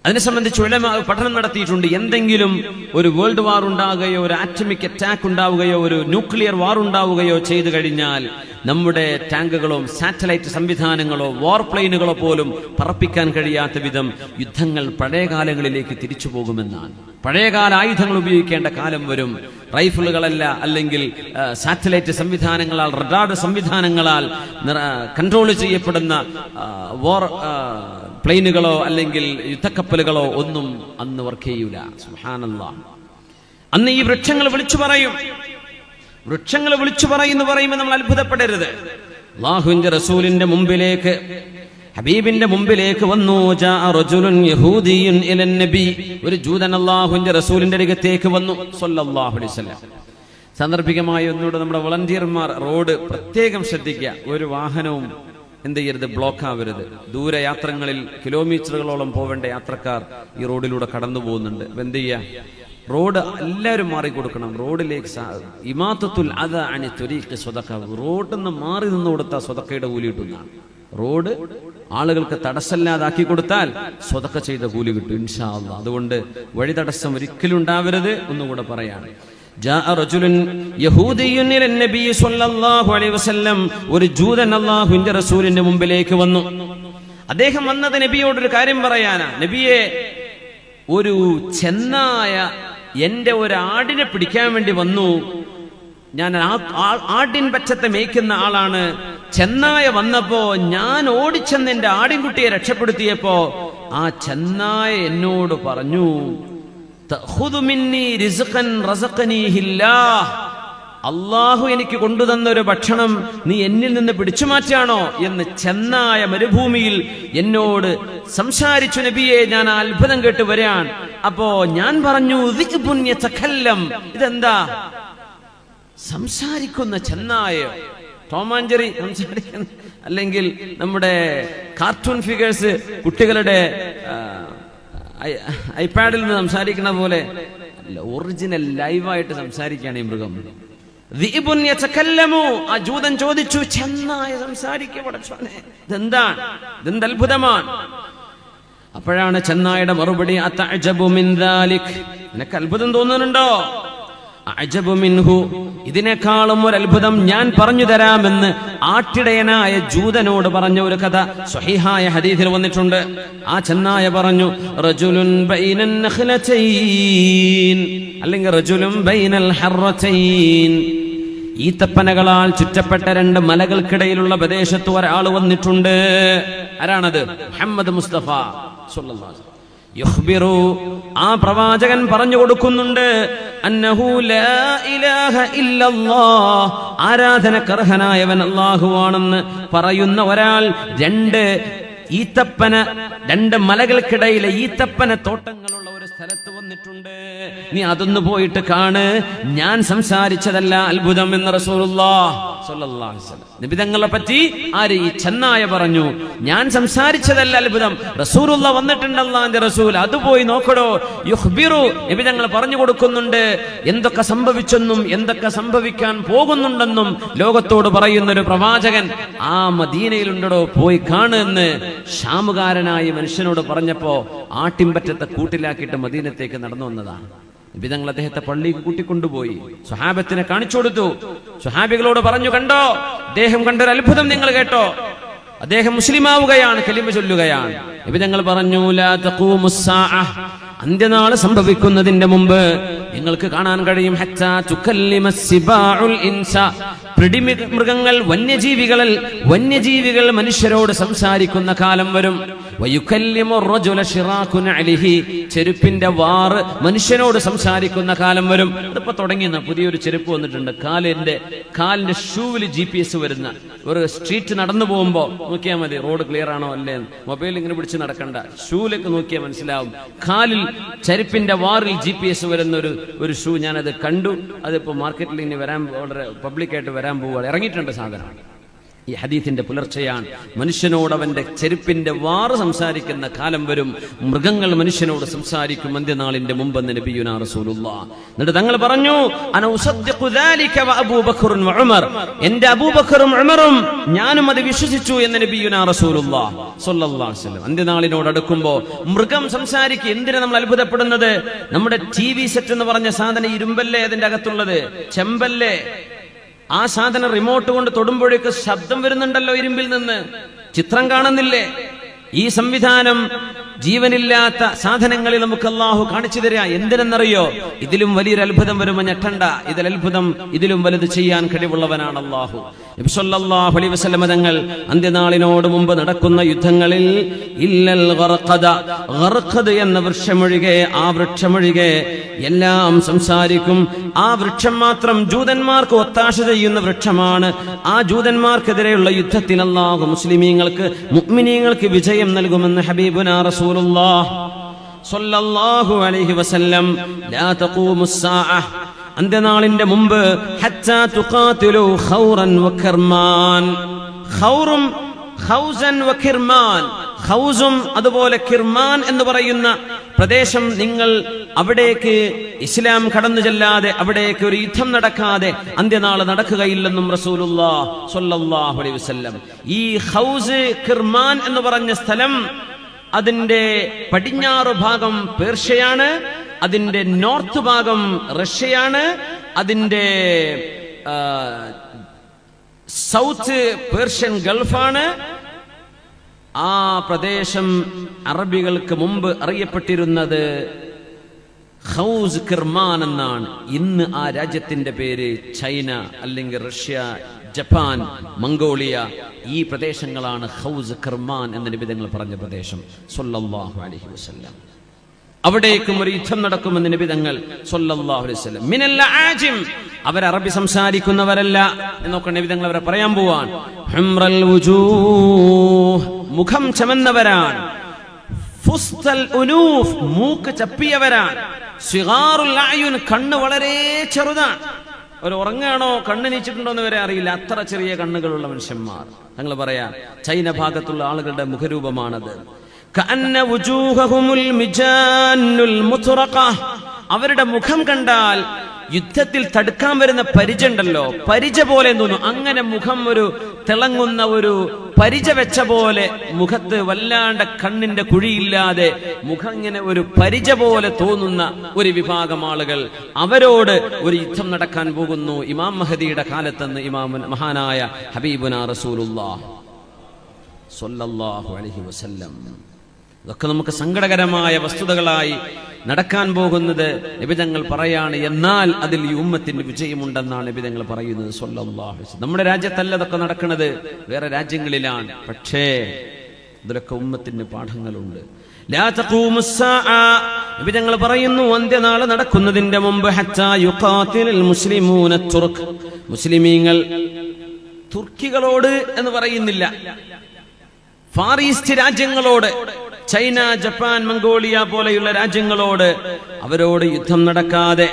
അതിനെ സംബന്ധിച്ച് ഉലമാ പഠനം നടത്തിയിട്ടുണ്ട്. എന്തെങ്കിലും ഒരു വേൾഡ് വാർ ഉണ്ടാവുകയോ, ഒരു ആറ്റമിക് അറ്റാക്ക് ഉണ്ടാവുകയോ, ഒരു ന്യൂക്ലിയർ വാർ ഉണ്ടാവുകയോ ചെയ്തു കഴിഞ്ഞാൽ നമ്മുടെ ടാങ്കുകളോ സാറ്റലൈറ്റ് സംവിധാനങ്ങളോ വാർപ്ലെയിനുകളോ പോലും പറപ്പിക്കാൻ കഴിയാത്ത വിധം യുദ്ധങ്ങൾ പഴയ കാലങ്ങളിലേക്ക് തിരിച്ചു പോകുമെന്നാണ്. പഴയകാല ആയുധങ്ങൾ ഉപയോഗിക്കേണ്ട കാലം വരും. റൈഫിളുകളല്ല, അല്ലെങ്കിൽ സാറ്റലൈറ്റ് സംവിധാനങ്ങളാൽ, റഡാർ സംവിധാനങ്ങളാൽ കൺട്രോൾ ചെയ്യപ്പെടുന്ന വാർ പ്ലെയിനുകളോ അല്ലെങ്കിൽ യുദ്ധക്കപ്പലുകളോ ഒന്നും അന്ന് വർക്ക് ചെയ്യൂല. സുബ്ഹാനല്ലാഹ്. അന്ന് ഈ വൃക്ഷങ്ങൾ വിളിച്ചു പറയും. വൃക്ഷങ്ങൾ വിളിച്ചു പറയുന്നു പറയുമ്പോൾ നമ്മൾ അത്ഭുതപ്പെടരുത്. അല്ലാഹുവിന്റെ റസൂലിന്റെ മുമ്പിലേക്ക്, ഹബീബിന്റെ മുമ്പിലേക്ക് വന്നു. ജാഅ റജുലുൻ യഹൂദിയുൻ ഇലൻ നബി, ഒരു ജൂതൻ അല്ലാഹുവിന്റെ റസൂലിന്റെ അടുത്തേക്ക് വന്നു സ്വല്ലല്ലാഹു അലൈഹി വസല്ലം. സാന്ദർഭികമായി ഒന്നുകൂടെ നമ്മുടെ വളണ്ടിയർമാർ റോഡ് പ്രത്യേകം ശ്രദ്ധിക്കുക. ഒരു വാഹനവും എന്ത് ചെയ്യരുത്, ബ്ലോക്ക് ആവരുത്. ദൂരയാത്രങ്ങളിൽ കിലോമീറ്ററുകളോളം പോവേണ്ട യാത്രക്കാർ ഈ റോഡിലൂടെ കടന്നു പോകുന്നുണ്ട്. എന്ത് ചെയ്യുക, റോഡ് എല്ലാവരും മാറിക്കൊടുക്കണം. റോഡിലേക്ക് ഇമാത്തത്തുൽ അദാ അനി തുരീഖി സ്വദഖ, റോഡിൽ നിന്ന് മാറി നിന്ന് കൊടുത്താൽ സ്വദഖയുടെ കൂലി കിട്ടുന്നതാണ്. റോഡ് ആളുകൾക്ക് തടസ്സമില്ലാതാക്കി കൊടുത്താൽ സ്വദഖ ചെയ്ത കൂലി കിട്ടും ഇൻഷാ അല്ലാഹ്. അതുകൊണ്ട് വഴി തടസ്സം ഒരിക്കലും ഉണ്ടാവരുത്. ഒന്നുകൂടെ പറയാണ്, ഒരു ജൂതൻ അല്ലാഹുവിന്റെ റസൂലിന്റെ മുമ്പിലേക്ക് വന്നു. അദ്ദേഹം വന്നത് നബിയോടൊരു കാര്യം പറയാനാ. നബിയെ, ഒരു ചെന്നായ എന്റെ ഒരു ആടിനെ പിടിക്കാൻ വേണ്ടി വന്നു. ഞാൻ ആടിൻ പച്ചത്തെ മേയ്ക്കുന്ന ആളാണ്. ചെന്നായ വന്നപ്പോ ഞാൻ ഓടിച്ചെന്ന് എന്റെ ആടിൻകുട്ടിയെ രക്ഷപ്പെടുത്തിയപ്പോ ആ ചെന്നായ എന്നോട് പറഞ്ഞു, അള്ളാഹു എനിക്ക് കൊണ്ടുതന്ന ഒരു ഭക്ഷണം നീ എന്നിൽ നിന്ന് പിടിച്ചു മാറ്റാണോ എന്ന് ചെന്നായ മരുഭൂമിയിൽ എന്നോട് സംസാരിച്ചു. നബിയെ, ഞാൻ ആ അത്ഭുതം കേട്ട് വരാൻ. അപ്പോ ഞാൻ പറഞ്ഞു, ഇതെന്താ സംസാരിക്കുന്ന ചെന്നായ? ടോമാഞ്ചറി സംസാരിക്കുന്ന, അല്ലെങ്കിൽ നമ്മുടെ കാർട്ടൂൺ ഫിഗേഴ്സ് കുട്ടികളുടെ ഐപാഡിൽ നിന്ന് സംസാരിക്കുന്ന പോലെ അല്ല, ഒറിജിനൽ ലൈവായിട്ട് സംസാരിക്കുകയാണ് ഈ മൃഗം. ആ ജൂതൻ ചോദിച്ചു, ചെന്നായ സംസാരിക്കപ്പെടേ, ഇതെന്താണ്? ഇതെന്ത് അത്ഭുതമാണ്? അപ്പോഴാണ് ചെന്നായുടെ മറുപടി, അതഅജബു മിൻ ദാലിക്, നിനക്ക് അത്ഭുതം തോന്നുന്നുണ്ടോ? അഅജബു മിൻഹു, ഇതിനേക്കാളും ഒരു അത്ഭുതം ഞാൻ പറഞ്ഞു തരാമെന്ന് ആട്ടിടയനായ ജൂതനോട് പറഞ്ഞ ഒരു കഥ സ്വഹീഹായ ഹദീസിൽ വന്നിട്ടുണ്ട്. ആ ചെന്നായ പറഞ്ഞു, റജുലുൻ ബൈനൻ നഖ്ലതൈൻ, അല്ലെങ്കിൽ റജുലുൻ ബൈനൽ ഹർറതൈൻ, ഈത്തപ്പനകളാൽ ചുറ്റപ്പെട്ട രണ്ട് മലകൾക്കിടയിലുള്ള പ്രദേശത്ത് ഒരാൾ വന്നിട്ടുണ്ട്. ആരാണത്? മുഹമ്മദ് മുസ്തഫ സ്വല്ലല്ലാഹു അലൈഹി വസല്ലം. യുഖ്ബിറു, ആ പ്രവാചകൻ പറഞ്ഞു കൊടുക്കുന്നുണ്ട്, അന്നഹു ലാ ഇലാഹ ഇല്ലല്ലാഹ്, ആരാധനക്കർഹനായവൻ അല്ലാഹുവാണെന്ന് പറയുന്ന ഒരാൾ രണ്ട് മലകൾക്കിടയിലെ ഈത്തപ്പന തോട്ടങ്ങളുള്ള ഒരു സ്ഥലത്ത് വന്നിട്ടുണ്ട്. നീ അതൊന്ന് പോയിട്ട് കാണ്, ഞാൻ സംസാരിച്ചതല്ല അത്ഭുതം എന്ന് റസൂലുള്ളാഹി സ്വല്ലല്ലാഹു അലൈഹി വസല്ലം. നബി തങ്ങളെ പറ്റി ആര്? ഈ ചെന്നായ പറഞ്ഞു, ഞാൻ സംസാരിച്ചതല്ല അത്ഭുതം, റസൂലുള്ളാഹി വന്നിട്ടുണ്ട്, അല്ലാഹുവിന്റെ റസൂൽ, അത് പോയി നോക്കടോ. യുഖ്ബിറു, നബി തങ്ങൾ പറഞ്ഞു കൊടുക്കുന്നുണ്ട് എന്തൊക്കെ സംഭവിച്ചെന്നും എന്തൊക്കെ സംഭവിക്കാൻ പോകുന്നുണ്ടെന്നും ലോകത്തോട് പറയുന്ന ഒരു പ്രവാചകൻ ആ മദീനയിലുണ്ടോ, പോയി കാണുമെന്ന് ഷാമുകാരനായ മനുഷ്യനോട് പറഞ്ഞപ്പോ ആട്ടിൻപറ്റത്തെ കൂട്ടിലാക്കിയിട്ട് മദീനത്തേക്ക് നടന്നു വന്നതാണ്. നബി തങ്ങൾ അദ്ദേഹത്തെ പള്ളിക്ക് കൂട്ടിക്കൊണ്ടുപോയി സ്വഹാബത്തിനെ കാണിച്ചു കൊടുത്തു. സ്വഹാബികളോട് പറഞ്ഞു, കണ്ടോ, അദ്ദേഹം കണ്ടൊരു അത്ഭുതം നിങ്ങൾ കേട്ടോ? അദ്ദേഹം മുസ്ലിമാവുകയാണ്, കലിമ ചൊല്ലുകയാണ്. നബി തങ്ങൾ പറഞ്ഞു, ലാ തഖൂമുസ്സാഅ, അന്ത്യനാൾ സംഭവിക്കുന്നതിന്റെ മുമ്പ് നിങ്ങൾക്ക് കാണാൻ കഴിയും, ഹത്താ തുകല്ലിമസ്സിബാഉൽ ഇൻസ, മൃഗങ്ങൾ വന്യജീവികൾ മനുഷ്യരോട് സംസാരിക്കുന്ന കാലം വരും. വയുകല്ലിമു റജുല ശിറാഖുൻ അലിഹി, ചെരുപ്പിന്റെ വാറ് മനുഷ്യനോട് സംസാരിക്കുന്ന കാലം വരും. ഇതിപ്പോ തുടങ്ങിയെന്ന പുതിയൊരു ചെരുപ്പ് വന്നിട്ടുണ്ട്, കാലിന്റെ ഷൂവിൽ GPS വരുന്ന. ഒരു സ്ട്രീറ്റ് നടന്നു പോകുമ്പോ നോക്കിയാൽ മതി റോഡ് ക്ലിയർ ആണോ അല്ലേ, മൊബൈൽ ഇങ്ങനെ പിടിച്ച് നടക്കണ്ട, ഷൂവിലേക്ക് നോക്കിയാൽ മനസ്സിലാവും. കാലിൽ ചെരുപ്പിന്റെ വാറിൽ GPS വരുന്ന ഒരു ഷൂ ഞാനത് കണ്ടു. അതിപ്പോ മാർക്കറ്റിൽ ഇനി വളരെ പബ്ലിക്കായിട്ട് വരാൻ പോവുക, ഇറങ്ങിയിട്ടുണ്ട് സാധനം. ഈ ഹദീസിന്റെ പുലർച്ചെയാണ്. മനുഷ്യനോട് അവന്റെ ചെരുപ്പിന്റെ വാറ് സംസാരിക്കുന്ന കാലം വരും, മൃഗങ്ങൾ മനുഷ്യനോട് സംസാരിക്കും അന്ത്യനാളിന്റെ മുമ്പെന്ന് നബിയുനാ റസൂലുള്ളാഹ്. എന്നിട്ട് തങ്ങൾ പറഞ്ഞു, അന ഉസദ്ദിഖു ദാലിക വ അബൂബക്കറുൻ വ ഉമർ, എന്റെ അബൂബക്കറും ഉമറും ഞാനും അത് വിശ്വസിച്ചു എന്ന് നബിയുനാ റസൂലുള്ളാഹ് സ്വല്ലല്ലാഹു അലൈഹി വസല്ലം. അന്ത്യനാളിനോട് അടുക്കുമ്പോ മൃഗം സംസാരിക്കും. എന്തിനാ നമ്മൾ അത്ഭുതപ്പെടുന്നത്? നമ്മുടെ TV സെറ്റ് എന്ന് പറഞ്ഞ സാധനം ഇരുമ്പല്ലേ അതിന്റെ അകത്തുള്ളത്, ചെമ്പല്ലേ? ആ സാധനം റിമോട്ട് കൊണ്ട് തൊടുമ്പോഴേക്ക് ശബ്ദം വരുന്നുണ്ടല്ലോ ഇരുമ്പിൽ നിന്ന്, ചിത്രം കാണുന്നില്ലേ? ഈ സംവിധാനം ജീവനില്ലാത്ത സാധനങ്ങളിൽ നമുക്ക് അല്ലാഹു കാണിച്ചു തരിക. എന്തിനെന്നറിയോ? ഇതിലും വലിയൊരു അത്ഭുതം വരുമ്പോൾ ഞെട്ടണ്ട, ഇതിലത്ഭുതം ഇതിലും വലുത് ചെയ്യാൻ കഴിവുള്ളവനാണ് അല്ലാഹു. നബി സല്ലല്ലാഹു അലൈഹി വസല്ലം തങ്ങൾ അന്ത്യനാളിനോട് മുമ്പ് നടക്കുന്ന യുദ്ധങ്ങളിൽ ഇല്ലൽ ഗർഖദ് എന്ന വൃക്ഷമൊഴികെ, ആ വൃക്ഷമൊഴികെ എല്ലാം സംസാരിക്കും. ആ വൃക്ഷം മാത്രം ജൂതന്മാർക്ക് ഒത്താശ ചെയ്യുന്ന വൃക്ഷമാണ്. ആ ജൂതന്മാർക്കെതിരെയുള്ള യുദ്ധത്തിൽ അല്ലാഹു മുസ്ലിമീങ്ങൾക്ക്, മുഅ്മിനീങ്ങൾക്ക് വിജയം നൽകുമെന്ന് ഹബീബുനാ റസൂലുള്ളാഹി സ്വല്ലല്ലാഹു അലൈഹി വസല്ലം. ലാ തഖൂമുസ്സാഅ, അന്ത്യനാളിന്റെ മുമ്പ് ഹത്താ തുഖാതിലു ഖൗറൻ വ കിർമാൻ, ഖൗസൻ വ കിർമാൻ, ഖൗസും അതുപോലെ കിർമാൻ എന്ന് പറയുന്ന പ്രദേശം, നിങ്ങൾ അവിടേക്ക് ഇസ്ലാം കടന്നു ചെല്ലാതെ, അവിടേക്ക് ഒരു യുദ്ധം നടക്കാതെ അന്ത്യനാള് നടക്കുകയില്ലെന്നും റസൂലുള്ളാഹി സ്വല്ലല്ലാഹു അലൈഹി വസല്ലം. ഈ ഖൗസ് കിർമാൻ എന്ന് പറഞ്ഞ സ്ഥലം, അതിന്റെ പടിഞ്ഞാറ് ഭാഗം പേർഷ്യയാണ്, അതിന്റെ നോർത്ത് ഭാഗം റഷ്യയാണ്, അതിന്റെ സൗത്ത് പേർഷ്യൻ ഗൾഫാണ്. ആ പ്രദേശം അറബികൾക്ക് മുമ്പ് അറിയപ്പെട്ടിരുന്നത് ഖൗസ് കിർമാൻ എന്നാണ്. ഇന്ന് ആ രാജ്യത്തിന്റെ പേര് ചൈന, അല്ലെങ്കിൽ റഷ്യ, ജപ്പാൻ, മംഗോളിയ, ഈ പ്രദേശങ്ങളാണ് ഖൗസ് കിർമാൻ എന്ന നബി തങ്ങൾ പറഞ്ഞ പ്രദേശം സ്വല്ലല്ലാഹു അലൈഹി വസല്ലം. അവിടേക്കും ഒരു യുദ്ധം നടക്കുമെന്ന് നബി തങ്ങൾ സ്വല്ലല്ലാഹു അലൈഹി വസല്ലം. മിനൽ ആജിം, അവർ അറബി സംസാരിക്കുന്നവരല്ല എന്നൊക്കെ നബി തങ്ങൾ അവരെ പറയാൻ പോവാൻ. ഹുംറൽ വുജൂഹ്, മുഖം ചമന്നവരാണ്. ഫുസ്തൽ ഉനൂഫ്, മൂക്ക് ചപ്പിയവരാണ്. സിഗാറുൽ അയുൻ, കണ്ണ് വളരെ ചെറുതാണ്. ഒരു ഉറങ്ങാണോ കണ്ണ് നീച്ചിട്ടുണ്ടോ എന്ന് വരെ അറിയില്ല, അത്ര ചെറിയ കണ്ണുകളുള്ള മനുഷ്യന്മാർ. തങ്ങൾ പറയാ ചൈന ഭാഗത്തുള്ള ആളുകളുടെ മുഖരൂപമാണത്. കഅന്ന വുജൂഹഹുമുൽ മിജാനുൽ മുത്റഖ, അവരുടെ മുഖം കണ്ടാൽ യുദ്ധത്തിൽ തടുക്കാൻ വരുന്ന പരിച ഉണ്ടല്ലോ, പരിച പോലെ തോന്നും. അങ്ങനെ മുഖം ഒരു തിളങ്ങുന്ന ഒരു പരിച വെച്ച പോലെ, മുഖത്ത് വല്ലാണ്ട് കണ്ണിന്റെ കുഴിയില്ലാതെ മുഖം ഇങ്ങനെ ഒരു പരിച പോലെ തോന്നുന്ന ഒരു വിഭാഗം ആളുകൾ, അവരോട് ഒരു യുദ്ധം നടക്കാൻ പോകുന്നു ഇമാം മഹദിയുടെ കാലത്തെന്ന് മഹാനായ ഹബീബുനാ റസൂലുള്ളാഹി സ്വല്ലല്ലാഹു അലൈഹി വസല്ലം. ഇതൊക്കെ നമുക്ക് സങ്കടകരമായ വസ്തുതകളായി നടക്കാൻ പോകുന്നത് നബി തങ്ങൾ പറയാണ്. എന്നാൽ അതിൽ ഈ ഉമ്മത്തിന് വിജയമുണ്ടെന്നാണ് നബി തങ്ങൾ പറയുന്നത് സ്വല്ലല്ലാഹു അലൈഹി വസല്ലം. നമ്മുടെ രാജ്യത്തല്ല ഇതൊക്കെ നടക്കുന്നത്, വേറെ രാജ്യങ്ങളിലാണ്. പക്ഷേ ഇതിലൊക്കെ ഉമ്മത്തിന് പാഠങ്ങളുണ്ട്. ലാ തഖൂമുസ് സാഅ, നബി തങ്ങൾ പറയുന്നു അന്ത്യനാൾ നടക്കുന്നതിന്റെ മുമ്പ് ഹത്താ യുഖാതിലുൽ മുസ്ലിമൂന തുർക്ക്, മുസ്ലിമീങ്ങൾ തുർക്കികളോട് എന്ന് പറയുന്നില്ല, ഫാർ ഈസ്റ്റ് രാജ്യങ്ങളോട്, ചൈന, ജപ്പാൻ, മംഗോളിയ പോലെയുള്ള രാജ്യങ്ങളോട് അവരോട് യുദ്ധം നടക്കാതെ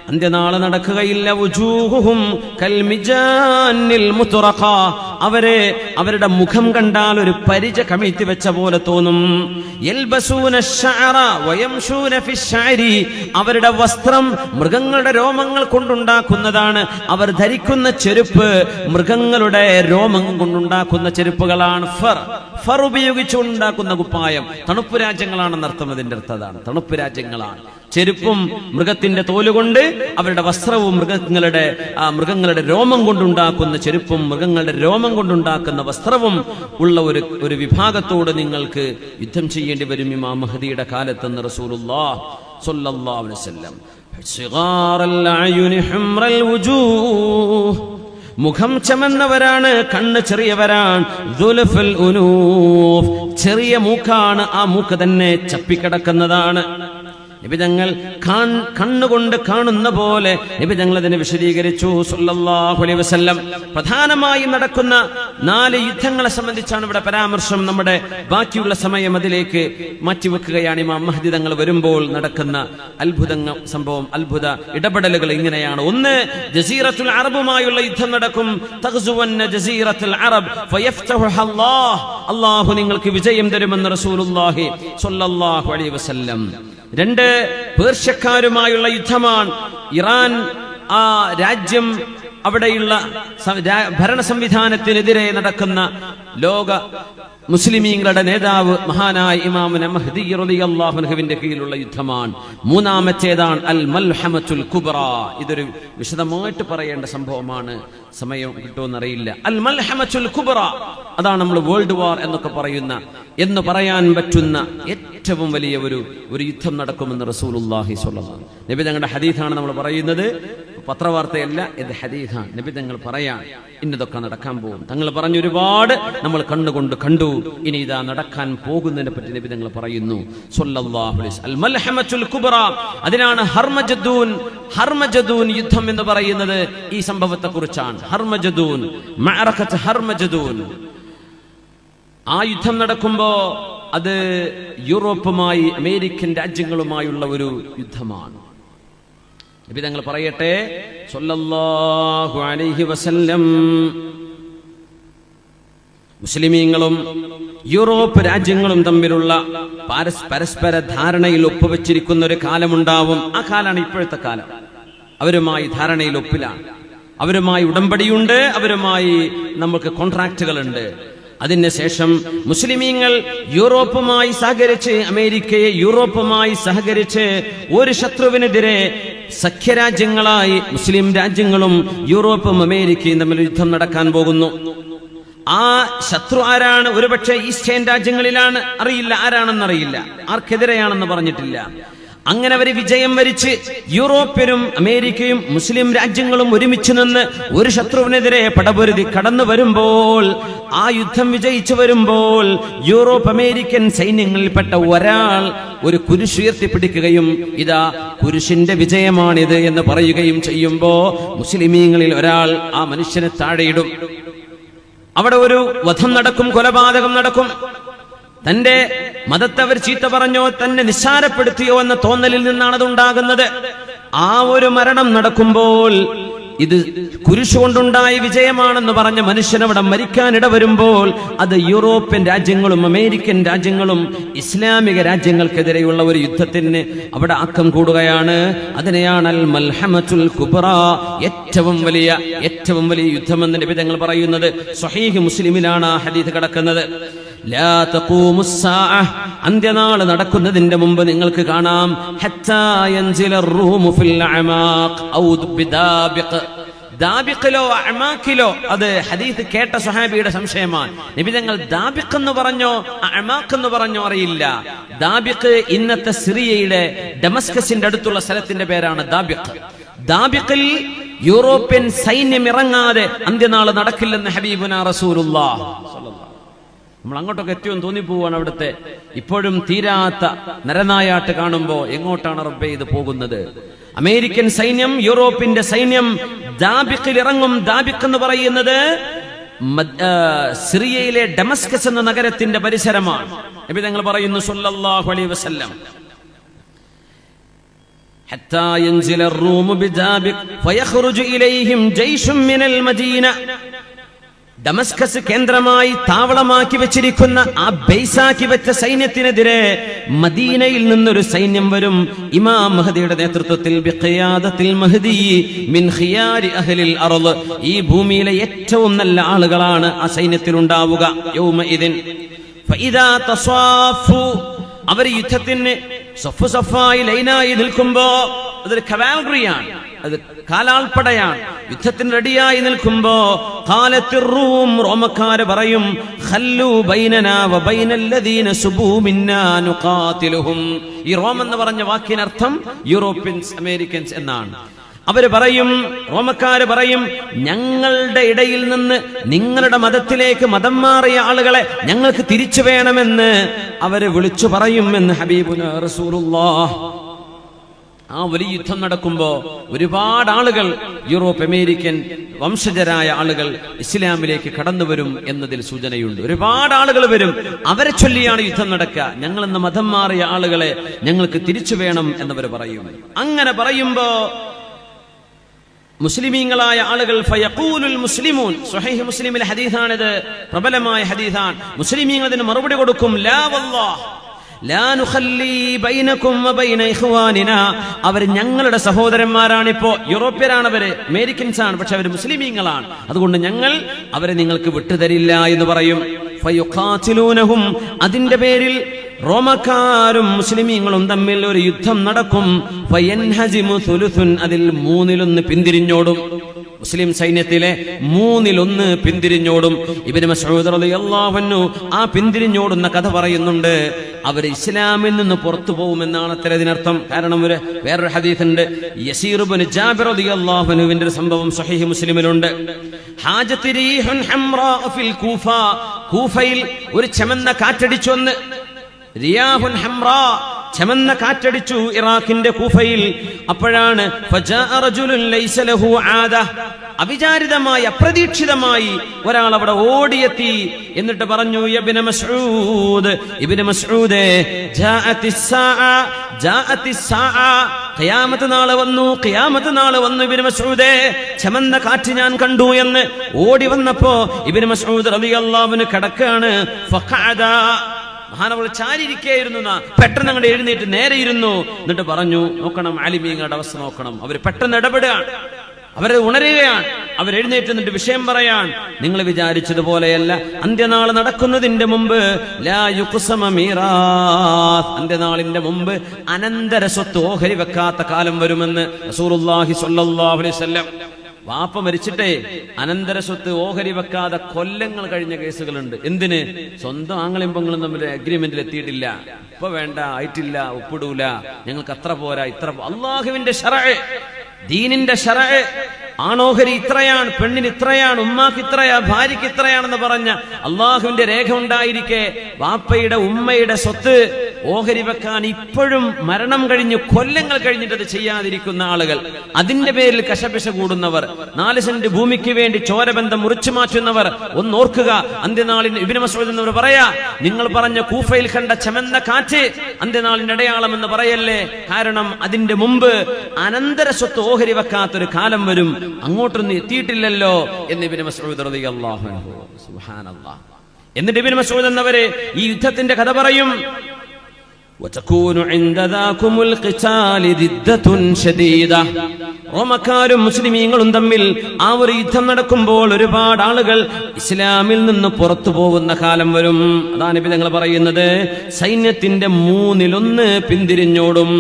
അന്ത്യനാള് നടക്കുകയില്ല. വുജൂഹുഹും കൽമിജാനിൽ മുത്റഖ, അവരുടെ മുഖം കണ്ടാൽ ഒരു പരിച കമിഴ്ത്തി വെച്ച പോലെ തോന്നും. യൽബസൂന അശ്ശഅറ വയംശൂന ഫിശ്ശഅരി, അവരുടെ വസ്ത്രം മൃഗങ്ങളുടെ രോമങ്ങൾ കൊണ്ടുണ്ടാക്കുന്നതാണ്. അവർ ധരിക്കുന്ന ചെരുപ്പ് മൃഗങ്ങളുടെ രോമം കൊണ്ടുണ്ടാക്കുന്ന ചെരുപ്പുകളാണ്. ഫർ ഉപയോഗിച്ചുണ്ടാക്കുന്ന കുപ്പായം. തണുപ്പ് രാജ്യങ്ങളാണെന്ന് അർത്ഥം. അതിന്റെ അർത്ഥം അതാണ്, തണുപ്പ് രാജ്യങ്ങളാണ്. ചെരുപ്പും മൃഗത്തിന്റെ തോലുകൊണ്ട്, അവരുടെ വസ്ത്രവും മൃഗങ്ങളുടെ രോമം കൊണ്ടുണ്ടാക്കുന്ന ചെരുപ്പും മൃഗങ്ങളുടെ രോമം കൊണ്ടുണ്ടാക്കുന്ന വസ്ത്രവും ഉള്ള ഒരു വിഭാഗത്തോട് നിങ്ങൾക്ക് യുദ്ധം ചെയ്യേണ്ടി വരും ഇമാം മഹദിയുടെ കാലത്തെന്ന് റസൂലുള്ളാഹി സ്വല്ലല്ലാഹു അലൈഹി വസല്ലം. സിഗാറൽ അയുനി ഹുംറൽ വുജൂഹ്, മുഖം ചമന്നവരാണ്, കണ്ണ് ചെറിയവരാണ്. ദുൽഫുൽ ഉനൂഫ്, ചെറിയ മൂക്കാണ്, ആ മൂക്ക് തന്നെ ചപ്പിക്കിടക്കുന്നതാണ്. നബി തങ്ങൾ കണ്ണുകൊണ്ട് കാണുന്ന പോലെ നബി തങ്ങൾ അതിനെ വിശദീകരിച്ചു സ്വല്ലല്ലാഹു അലൈഹി വസല്ലം. പ്രധാനമായും നടക്കുന്ന 4 യുദ്ധങ്ങളെ സംബന്ധിച്ചാണ് ഇവിടെ പരാമർശം. നമ്മുടെ ബാക്കിയുള്ള സമയം അതിലേക്ക് മാറ്റിവെക്കുകയാണ്. ഇമാം മഹ്ദി തങ്ങൾ വരുമ്പോൾ നടക്കുന്ന അത്ഭുത ഇടപെടലുകൾ ഇങ്ങനെയാണ്. ഒന്ന്, ജസീറത്തുൽ അറബുമായുള്ള യുദ്ധം നടക്കും. തഗ്സുവന്ന ജസീറത്തുൽ അറബ് ഫയഫ്തഹുഹ അല്ലാഹ്, അല്ലാഹു നിങ്ങൾക്ക് വിജയം തരുമെന്ന് റസൂലുള്ളാഹി സ്വല്ലല്ലാഹു അലൈഹി വസല്ലം. 2, പേർഷ്യക്കാരുമായുള്ള യുദ്ധമാണ്. ഇറാൻ ആ രാജ്യം, അവിടെയുള്ള ഭരണ സംവിധാനത്തിനെതിരെ നടക്കുന്ന ലോക മുസ്ലിമീങ്ങളുടെ നേതാവ് മഹാനായ ഇമാമുന മഹ്ദി റളിയല്ലാഹു അൻഹുവിന്റെ കീഴിലുള്ള യുദ്ധമാണ്. 3ാമത്തേതാണ് അൽ മൽഹമത്തുൽ കുബ്ര. ഇതൊരു വിശദമായിട്ട് പറയേണ്ട സംഭവമാണ്, സമയം കിട്ടുമെന്നറിയില്ല. അൽ മൽഹമത്തുൽ കുബ്ര, അതാണ് നമ്മൾ വേൾഡ് വാർ എന്നൊക്കെ എന്ന് പറയാൻ പറ്റുന്ന ഏറ്റവും വലിയ ഒരു യുദ്ധം നടക്കുമെന്ന് റസൂലുള്ളാഹി സ്വല്ലല്ലാഹു അലൈഹി വസല്ലം. നബി തങ്ങളുടെ ഹദീസാണ് നമ്മൾ പറയുന്നത്, പത്രവാർത്തയല്ല, ഇത് ഹദീസാണ്. നബി തങ്ങൾ പറയാൻ ഇന്നതൊക്കെ നടക്കാൻ പോകും. തങ്ങൾ പറഞ്ഞു ഒരുപാട് നമ്മൾ കണ്ണുകൊണ്ട് കണ്ടു. ഇനി ഇതാ നടക്കാൻ പോകുന്നതിനെ പറ്റി നബി തങ്ങൾ പറയുന്നു സ്വല്ലല്ലാഹു അലൈഹി വസല്ലം. അൽ മൽഹമത്തുൽ കുബ്ര, അതിനാണ് ഹർമജദൂൻ യുദ്ധം എന്ന് പറയുന്നത്. ഈ സംഭവത്തെ കുറിച്ചാണ്. ഹർമജദൂൻ, മഅറഖത്ത് ഹർമജദൂൻ. ആ യുദ്ധം നടക്കുമ്പോ അത് യൂറോപ്പുമായി, അമേരിക്കൻ രാജ്യങ്ങളുമായുള്ള ഒരു യുദ്ധമാണ്. നബി തങ്ങൾ പറയട്ടെ സ്വല്ലല്ലാഹു അലൈഹി വസല്ലം, മുസ്ലിമീങ്ങളും യൂറോപ്പ് രാജ്യങ്ങളും തമ്മിലുള്ള പരസ്പര ധാരണയിൽ ഒപ്പുവെച്ചിരിക്കുന്ന ഒരു കാലമുണ്ടാവും. ആ കാലാണ് ഇപ്പോഴത്തെ കാലം. അവരുമായി ധാരണയിൽ ഒപ്പിലാണ്, അവരുമായി ഉടമ്പടിയുണ്ട്, അവരുമായി നമുക്ക് കോൺട്രാക്റ്റുകളുണ്ട്. അതിനുശേഷം മുസ്ലിമീങ്ങൾ യൂറോപ്പുമായി സഹകരിച്ച്, അമേരിക്കയെ യൂറോപ്പുമായി സഹകരിച്ച് ഒരു ശത്രുവിനെതിരെ സഖ്യരാജ്യങ്ങളായി മുസ്ലിം രാജ്യങ്ങളും യൂറോപ്പും അമേരിക്കയും തമ്മിൽ യുദ്ധം നടക്കാൻ പോകുന്നു. ആ ശത്രു ആരാണ്? ഒരുപക്ഷെ ഈസ്റ്റേൺ രാജ്യങ്ങളിലാണ്, അറിയില്ല, ആരാണെന്നറിയില്ല, ആർക്കെതിരെയാണെന്ന് പറഞ്ഞിട്ടില്ല. അങ്ങനെ അവർ വിജയം വരിച്ച് യൂറോപ്യരും അമേരിക്കയും മുസ്ലിം രാജ്യങ്ങളും ഒരുമിച്ച് നിന്ന് ഒരു ശത്രുവിനെതിരെ പടപൊരുതി കടന്നു വരുമ്പോൾ, ആ യുദ്ധം വിജയിച്ചു വരുമ്പോൾ യൂറോപ്പ് അമേരിക്കൻ സൈന്യങ്ങളിൽപ്പെട്ട ഒരാൾ ഒരു കുരിശ് ഉയർത്തിപ്പിടിക്കുകയും ഇതാ കുരിശിന്റെ വിജയമാണിത് എന്ന് പറയുകയും ചെയ്യുമ്പോ മുസ്ലിമീങ്ങളിൽ ഒരാൾ ആ മനുഷ്യനെ താഴെയിടും. അവിടെ ഒരു വധം നടക്കും, കൊലപാതകം നടക്കും. തന്റെ മതത്തെ അവർ ചീത്ത പറഞ്ഞോ, തന്നെ നിസ്സാരപ്പെടുത്തിയോ എന്ന തോന്നലിൽ നിന്നാണ് അത് ഉണ്ടാകുന്നത്. ആ ഒരു മരണം നടക്കുമ്പോൾ ഇത് കുരിശുകൊണ്ടുണ്ടായ വിജയമാണെന്ന് പറഞ്ഞ മനുഷ്യൻ അവിടെ മരിക്കാനിട വരുമ്പോൾ അത് യൂറോപ്യൻ രാജ്യങ്ങളും അമേരിക്കൻ രാജ്യങ്ങളും ഇസ്ലാമിക രാജ്യങ്ങൾക്കെതിരെയുള്ള ഒരു യുദ്ധത്തിന് അവിടെ ആക്കം കൂടുകയാണ്. അതിനെയാണ് അൽ മൽഹമത്തുൽ കുബ്ര, ഏറ്റവും വലിയ യുദ്ധമെന്ന് നബി തങ്ങൾ പറയുന്നത്. സ്വഹീഹ് മുസ്ലിമിലാണ് ആ ഹദീസ് കിടക്കുന്നത്. ലാ തഖൂമുസ് സാഅഹ്, അന്ത്യനാൾ നടക്കുന്നതിന്റെ മുമ്പ് നിങ്ങൾക്ക് കാണാം, ഹത്താ യൻസിലർ റൂമു ഫിൽ അമാഖ് ഔ ബിദാബിഖ്, ദാബിഖിലോ അമാഖിലോ. അത് ഹദീസ് കേട്ട സ്വഹാബിയുടെ സംശയമാണ്. നബി തങ്ങൾ ദാബിഖ് എന്ന് പറഞ്ഞോ അമാഖ് എന്ന് പറഞ്ഞോ അറിയില്ല. ദാബിഖ് ഇന്നത്തെ സിറിയയിലെ ഡമസ്കസിന്റെ അടുത്തുള്ള സ്ഥലത്തിന്റെ പേരാണ് ദാബിഖ്. ദാബിഖിൽ യൂറോപ്യൻ സൈന്യം ഇറങ്ങാതെ അന്ത്യനാൾ നടക്കില്ലെന്ന് ഹബീബുനാ റസൂലുള്ളാഹ്. നമ്മൾ അങ്ങോട്ടൊക്കെ എത്തിയെന്ന് തോന്നിപ്പോവാണ്. അവിടുത്തെ ഇപ്പോഴും തീരാത്ത നരനായാട്ട് കാണുമ്പോ എങ്ങോട്ടാണ് റബ്ബേ ഇത് പോകുന്നത്? അമേരിക്കൻ സൈന്യം, യൂറോപ്പിന്റെ സൈന്യം ദാബിഖിൽ ഇറങ്ങും. ദാബിഖ് എന്ന് പറയുന്നത് സിറിയയിലെ ഡമസ്കസ് എന്ന നഗരത്തിന്റെ പരിസരമാണ്. നബി തങ്ങൾ പറയുന്നു സല്ലല്ലാഹു അലൈഹി വസല്ലം, ഹത്താ യൻസില الروم بذابق فيخرج إليهم جيش من المدينة. ഡമസ്കസ് കേന്ദ്രമായി താവളമാക്കി വെച്ചിരിക്കുന്ന ആ ബേസാക്കി വെച്ച സൈന്യത്തിനെതിരെ മദീനയിൽ നിന്നൊരു സൈന്യം വരും. ഇമാം മഹദിയുടെ നേതൃത്വത്തിൽ ബിഖിയാദത്തിൽ മഹദി മിൻ ഖിയാരി അഹ്ലിൽ അർള്, ഈ ഭൂമിയിലെ ഏറ്റവും നല്ല ആളുകളാണ് ആ സൈന്യത്തിൽ ഉണ്ടാവുക. യൗമഇദിൻ ഫഇദാ തസാഫു, അവർ യുദ്ധത്തിന് സഫു സഫായി ലൈനായി നിൽക്കുമ്പോ, അതൊരു കവാൽറിയാണ്, അത് കാലാൾപ്പടയാണ്, യുദ്ധത്തിന് റെഡിയായി നിൽക്കുമ്പോ ഖാലത്തിർ റൂം, റോമക്കാര് പറയും, ഖല്ലു ബൈനനാ വബൈനല്ലദീന സുബൂ മിന്നാ നുഖാതിലുഹും. ഈ റോം എന്ന് പറഞ്ഞ വാക്കിനർത്ഥം യൂറോപ്യൻസ്, അമേരിക്കൻസ് എന്നാണ്. അവര് പറയും, റോമക്കാര് പറയും, ഞങ്ങളുടെ ഇടയിൽ നിന്ന് നിങ്ങളുടെ മതത്തിലേക്ക് മതം മാറിയ ആളുകളെ ഞങ്ങൾക്ക് തിരിച്ചു വേണമെന്ന് അവര് വിളിച്ചു പറയും എന്ന് ഹബീബുനാ റസൂലുള്ളാഹ്. ആ വലിയ യുദ്ധം നടക്കുമ്പോ ഒരുപാട് ആളുകൾ, യൂറോപ്പ് അമേരിക്കൻ വംശജരായ ആളുകൾ ഇസ്ലാമിലേക്ക് കടന്നു വരും എന്നതിൽ സൂചനയുണ്ട്. ഒരുപാട് ആളുകൾ വരും, അവരെ ചൊല്ലിയാണ് യുദ്ധം നടക്കുക. ഞങ്ങൾ ഇന്ന് മതം മാറിയ ആളുകളെ ഞങ്ങൾക്ക് തിരിച്ചു വേണം എന്നവർ പറയും. അങ്ങനെ പറയുമ്പോ മുസ്ലിമീങ്ങളായ ആളുകൾ ഫയഖൂലുൽ മുസ്ലിമൂൻ, സ്വഹീഹ് മുസ്ലിമിലെ ഹദീസാണിത്, പ്രബലമായ ഹദീസാണ്. മുസ്ലിമീങ്ങൾ അതിന് മറുപടി കൊടുക്കും, ലാ വല്ലാഹ് ലാ നുഖല്ലി ബൈനകും വബൈന ഇഖ്വാനിനാ, അവർ ഞങ്ങളുടെ സഹോദരന്മാരാണിപ്പോ. യൂറോപ്യരാണ് അവര്, അമേരിക്കൻസ് ആണ്, പക്ഷെ അവർ മുസ്ലിമീങ്ങളാണ്, അതുകൊണ്ട് ഞങ്ങൾ അവരെ നിങ്ങൾക്ക് വിട്ടുതരില്ല എന്ന് പറയും. ഫയുഖാതിലൂനഹും, അതിന്റെ പേരിൽ റോമക്കാരും മുസ്ലിമീങ്ങളും തമ്മിൽ ഒരു യുദ്ധം നടക്കും. ഫയൻഹസിമു സുലുസുൻ, അതിൽ 1/3 പിന്തിരിഞ്ഞോടും. മുസ്ലിം സൈന്യത്തിലെ 1/3 പിന്തിരിഞ്ഞോടും. ഇബ്നു മസ്ഊദ് റളിയല്ലാഹു അൻഹു ആ പിന്തിരിഞ്ഞോടുന്ന കഥ പറയുന്നുണ്ട്. അവർ ഇസ്ലാമിൽ നിന്ന് പുറത്തു പോകുമെന്നാണ് അത്ര ഇതിനർത്ഥം. കാരണം വേറൊരു ഹദീസുണ്ട്, യസീർ ഇബ്നു ജാബിർ റളിയല്ലാഹു അൻഹുവിന്റെ ഒരു സംഭവം സ്വഹീഹ് മുസ്ലിമിലുണ്ട്. ഹാജത്ത് റീഹുൻ ഹംറാ ഫിൽ കൂഫ, കൂഫയിൽ ഒരു ചമന്ന കാറ്റടിച്ചു വന്ന്, റിയാഹുൻ ഹംറാ, ചമന്ന കാറ്റടിച്ചു ഇറാഖിന്റെ കൂഫയിൽ. അപ്പോഴാണ് ഫജാഅ റജുലുൻ ലൈസ ലഹു ആദ, അവിചാരിതമായി അപ്രതീക്ഷിതമായി ഒരാൾ അവിടെ ഓടിയെത്തി. എന്നിട്ട് പറഞ്ഞു, ഇബ്നു മസ്ഊദ്, ഇബ്നു മസ്ഊദേ, ജാഅത്തിസ് സാഅ, ഖിയാമത്ത് നാൾ വന്നു, ഖിയാമത്ത് നാൾ വന്നു ഇബ്നു മസ്ഊദേ, ചമന്ന കാറ്റ് ഞാൻ കണ്ടു എന്ന് ഓടി വന്നപ്പോ ഇബ്നു മസ്ഊദ് റളിയല്ലാഹു അൻഹു കിടക്കാണ്. ഫഖഅദ, മഹാനവൾ ചാരിയിരിക്കുകയായിരുന്നു. പെട്ടെന്ന് അങ്ങോട്ട് എഴുന്നേറ്റ് നേരെ ഇരുന്നു. എന്നിട്ട് പറഞ്ഞു, നോക്കണം ആലിമീങ്ങളുടെ അവസ്ഥ നോക്കണം, അവർ പെട്ടെന്ന് ഇടപെടുകയാണ്, അവരെ ഉണരുകയാണ്. അവരെഴുന്നേറ്റ് നിന്നിട്ട് വിഷയം പറയാൻ, നിങ്ങൾ വിചാരിച്ചതുപോലെയല്ല, അന്ത്യനാൾ നടക്കുന്നതിന്റെ മുമ്പ് ലാ യുഖ്സമ മീറാത്ത്, അന്ത്യനാളിന്റെ മുമ്പ് അനന്തര സ്വത്ത് ഓഹരി വെക്കാത്ത കാലം വരുമെന്ന് റസൂലുള്ളാഹി സ്വല്ലല്ലാഹു അലൈഹി വസല്ലം. വാപ്പ മരിച്ചിട്ടേ അനന്തര സ്വത്ത് ഓഹരി വെക്കാതെ കൊല്ലങ്ങൾ കഴിഞ്ഞ കേസുകളുണ്ട്. എന്തിന്? സ്വന്തം ആങ്ങളെയും പെങ്ങളും തമ്മിൽ അഗ്രിമെന്റിൽ എത്തിയിട്ടില്ല, ഇപ്പൊ വേണ്ട, ആയിട്ടില്ല, ഒപ്പിടൂല, ഞങ്ങൾക്ക് അത്ര പോരാ, ഇത്ര. അള്ളാഹുവിന്റെ ശറഅ്, ദീനിന്റെ ശറഅ്, ആണോഹരി ഇത്രയാണ്, പെണ്ണിന് ഇത്രയാണ്, ഉമ്മാക്ക് ഇത്രയാ, ഭാര്യയ്ക്ക് ഇത്രയാണെന്ന് പറഞ്ഞ അള്ളാഹുവിന്റെ രേഖ ഉണ്ടായിരിക്കെ വാപ്പയുടെ ഉമ്മയുടെ സ്വത്ത് ഓഹരി വെക്കാൻ ഇപ്പോഴും മരണം കഴിഞ്ഞു കൊല്ലങ്ങൾ കഴിഞ്ഞിട്ട് ചെയ്യാതിരിക്കുന്ന ആളുകൾ, അതിന്റെ പേരിൽ കശപിശ കൂടുന്നവർ, 4 സെന്റ് ഭൂമിക്ക് വേണ്ടി ചോരബന്ധം മുറിച്ചു മാറ്റുന്നവർ, ഒന്നോർക്കുക, അന്ത്യനാളിന് ഇബ്നു മസ്ഊദ് എന്നവർ പറയാ, നിങ്ങൾ പറഞ്ഞ കൂഫയിൽ കണ്ട ചമന്ന കാറ്റ് അന്ത്യനാളിന്റെ അടയാളം എന്ന് പറയല്ലേ, കാരണം അതിന്റെ മുമ്പ് അനന്തര സ്വത്ത് ഓഹരി വെക്കാത്തൊരു കാലം വരും, അങ്ങോട്ടൊന്നും എത്തിയിട്ടില്ലല്ലോ എന്ന് ഇബ്നു മസ്ഊദ് റളിയല്ലാഹു അൻഹു. സുബ്ഹാനല്ലാഹ്. എന്നിട്ട് ഇബ്നു മസ്ഊദ് എന്നവരെ ഈ യുദ്ധത്തിന്റെ കഥ പറയും. وتكون عند ذاكم القتال ردة شديدة. റോമക്കാരും മുസ്ലിമീങ്ങളും തമ്മിൽ ആ ഒരു യുദ്ധം നടക്കുമ്പോൾ ഒരുപാട് ആളുകൾ ഇസ്ലാമിൽ നിന്ന് പുറത്തു പോകുന്ന കാലം വരും. അതാണ് നബി തങ്ങൾ പറയുന്നത്, സൈന്യത്തിന്റെ 1/3 പിന്തിരിഞ്ഞോടും,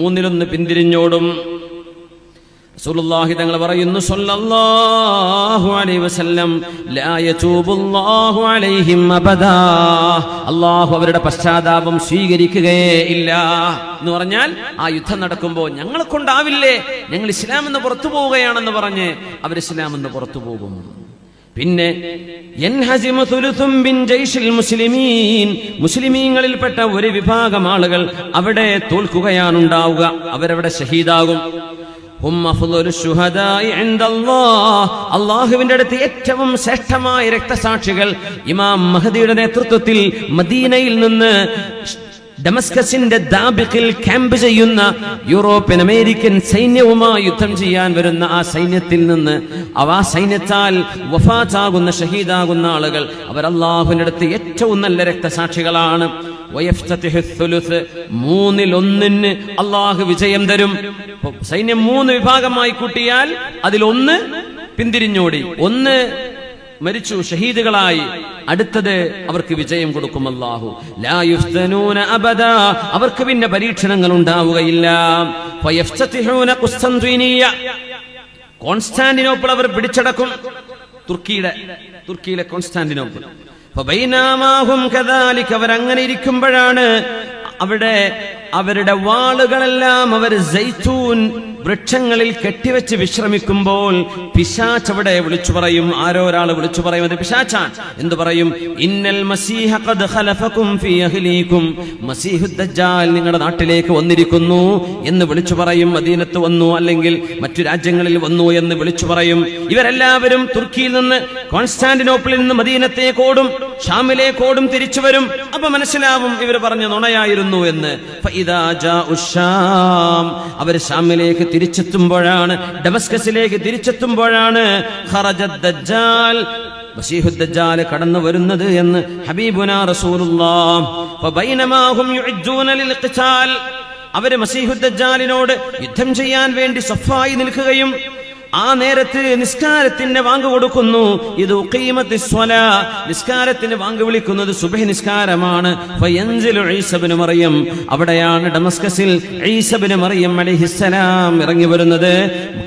1/3 പിന്തിരിഞ്ഞോടും. റസൂലുള്ളാഹി തങ്ങൾ പറയുന്നു സ്വല്ലല്ലാഹു അലൈഹി വസല്ലം, ലാ യതൂബുല്ലാഹു അലൈഹിം അബദാ, അല്ലാഹു അവരുടെ പശ്ചാത്താപം സ്വീകരിക്കുകയേ ഇല്ല എന്ന് പറഞ്ഞാൽ, ആ യുദ്ധം നടക്കുമ്പോൾ ഞങ്ങളെ കൊണ്ടാവില്ലേ, ഞങ്ങൾ ഇസ്ലാം എന്ന് പുറത്തു പോവുകയാണെന്ന് പറഞ്ഞ് അവർ ഇസ്ലാം എന്ന് പുറത്തു പോകും. പിന്നെ യൻഹസിമു തുലുസും മിൻ ജയ്ഷിൽ മുസ്ലിമീൻ, മുസ്ലിമീങ്ങളിൽപ്പെട്ട ഒരു വിഭാഗം ആളുകൾ അവിടെ തോൽക്കുകയാണ് ഉണ്ടാവുക, അവരവിടെ ഷഹീദാകും. അള്ളാഹുവിന്റെ അടുത്ത് ഏറ്റവും ശ്രേഷ്ഠമായ രക്തസാക്ഷികൾ ഇമാം മഹദിയുടെ നേതൃത്വത്തിൽ മദീനയിൽ നിന്ന് ഡമസ്കസിന്റെ ദാബിഖിൽ ക്യാമ്പ് ചെയ്യുന്ന യൂറോപ്യൻ അമേരിക്കൻ സൈന്യവുമായി യുദ്ധം ചെയ്യാൻ വരുന്ന ആ സൈന്യത്തിൽ നിന്ന്, ആ സൈന്യത്താൽ വഫാത്താകുന്ന, ഷഹീദാകുന്ന ആളുകൾ അവർ അള്ളാഹുവിന്റെ അടുത്ത് ഏറ്റവും നല്ല രക്തസാക്ഷികളാണ്. 1/3 അള്ളാഹു വിജയം തരും. സൈന്യം 3 വിഭാഗമായി കൂട്ടിയാൽ അതിലൊന്ന് പിന്തിരിഞ്ഞോടി, 1 മരിച്ചു, ഷഹീദുകളായി, അടുത്തത് അവർക്ക് വിജയം കൊടുക്കും അല്ലാഹു. ലാ യുഫ്തനൂന അബദാ, അവർക്ക് പിന്നെ പരീക്ഷണങ്ങൾ ഉണ്ടാവുകയില്ല. ഫയഫ്തതിഹൂന ഖുസ്തൻതീനിയ, കോൺസ്റ്റാന്റിനോപ്പിൾ അവർ പിടിച്ചടക്കും, തുർക്കിയിലെ കോൺസ്റ്റാന്റിനോപ്പിൾ. ഫബൈനാമാഹും കദാലിക, അവരങ്ങനെ ഇരിക്കുമ്പോഴാണ് അവിടെ അവരുടെ വാളുകളെല്ലാം അവർ സൈത്തൂൻ വൃക്ഷങ്ങളിൽ കെട്ടിവെച്ച് വിശ്രമിക്കുമ്പോൾ പിശാച് അവിടെ വിളിച്ചു പറയും. ആരോ ഒരാൾ വിളിച്ചു പറയും, അത് പിശാചാൻ. എന്തു പറയും? ഇന്നൽ മസീഹ ഖദ് ഖലഫകും ഫീ അഹ്ലീകും, മസീഹുദ് ദജ്ജാൽ നിങ്ങളുടെ നാട്ടിലേക്ക് വന്നിരിക്കുന്നു എന്ന് വിളിച്ചു പറയും. മദീനത്ത് വന്നു, അല്ലെങ്കിൽ മറ്റു രാജ്യങ്ങളിൽ വന്നു എന്ന് വിളിച്ചു പറയും. ഇവരെല്ലാവരും തുർക്കിയിൽ നിന്ന്, കോൺസ്റ്റാന്റിനോപ്പിളിൽ നിന്ന് മദീനത്തേക്കോടും ഷാമിലേക്കോടും തിരിച്ചു വരും. അപ്പൊ മനസ്സിലാവും ഇവർ പറഞ്ഞ നുണയായിരുന്നു എന്ന്. അവർ ഷാമിലേക്ക് തിരിച്ചെത്തുമ്പോഴാണ്, ഡമസ്കസിലേക്ക് തിരിച്ചെത്തുമ്പോഴാണ് മസീഹുദ് ദജ്ജാൽ കടന്നു വരുന്നത് എന്ന് ഹബീബുനാ റസൂലുള്ളാഹ്. ഫബൈനമാഹും യുഇദ്ദൂന ലിൽഖിതാൽ, അവർ മസീഹുദ് ദജ്ജാലിനോട് യുദ്ധം ചെയ്യാൻ വേണ്ടി സഫായി നിൽക്കുകയും ആ നേരത്ത് നിസ്കാരത്തിന് വാങ്ക് കൊടുക്കുന്നു. ഇത് ഉഖീമത്തിസ് സ്വലാ, നിസ്കാരത്തിന് വാങ്ക് വിളിക്കുന്നത് സുബ്ഹി നിസ്കാരമാണ്. ഫയൻസിലു ഈസ ഇബ്നു മറിയം, അവിടെയാണ് ഡമസ്കസിൽ ഈസ ഇബ്നു മറിയം അലൈഹിസ്സലാം ഇറങ്ങി വരുന്നത്.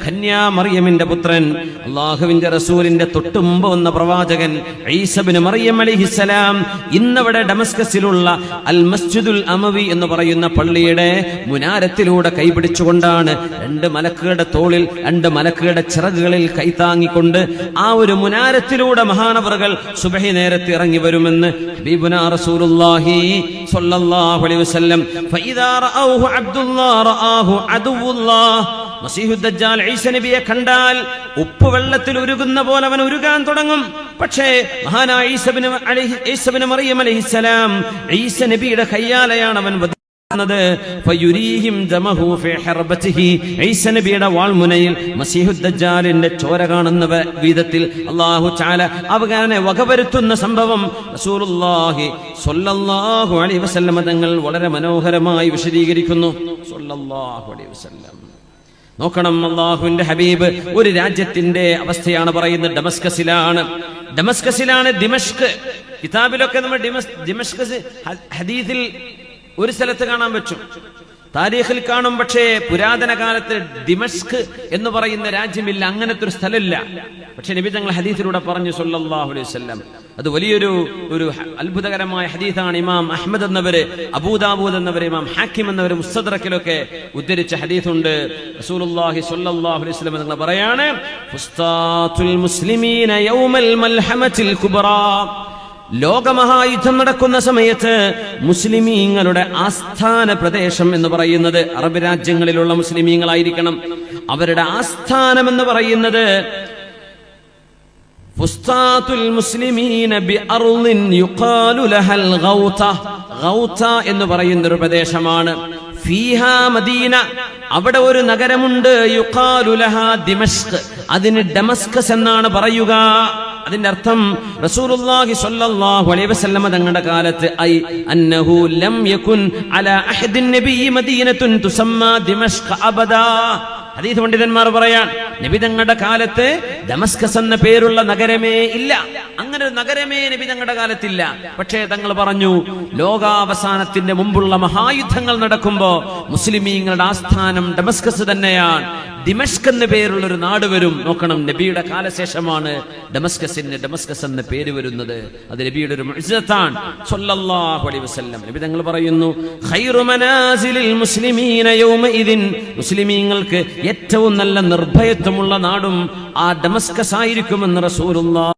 കന്യാ മറിയമിന്റെ പുത്രൻ, അല്ലാഹുവിന്റെ റസൂലിന്റെ തൊട്ടുമുമ്പ് വന്ന പ്രവാചകൻ ഈസ ഇബ്നു മറിയം അലൈഹിസ്സലാം ഇന്നവിടെ ഡമസ്കസിലുള്ള അൽ മസ്ജിദുൽ അമവി എന്ന് പറയുന്ന പള്ളിയുടെ മുനാരത്തിലൂടെ കൈപിടിച്ചുകൊണ്ടാണ് 2 മലക്കുകളുടെ തോളിൽ 2 മലക്കുകളുടെ ചിറകുകളിൽ കൈത്താങ്ങിക്കൊണ്ട് ആ ഒരു മുനാരത്തിലൂടെ മഹാനവറുകൾ സുബ്ഹി നേരത്തെ ഇറങ്ങി വരുമെന്ന് ഹബീബുനാ റസൂലുള്ളാഹി സ്വല്ലല്ലാഹു അലൈഹി വസല്ലം. ഫഇദാ റഅൗഹു അബ്ദുല്ലാഹ് റആഹു അദുവുല്ലാഹ്, മസീഹുദ് ദജ്ജാൽ ഈസ നബിയെ കണ്ടാൽ ഉപ്പ് വെള്ളത്തിൽ ഉരുകുന്ന പോലെ അവൻ ഉരുകാൻ തുടങ്ങും. പക്ഷേ മഹാനായ ഈസ ഇബ്നു മറിയം അലൈഹിസ്സലാം, ഈസ നബിയുടെ കയ്യാലയാണ് അവൻ ഈസനബിയുടെ വാൾമുനയിൽ മസീഹുദ് ദജ്ജാലിന്റെ ചോര കാണുന്ന വിധത്തിൽ അല്ലാഹു തആല അവനെ വകവരുത്തുന്ന സംഭവം റസൂലുള്ളാഹി സ്വല്ലല്ലാഹു അലൈഹി വസല്ലം തങ്ങൾ വളരെ മനോഹരമായി വിശദീകരിക്കുന്നു. സ്വല്ലല്ലാഹു അലൈഹി വസല്ലം നോക്കണം, അല്ലാഹുവിന്റെ ഹബീബ് ഒരു രാജ്യത്തിന്റെ അവസ്ഥയാണ് പറയുന്നത്. ഡമസ്കസിലാണ് ദിമഷ്ക്. കിതാബിലൊക്കെ നമ്മൾ ദിമഷ്ക് ഹദീസിൽ ഒരു സ്ഥലത്ത് കാണാൻ പറ്റും, താരീഖിൽ കാണും. പക്ഷേ പുരാതന കാലത്ത് ദിമഷ്ക് എന്ന് പറയുന്ന രാജ്യമില്ല, അങ്ങനത്തെ ഒരു സ്ഥലമില്ല. പക്ഷെ നബി തങ്ങൾ ഹദീസിലൂടെ പറഞ്ഞു സല്ലല്ലാഹു അലൈഹി വസല്ലം. അത് വലിയൊരു അത്ഭുതകരമായ ഹദീസാണ്. ഇമാം അഹ്മദ് എന്നവര്, അബൂദാവൂദ് എന്നവര്, ഇമാം ഹാക്കിം എന്നവര് മുസ്തദ്റക്കിലൊക്കെ ഉദ്ധരിച്ച ഹദീസുണ്ട്. റസൂലുള്ളാഹി സ്വല്ലല്ലാഹു അലൈഹി വസല്ലം തങ്ങൾ പറയാണ്, ഫുസ്താത്തുൽ മുസ്ലിമീന യൗമൽ മൽഹമത്തിൽ കുബ്റാ. ലോകമഹായുദ്ധം നടക്കുന്ന സമയത്ത് മുസ്ലിമീങ്ങളുടെ ആസ്ഥാന പ്രദേശം എന്ന് പറയുന്നത് അറബ് രാജ്യങ്ങളിലുള്ള മുസ്ലിമീങ്ങളായിരിക്കണം. അവരുടെ ആസ്ഥാനം എന്ന് പറയുന്നത് ഫുസ്താത്തുൽ മുസ്ലിമീന ബിഅർളിൻ യുഖാലു ലഹൽ ഗൗത. ഗൗത എന്ന് പറയുന്ന ഒരു പ്രദേശമാണ്. ഫീഹാ മദീന, അവിടെ ഒരു നഗരമുണ്ട്. യുഖാലു ലഹാ ദിമഷ്ക്, അതിന് ഡമസ്കസ് എന്നാണ് പറയുക. അതിന്റെ അർത്ഥം റസൂലുള്ളാഹി സ്വല്ലല്ലാഹു അലൈഹി വസല്ലം തങ്ങളുടെ കാലത്ത് ഐ അന്നഹു ലം യകുൻ അലാ അഹദിൻ നബിയ്യി മദീനത്തുൻ തുസമ്മാ ദിമഷ്ക് അബദാ. ഹദീസ് പണ്ഡിതന്മാർ പറയാൻ, നബി തങ്ങളുടെ കാലത്ത് ദമസ്കസ് എന്ന പേരുള്ള നഗരമേ ഇല്ല. അങ്ങനെ ഒരു നഗരമേ നബി തങ്ങളുടെ കാലത്തില്ല. പക്ഷേ തങ്ങൾ പറഞ്ഞു, ലോകാവസാനത്തിന്റെ മുമ്പുള്ള മഹായുദ്ധങ്ങൾ നടക്കുമ്പോ മുസ്ലിമീങ്ങളുടെ ആസ്ഥാനം ഡമസ്കസ് തന്നെയാണ്. ദിമഷ്ക് എന്ന പേരുള്ള ഒരു നാട് വരും. നോക്കണം, നബിയുടെ കാലശേഷമാണ് ഡമസ്കസ് എന്ന പേര് വരുന്നത്. അത് നബിയുടെ ഒരു മുഅ്ജിസത്താണ് സ്വല്ലല്ലാഹു അലൈഹി വസല്ലം. നബി തങ്ങൾ പറയുന്നു, ഖൈറു മനാസിലിൽ മുസ്ലിമീന യൗമഇദിൻ, മുസ്ലിമീങ്ങൾക്ക് ഏറ്റവും നല്ല നിർഭയത്വമുള്ള നാടും ആ ഡമസ്കസ് ആയിരിക്കുമെന്ന് റസൂലുള്ളാഹി